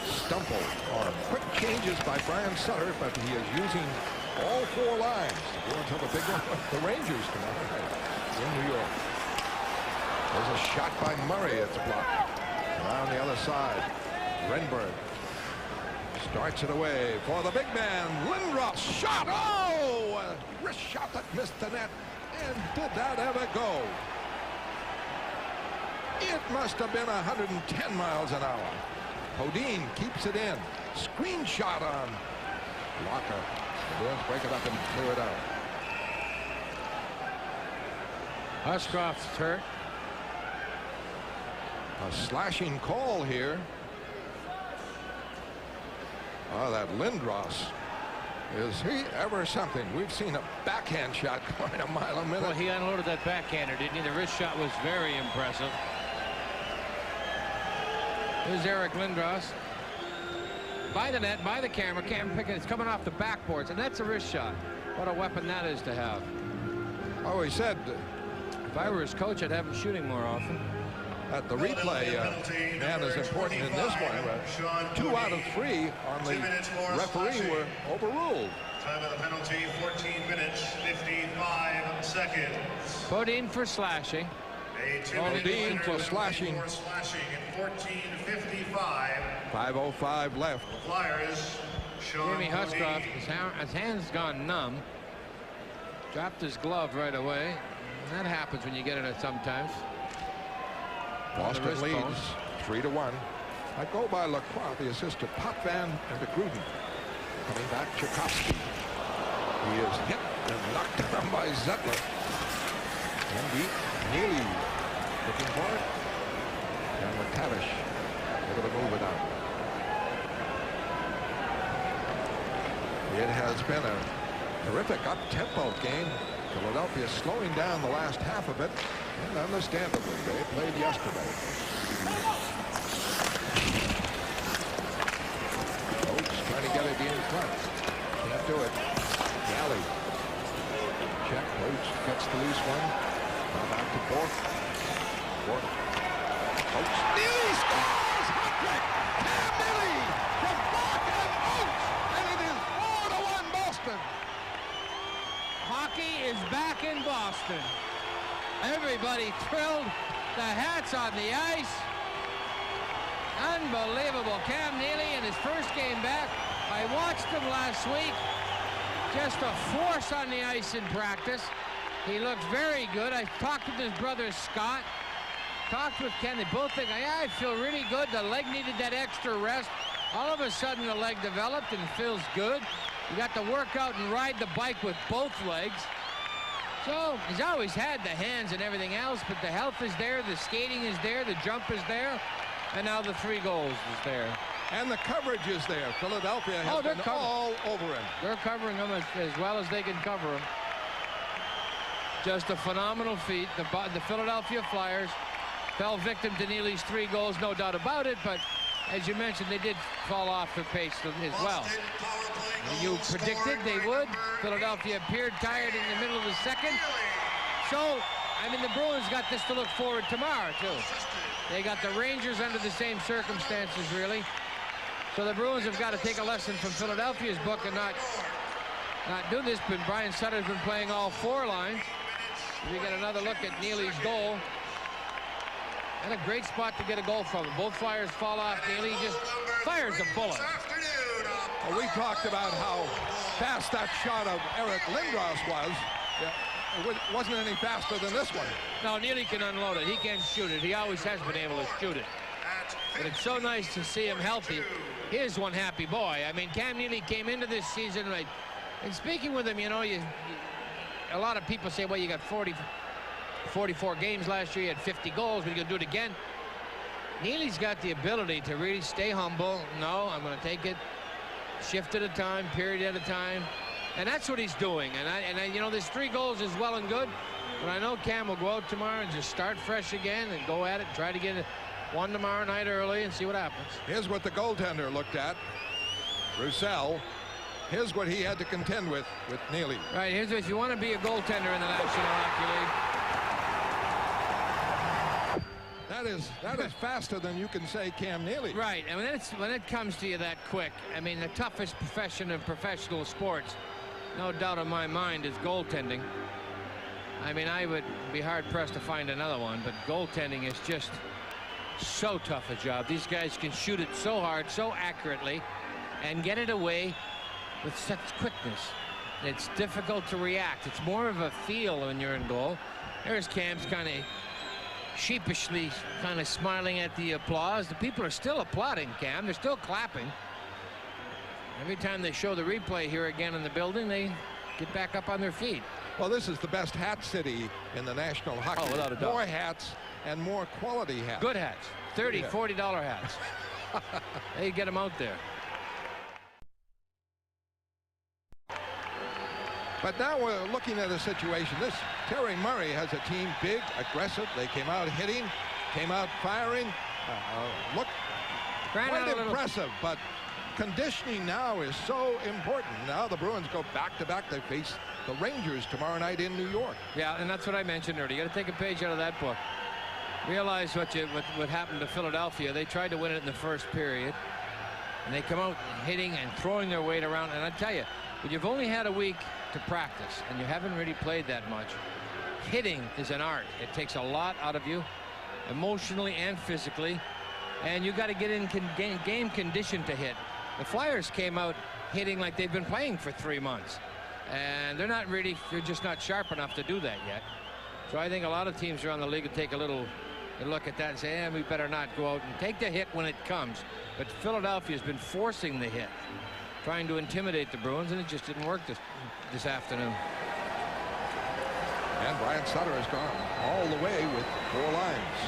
Stumple arm. Quick changes by Brian Sutter, but he is using all 4 lines. The Bruins have a big one with the Rangers tonight in New York. There's a shot by Murray. It's blocked. Around the other side. Renberg starts it away for the big man. Lindros shot. Oh! A wrist shot that missed the net. And did that ever go? It must have been 110 miles an hour. Podine keeps it in. Screen shot on Locker. The Bruins break it up and clear it out. Hushcroft's hurt. A slashing call here. Oh, that Lindros. Is he ever something? We've seen a backhand shot going a mile a minute. Well, he unloaded that backhander, didn't he? The wrist shot was very impressive. Here's Eric Lindros. By the net, by the camera. Can't pick it. It's coming off the backboards, and that's a wrist shot. What a weapon that is to have. Oh, he said, if I were his coach, I'd have him shooting more often. At the replay, man, is important in this one. 2 out of 3 on the referee were overruled. Time of the penalty, 14 minutes, 55 seconds. Podine for slashing. Podine for slashing. 14:55. 5:05 left. Flyers. Jamie Hushcroft, his hand's gone numb. Dropped his glove right away. That happens when you get in it sometimes. Boston leads 3-1. I go by Lacroix, the assist to Potvin and to Gruden. Coming back, Tchaikovsky. He is hit and knocked down by Zettler. And Neely looking for it. And McTavish able to move it out. It has been a terrific up-tempo game. Philadelphia slowing down the last half of it. And understandably, they played yesterday. Oates trying to get it in front. Can't do it. Galley. Check. Oates gets the loose one. Now back to Bork. Bork. Oates. Neely scores! Hat-trick! Cam Neely from Bork and Oates! And it is 4-1 Boston. Hockey is back in Boston. Everybody thrilled. The hats on the ice. Unbelievable. Cam Neely in his first game back. I watched him last week. Just a force on the ice in practice. He looks very good. I talked with his brother Scott. Talked with Ken. They both think, yeah, I feel really good. The leg needed that extra rest. All of a sudden the leg developed and feels good. You got to work out and ride the bike with both legs. So he's always had the hands and everything else, but the health is there, the skating is there, the jump is there, and now the 3 goals is there. And the coverage is there. Philadelphia has been all over him. They're covering him as well as they can cover him. Just a phenomenal feat. The Philadelphia Flyers fell victim to Neely's 3 goals, no doubt about it, but as you mentioned, they did fall off their pace as well. You predicted they would. Philadelphia appeared tired in the middle of the second. So, I mean, the Bruins got this to look forward tomorrow, too. They got the Rangers under the same circumstances, really. So the Bruins have got to take a lesson from Philadelphia's book and not do this. But Brian Sutter's been playing all 4 lines. We get another look at Neely's goal. And a great spot to get a goal from him. Both Flyers fall off. Neely just fires a bullet. Well, we talked about how fast that shot of Eric Lindros was. Yeah, it wasn't any faster than this one. No, Neely can unload it. He can shoot it. He always has been able to shoot it. But it's so nice to see him healthy. Here's one happy boy. I mean, Cam Neely came into this season, right? And speaking with him, you know, a lot of people say, well, you got 44 games last year, you had 50 goals, but you're going to do it again. Neely's got the ability to really stay humble. No, I'm going to take it shift at a time, period at a time. And that's what he's doing. And you know, this 3 goals is well and good, but I know Cam will go out tomorrow and just start fresh again and go at it, try to get it 1 tomorrow night early and see what happens. Here's what the goaltender looked at. Roussel. Here's what he had to contend with Neely. Right, here's if you want to be a goaltender in the National Hockey League. That is faster than you can say Cam Neely. Right, and when it comes to you that quick, I mean, the toughest profession in professional sports, no doubt in my mind, is goaltending. I mean, I would be hard-pressed to find another one, but goaltending is just so tough a job. These guys can shoot it so hard, so accurately, and get it away with such quickness. It's difficult to react. It's more of a feel when you're in goal. There's Cam's kind of sheepishly kind of smiling at the applause. The people are still applauding Cam. They're still clapping. Every time they show the replay here again in the building, they get back up on their feet. Well, this is the best hat city in the National Hockey League. Without a doubt. More hats and more quality hats. Good hats. $30, $40 hats. They get them out there. But now we're looking at a situation. Terry Murray has a team big, aggressive. They came out hitting, came out firing. Look, quite impressive. But conditioning now is so important. Now the Bruins go back-to-back. They face the Rangers tomorrow night in New York. Yeah, and that's what I mentioned earlier. You got to take a page out of that book. Realize what happened to Philadelphia. They tried to win it in the first period, and they come out hitting and throwing their weight around. And I tell you, when you've only had a week to practice and you haven't really played that much, hitting is an art. It takes a lot out of you, emotionally and physically, and you got to get in game condition to hit. The Flyers came out hitting like they've been playing for 3 months, and they're just not sharp enough to do that yet. So I think a lot of teams around the league will take a look at that and say, we better not go out and take the hit when it comes. But Philadelphia's been forcing the hit, trying to intimidate the Bruins, and it just didn't work this afternoon. And Brian Sutter has gone all the way with 4 lines.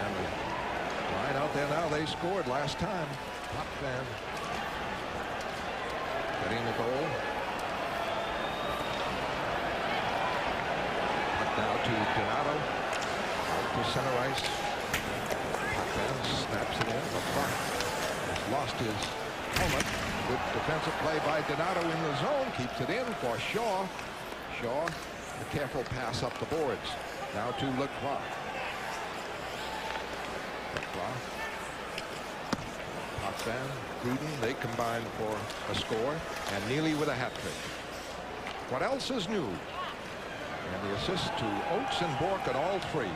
And the line out there now, they scored last time. Top fan getting the goal. Up now to Donato. Out to center ice. Top fan snaps it in. The puck has lost his helmet. Good defensive play by Donato in the zone. Keeps it in for Shaw. Shaw, a careful pass up the boards. Now to Lacroix. Lacroix. Potvin, Gruden, they combine for a score. And Neely with a hat trick. What else is new? And the assist to Oates and Bourque at all 3.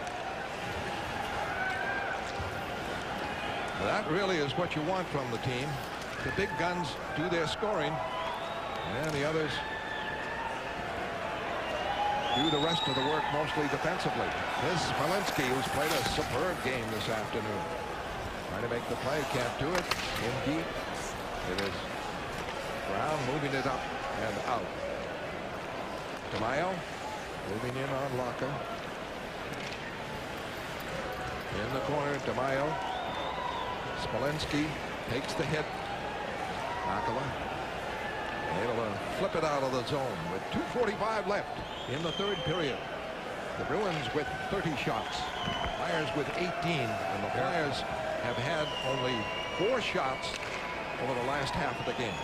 That really is what you want from the team. The big guns do their scoring, and the others do the rest of the work, mostly defensively. Here's Smolinski, who's played a superb game this afternoon. Trying to make the play, can't do it. In deep, it is Brown moving it up and out. DeMaio moving in on Locker. In the corner, DeMaio. Smolinski takes the hit. Makela able to flip it out of the zone with 2:45 left in the third period. The Bruins with 30 shots. Flyers with 18. And the Flyers have had only 4 shots over the last half of the game.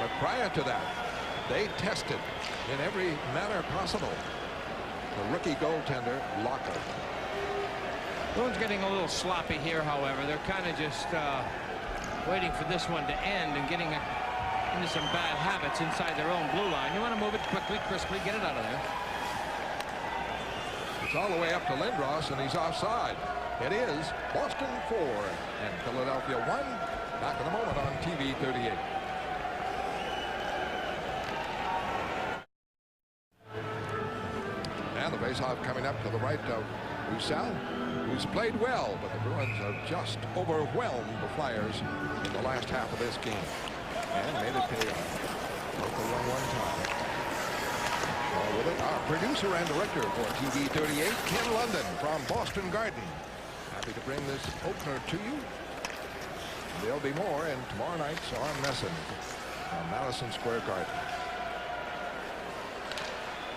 But prior to that, they tested in every manner possible the rookie goaltender, Locker. Bruins getting a little sloppy here, however. They're kind of just waiting for this one to end and getting into some bad habits inside their own blue line. You want to move it quickly, crisply, get it out of there. It's all the way up to Lindros, and he's offside. It is Boston 4 and Philadelphia 1. Back in a moment on TV 38. And the faceoff coming up to the right of Roussel, who's played well, but the Bruins have just overwhelmed the Flyers in the last half of this game and made it pay off. Broke the run one time. With it, our producer and director for TV 38, Ken London from Boston Garden. Happy to bring this opener to you. There'll be more in tomorrow night's on Messin from Madison Square Garden.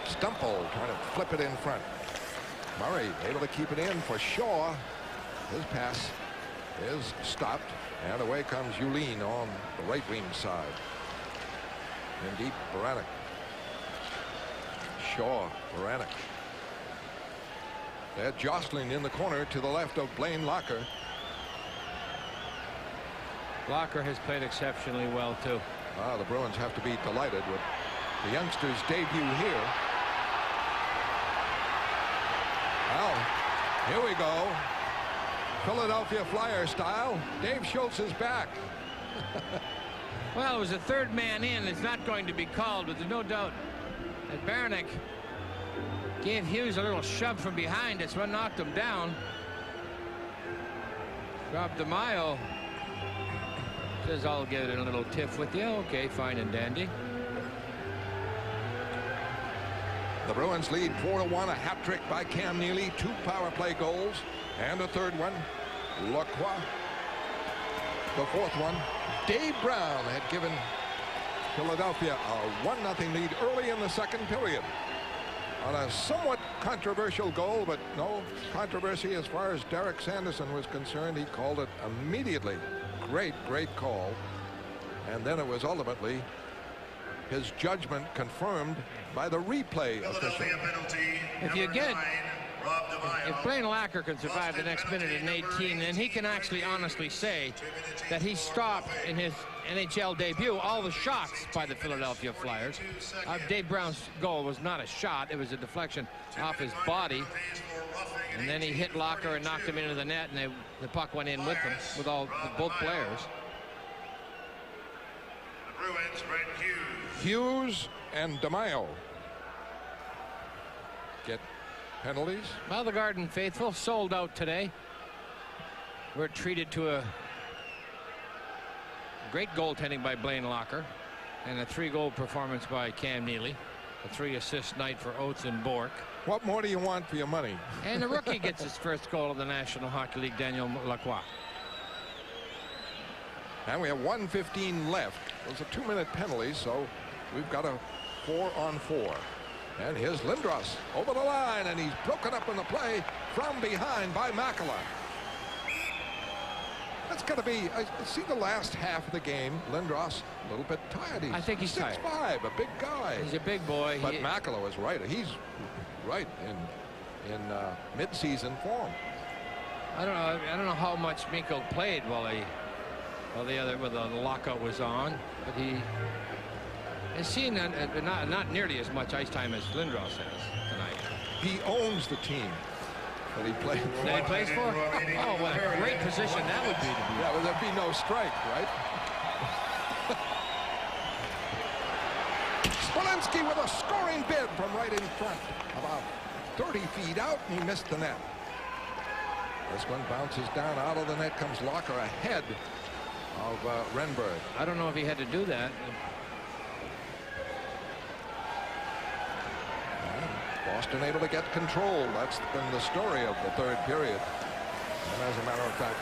Stumple trying to flip it in front. Murray able to keep it in for Shaw. His pass is stopped, and away comes Yulin on the right wing side. In deep, Baranek. Shaw, Baranek. They're jostling in the corner to the left of Blaine Locker. Locker has played exceptionally well, too. The Bruins have to be delighted with the youngster's debut here. Well, here we go. Philadelphia Flyer style. Dave Schultz is back. Well, it was a third man in. It's not going to be called, but there's no doubt that Baranek gave Hughes a little shove from behind. That's what knocked him down. Rob DeMaio says, I'll give it a little tiff with you. Okay, fine and dandy. The Bruins lead 4-1. A hat trick by Cam Neely. 2 power play goals and a third one. Lacroix. The fourth one. Dave Brown had given Philadelphia a 1-0 lead early in the second period on a somewhat controversial goal, but no controversy as far as Derek Sanderson was concerned. He called it immediately. Great call. And then it was ultimately his judgment confirmed by the replay official. If Blaine Locker can survive the next minute and 18, then he can actually honestly say that he stopped in his NHL debut all the shots by the Philadelphia Flyers. Dave Brown's goal was not a shot. It was a deflection off his body. And then he hit Locker and knocked him into the net, and the puck went in with them, with both players. Hughes and DeMaio get penalties. Well, the Garden faithful sold out today. We're treated to a great goaltending by Blaine Locker and a 3-goal performance by Cam Neely. A 3-assist night for Oates and Bork. What more do you want for your money? And the rookie gets his first goal of the National Hockey League, Daniel Lacroix. And we have 1:15 left. Those are 2-minute penalties, so we've got a 4-on-4. And here's Lindros over the line, and he's broken up in the play from behind by Makela. That's got to be, I see the last half of the game. Lindros a little bit tired. I think he's 6'5", a big guy. He's a big boy. But Makela was right. He's right in mid-season form. I don't know how much Mikko played while the lockout was on, but he has seen not nearly as much ice time as Lindros has tonight. He owns the team that he plays for. That he plays for? Oh, what a great position that would be to be. Yeah, well, there'd be no strike, right? Smolinski with a scoring bid from right in front, about 30 feet out, and he missed the net. This one bounces down out of the net, comes Locker ahead of Renberg. I don't know if he had to do that. Boston able to get control. That's been the story of the third period. And as a matter of fact,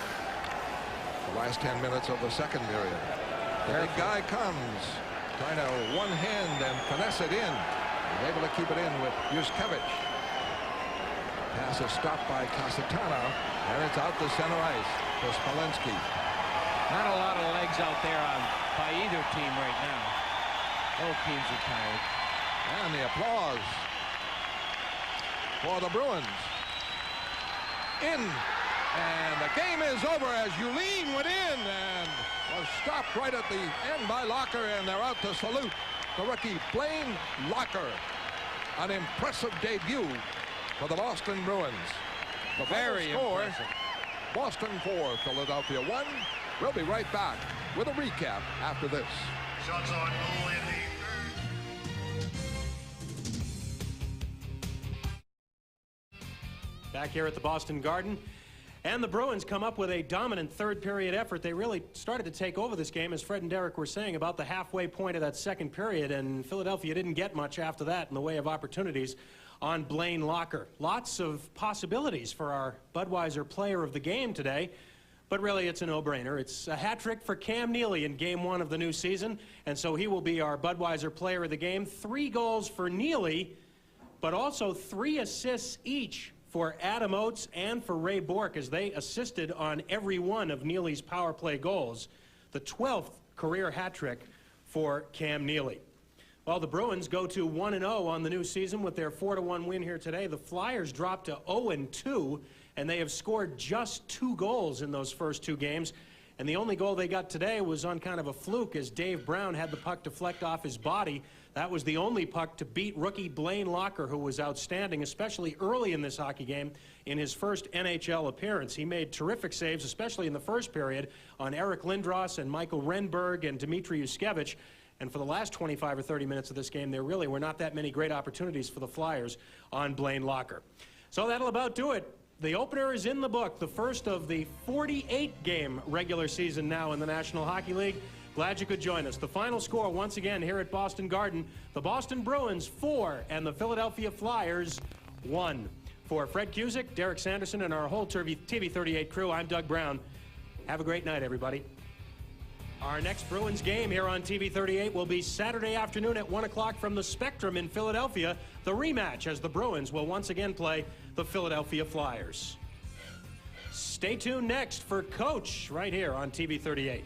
the last 10 minutes of the second period. The big guy comes, trying to one hand and finesse it in. He's able to keep it in with Yuskevich. Pass is stopped by Casatana, and it's out to center ice to Spalensky. Not a lot of legs out there by either team right now. Both teams are tired. And the applause for the Bruins. In. And the game is over as Yulin went in and was stopped right at the end by Locker, and they're out to salute the rookie Blaine Locker. An impressive debut for the Boston Bruins. The Very score, impressive. Boston 4, Philadelphia 1. We'll be right back with a recap after this. Shots on goal in the Back here at the Boston Garden. And the Bruins come up with a dominant third period effort. They really started to take over this game, as Fred and Derek were saying, about the halfway point of that second period. And Philadelphia didn't get much after that in the way of opportunities on Blaine Locker. Lots of possibilities for our Budweiser player of the game today. But really, it's a no-brainer. It's a hat trick for Cam Neely in Game 1 of the new season. And so he will be our Budweiser player of the game. 3 goals for Neely, but also 3 assists each for Adam Oates and for Ray Bourque, as they assisted on every one of Neely's power play goals. The 12th career hat trick for Cam Neely. Well, the Bruins go to 1-0 on the new season with their 4-1 win here today. The Flyers drop to 0-2, and they have scored just 2 goals in those first 2 games. And the only goal they got today was on kind of a fluke, as Dave Brown had the puck deflect off his body. That was the only puck to beat rookie Blaine Locker, who was outstanding, especially early in this hockey game in his first NHL appearance. He made terrific saves, especially in the first period, on Eric Lindros and Michael Renberg and Dmitry Yuskevich. And for the last 25 or 30 minutes of this game, there really were not that many great opportunities for the Flyers on Blaine Locker. So that'll about do it. The opener is in the book, the first of the 48-game regular season now in the National Hockey League. Glad you could join us. The final score once again here at Boston Garden, the Boston Bruins 4 and the Philadelphia Flyers 1. For Fred Cusick, Derek Sanderson, and our whole TV 38 crew, I'm Doug Brown. Have a great night, everybody. Our next Bruins game here on TV 38 will be Saturday afternoon at 1 o'clock from the Spectrum in Philadelphia. The rematch, as the Bruins will once again play the Philadelphia Flyers. Stay tuned next for Coach right here on TV 38.